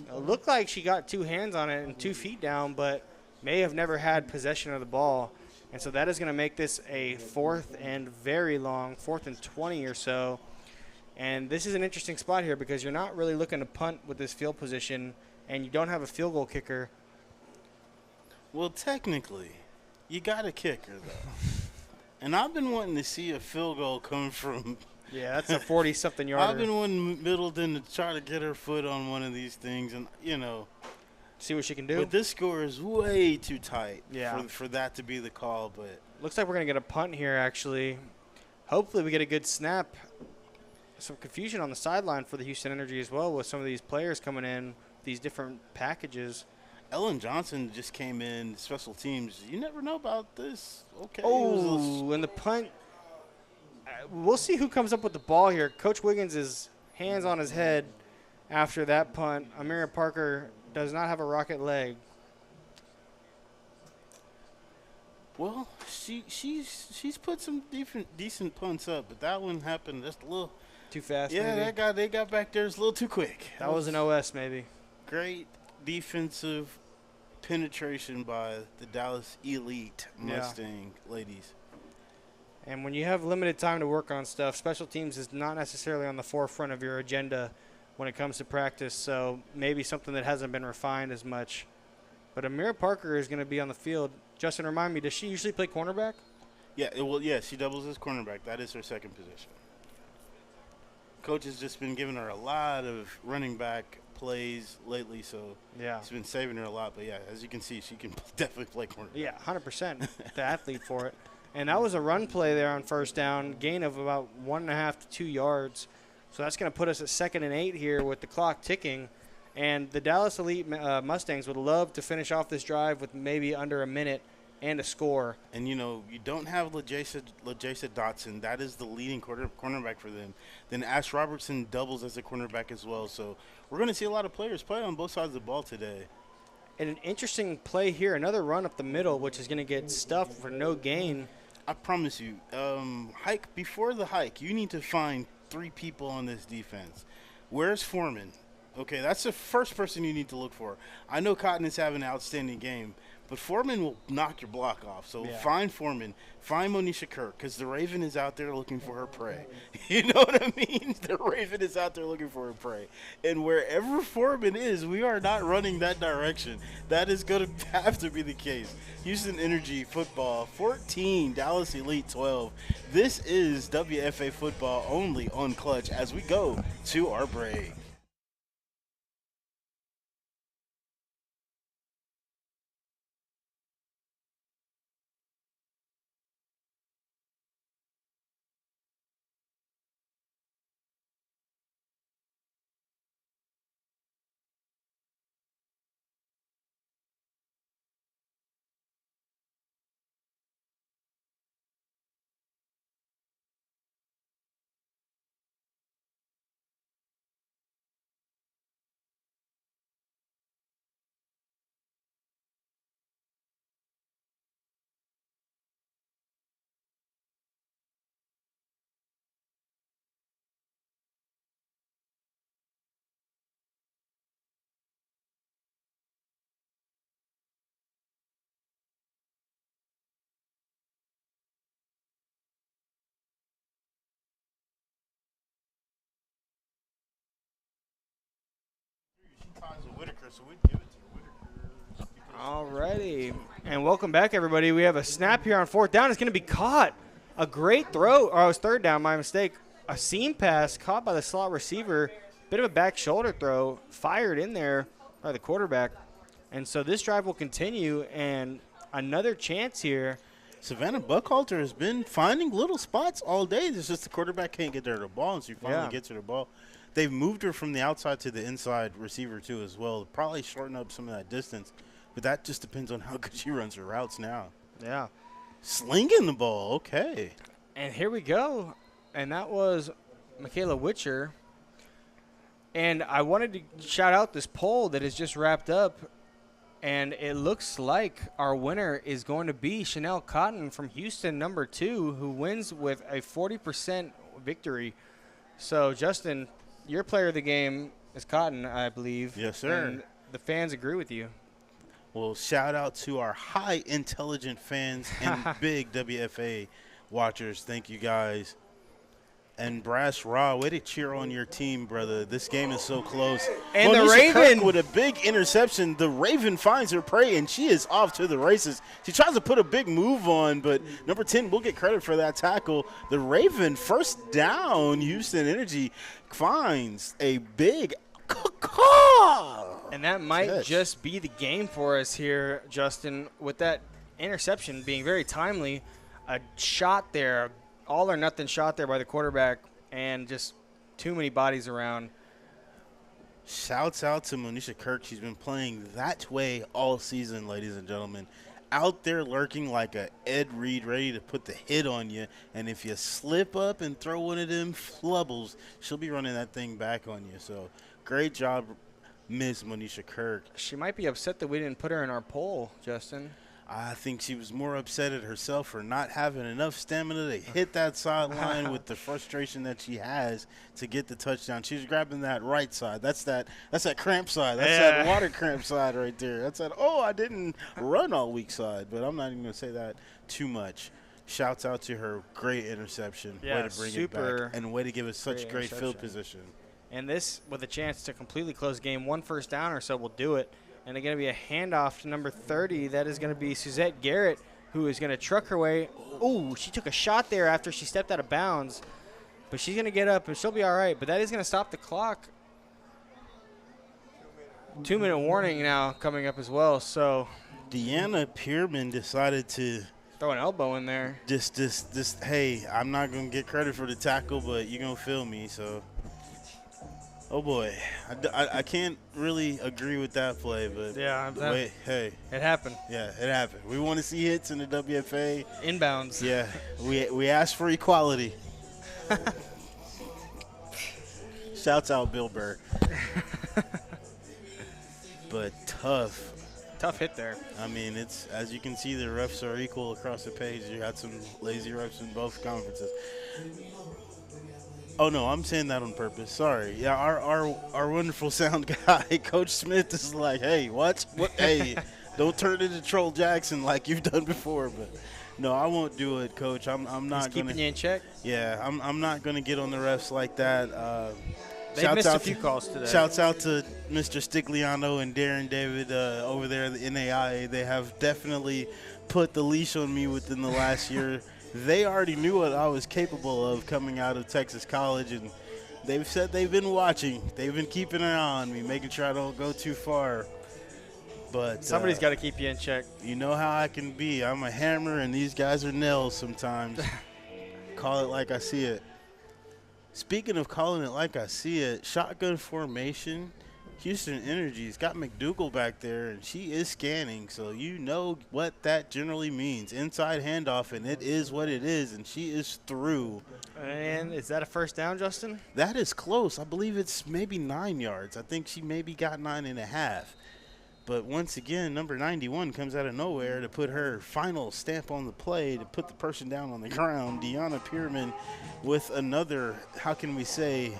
It looked like she got 2 hands on it and 2 feet down, but may have never had possession of the ball. And so that is going to make this a 4th and very long, 4th and 20 or so. And this is an interesting spot here because you're not really looking to punt with this field position, and you don't have a field goal kicker. Well, technically, you got a kicker, though. And I've been wanting to see a field goal come from. Yeah, that's a 40-something yarder. I've been wanting Middleton to try to get her foot on one of these things and, see what she can do. But this score is way too tight for that to be the call. But looks like we're going to get a punt here, actually. Hopefully we get a good snap. Some confusion on the sideline for the Houston Energy as well with some of these players coming in, these different packages. Ellen Johnson just came in, special teams. You never know about this. Okay. Oh, and the punt. We'll see who comes up with the ball here. Coach Wiggins is hands on his head after that punt. Amira Parker does not have a rocket leg. Well, she's put some decent punts up, but that one happened just a little too fast. Yeah, maybe. they got back there a little too quick. That was an OS maybe. Great defensive penetration by the Dallas Elite Mustang ladies. And when you have limited time to work on stuff, special teams is not necessarily on the forefront of your agenda when it comes to practice, so maybe something that hasn't been refined as much. But Amira Parker is going to be on the field. Justin, remind me, does she usually play cornerback? Yeah, she doubles as cornerback. That is her second position. Coach has just been giving her a lot of running back plays lately, so he's been saving her a lot. But, as you can see, she can definitely play cornerback. Yeah, 100%. The athlete for it. And that was a run play there on first down, gain of about 1.5 to 2 yards. So that's going to put us at 2nd and 8 here with the clock ticking. And the Dallas Elite Mustangs would love to finish off this drive with maybe under a minute and a score. And, you don't have LaJaisa Dotson. That is the leading cornerback for them. Then Ash Robertson doubles as a cornerback as well. So we're going to see a lot of players play on both sides of the ball today. And an interesting play here, another run up the middle, which is going to get stuffed for no gain. I promise you, before the hike, you need to find 3 people on this defense. Where's Foreman? Okay, that's the first person you need to look for. I know Cotton is having an outstanding game, but Foreman will knock your block off. So find Foreman. Find Monisha Kirk, because the Raven is out there looking for her prey. You know what I mean? The Raven is out there looking for her prey. And wherever Foreman is, we are not running that direction. That is going to have to be the case. Houston Energy football, 14, Dallas Elite 12. This is WFA football only on Clutch as we go to our break. so we'd give it to Whitaker. Alrighty, and welcome back, everybody. We have a snap here on fourth down. It's going to be caught. A great throw. Or it was third down, my mistake. A seam pass caught by the slot receiver. Bit of a back shoulder throw fired in there by the quarterback. And so this drive will continue, and another chance here. Savannah Buckhalter has been finding little spots all day. It's just the quarterback can't get there to the ball, and so you finally get to the ball. They've moved her from the outside to the inside receiver, too, as well. Probably shorten up some of that distance, but that just depends on how good she runs her routes now. Yeah. Slinging the ball, okay. And here we go. And that was Michaela Witcher. And I wanted to shout out this poll that has just wrapped up. And it looks like our winner is going to be Chanel Cotton from Houston, number 2, who wins with a 40% victory. So, Justin, your player of the game is Cotton, I believe. Yes, sir. And the fans agree with you. Well, shout out to our high intelligent fans and big WFA watchers. Thank you, guys. And Brass Raw, way to cheer on your team, brother. This game is so close. And Monisha the Raven Kirk with a big interception. The Raven finds her prey, and she is off to the races. She tries to put a big move on, but number 10 will get credit for that tackle. The Raven, first down, Houston Energy finds a big and that might catch. just be the game for us here, Justin, with that interception being very timely. A shot there, all or nothing shot there by the quarterback, and just too many bodies around. Shouts out to Monisha Kirk. She's been playing that way all season, ladies and gentlemen. Out there lurking like a Ed Reed, ready to put the hit on you. And if you slip up and throw one of them flubbles, she'll be running that thing back on you. So great job, Miss Monisha Kirk. She might be upset that we didn't put her in our poll, Justin. I think she was more upset at herself for not having enough stamina to hit that sideline with the frustration that she has to get the touchdown. She's grabbing that right side. That's that cramp side. That's that water cramp side right there. That's that, I didn't run all week side. But I'm not even going to say that too much. Shouts out to her. Great interception. Yeah, way to bring it back. And way to give us such great field position. And this, with a chance to completely close game, 1 first down or so will do it. And it's going to be a handoff to number 30. That is going to be Suzette Garrett, who is going to truck her way. Oh, she took a shot there after she stepped out of bounds. But she's going to get up, and she'll be all right. But that is going to stop the clock. 2-minute warning now coming up as well. So Deanna Pierman decided to throw an elbow in there. Hey, I'm not going to get credit for the tackle, but you're going to feel me, so. Oh, boy. I can't really agree with that play, but hey. It happened. Yeah, it happened. We want to see hits in the WFA. Inbounds. Yeah, we asked for equality. Shouts out Bill Burr. But tough. Tough hit there. I mean, it's as you can see, the refs are equal across the page. You had some lazy refs in both conferences. Oh, no, I'm saying that on purpose. Sorry. Yeah, our wonderful sound guy, Coach Smith, is like, hey, what? Hey, don't turn into Troll Jackson like you've done before. But, no, I won't do it, Coach. I'm not going to. Keeping you in check? Yeah, I'm not going to get on the refs like that. They missed a few calls today. Shouts out to Mr. Stigliano and Darren David over there at the NAIA. They have definitely put the leash on me within the last year. They already knew what I was capable of coming out of Texas College, and they've said they've been watching. They've been keeping an eye on me, making sure I don't go too far. But somebody's got to keep you in check. You know how I can be. I'm a hammer, and these guys are nails sometimes. Call it like I see it. Speaking of calling it like I see it, shotgun formation, Houston Energy's got McDougal back there, and she is scanning, so you know what that generally means. Inside handoff, and it is what it is, and she is through. And is that a first down, Justin? That is close. I believe it's maybe 9 yards. I think she maybe got 9.5. But once again, number 91 comes out of nowhere to put her final stamp on the play, to put the person down on the ground. Deanna Pierman with another, how can we say,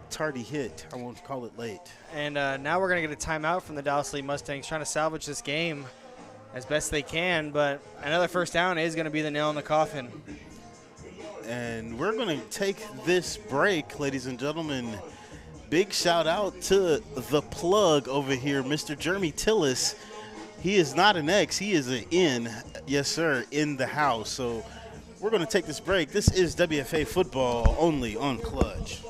tardy hit. I won't call it late. And now we're going to get a timeout from the Dallas Elite Mustangs, trying to salvage this game as best they can. But another first down is going to be the nail in the coffin. And we're going to take this break, ladies and gentlemen. Big shout out to the plug over here, Mr. Jeremy Tillis. He is not an X, he is an N, yes sir, in the house. So we're going to take this break. This is WFA football only on Clutch.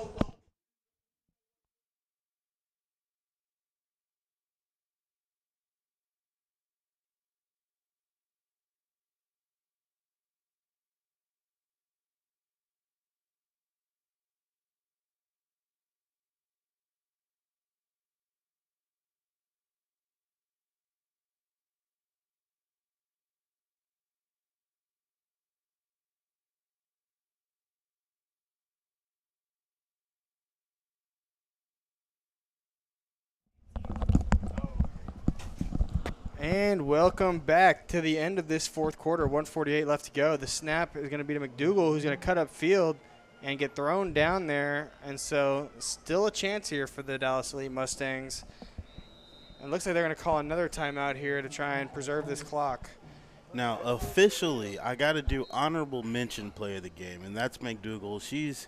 And welcome back to the end of this fourth quarter. 1:48 left to go. The snap is going to be to McDougal, who's going to cut up field and get thrown down there. And so still a chance here for the Dallas Elite Mustangs. And it looks like they're going to call another timeout here to try and preserve this clock. Now, officially, I got to do honorable mention play of the game, and that's McDougal. She's,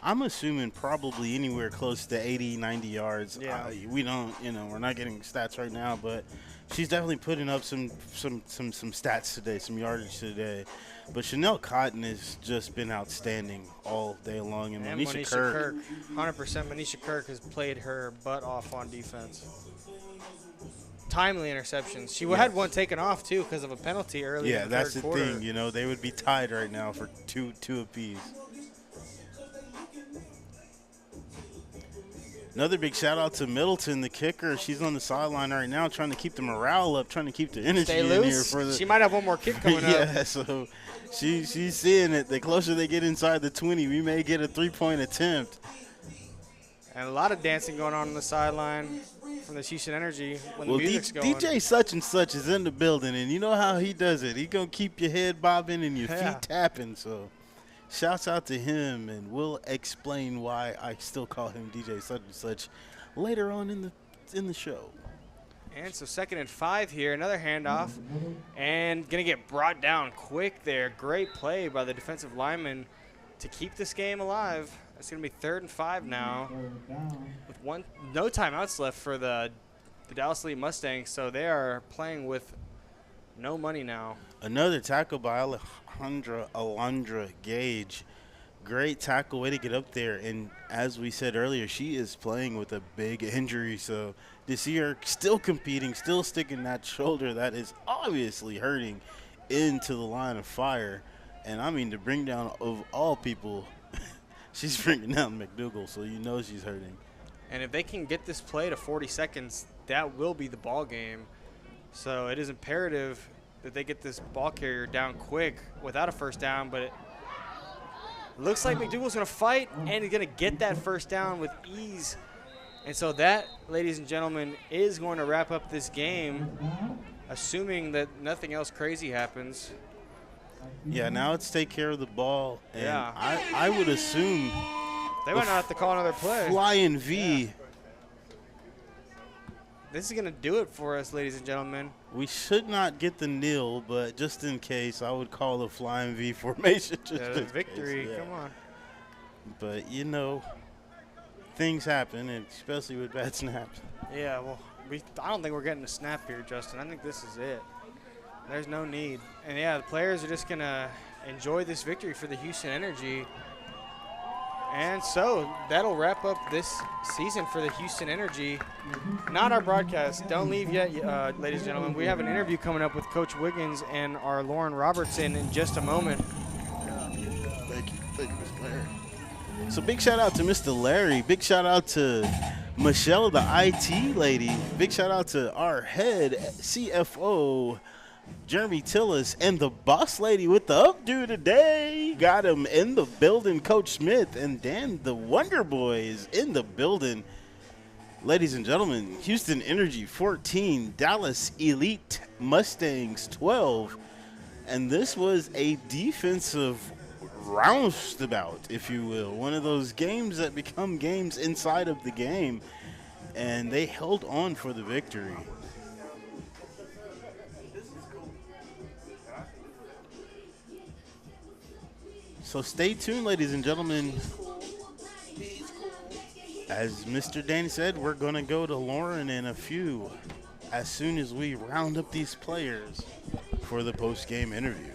I'm assuming, probably anywhere close to 80, 90 yards. Yeah. We don't, we're not getting stats right now, but she's definitely putting up some stats today, some yardage today. But Chanel Cotton has just been outstanding all day long. And Monisha Kirk, 100% Monisha Kirk has played her butt off on defense. Timely interceptions. She had one taken off, too, because of a penalty early in the that's third the quarter. thing. They would be tied right now for two apiece. Another big shout out to Middleton, the kicker. She's on the sideline right now, trying to keep the morale up, trying to keep the energy Stay in loose. here for the. She might have one more kick coming up. Yeah, so she's seeing it. The closer they get inside the 20, we may get a 3-point attempt. And a lot of dancing going on the sideline from the Houston Energy when the music's going. DJ such and such is in the building, and you know how he does it. He gonna keep your head bobbing and your feet tapping. So, shouts out to him, and we'll explain why I still call him DJ such and such later on in the show. And so 2nd and 5 here, another handoff, and gonna get brought down quick there. Great play by the defensive lineman to keep this game alive. It's gonna be 3rd and 5 now, with no timeouts left for the Dallas Elite Mustangs, so they are playing with no money now. Another tackle by Alondra Gage. Great tackle, way to get up there. And as we said earlier, she is playing with a big injury. So to see her still competing, still sticking that shoulder that is obviously hurting into the line of fire. And I mean, to bring down, of all people, she's bringing down McDougal, so you know she's hurting. And if they can get this play to 40 seconds, that will be the ball game. So it is imperative that they get this ball carrier down quick without a first down, but it looks like McDougal's going to fight, and he's going to get that first down with ease. And so that, ladies and gentlemen, is going to wrap up this game, assuming that nothing else crazy happens. Yeah, now it's take care of the ball. And Yeah. I would assume They might not have to call another play. Flying V. Yeah. This is going to do it for us, ladies and gentlemen. We should not get the nil, but just in case, I would call the Flying V formation. Just The in victory, case, yeah. come on. But, things happen, and especially with bad snaps. Yeah, well, I don't think we're getting a snap here, Justin. I think this is it. There's no need. And, yeah, the players are just going to enjoy this victory for the Houston Energy. And so that'll wrap up this season for the Houston Energy. Not our broadcast. Don't leave yet, ladies and gentlemen. We have an interview coming up with Coach Wiggins and our Lauren Robertson in just a moment. Thank you, Mr. Larry. So big shout out to Mr. Larry. Big shout out to Michelle, the IT lady. Big shout out to our head CFO, Jeremy Tillis, and the boss lady with the updo today. Got him in the building, Coach Smith, and Dan the Wonder Boy is in the building. Ladies and gentlemen, Houston Energy 14, Dallas Elite Mustangs 12. And this was a defensive roustabout, if you will. One of those games that become games inside of the game. And they held on for the victory. So stay tuned, ladies and gentlemen, as Mr. Danny said, we're going to go to Lauren in a few as soon as we round up these players for the post-game interview.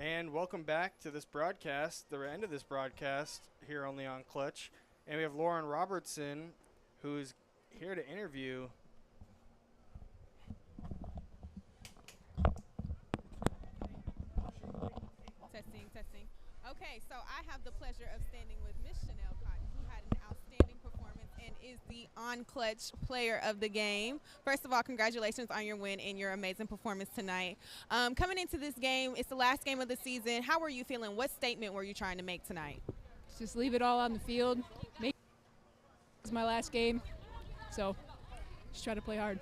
And welcome back to this broadcast, the end of this broadcast here only on Clutch. And we have Lauren Robertson, who's here to interview. Testing. Okay, so I have the pleasure of standing with Miss Chanel Cotton, who had an outstanding performance and is the onClutch player of the game. First of all, congratulations on your win and your amazing performance tonight. Coming into this game, it's the last game of the season. How were you feeling? What statement were you trying to make tonight? Just leave it all on the field. It's my last game, so just try to play hard.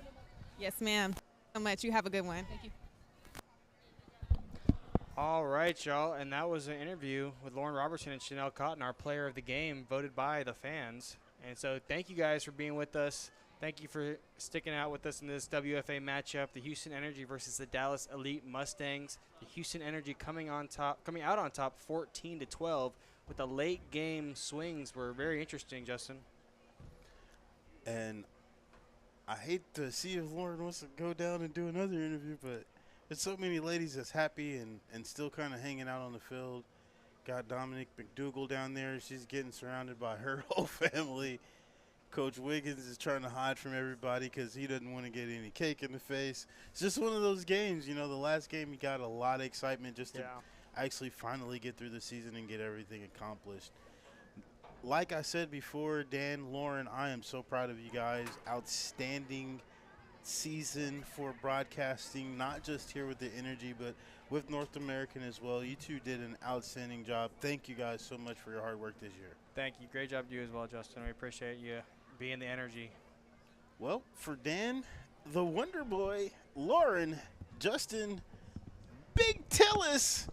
Yes, ma'am. Thank you so much. You have a good one. Thank you. All right, y'all. And that was an interview with Lauren Robertson and Chanel Cotton, our player of the game, voted by the fans. And so thank you guys for being with us. Thank you for sticking out with us in this WFA matchup, the Houston Energy versus the Dallas Elite Mustangs. The Houston Energy coming out on top 14-12 with the late game swings were very interesting, Justin. And I hate to see if Lauren wants to go down and do another interview, but there's so many ladies that's happy and still kind of hanging out on the field. Got Dominique McDougal down there. She's getting surrounded by her whole family. Coach Wiggins is trying to hide from everybody because he doesn't want to get any cake in the face. It's just one of those games. You know, the last game, you got a lot of excitement just to actually finally get through the season and get everything accomplished. Like I said before, Dan, Lauren, I am so proud of you guys. Outstanding season for broadcasting, not just here with the Energy, but with North American as well. You two did an outstanding job. Thank you guys so much for your hard work this year. Thank you. Great job to you as well, Justin. We appreciate you being the Energy. Well, for Dan, the Wonder Boy, Lauren, Justin, Big Tillis,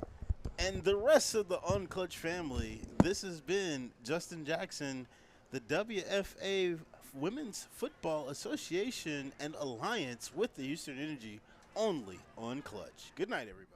and the rest of the onClutch family, this has been Justin Jackson, the WFA Women's Football Association and Alliance with the Houston Energy, only on Clutch. Good night, everybody.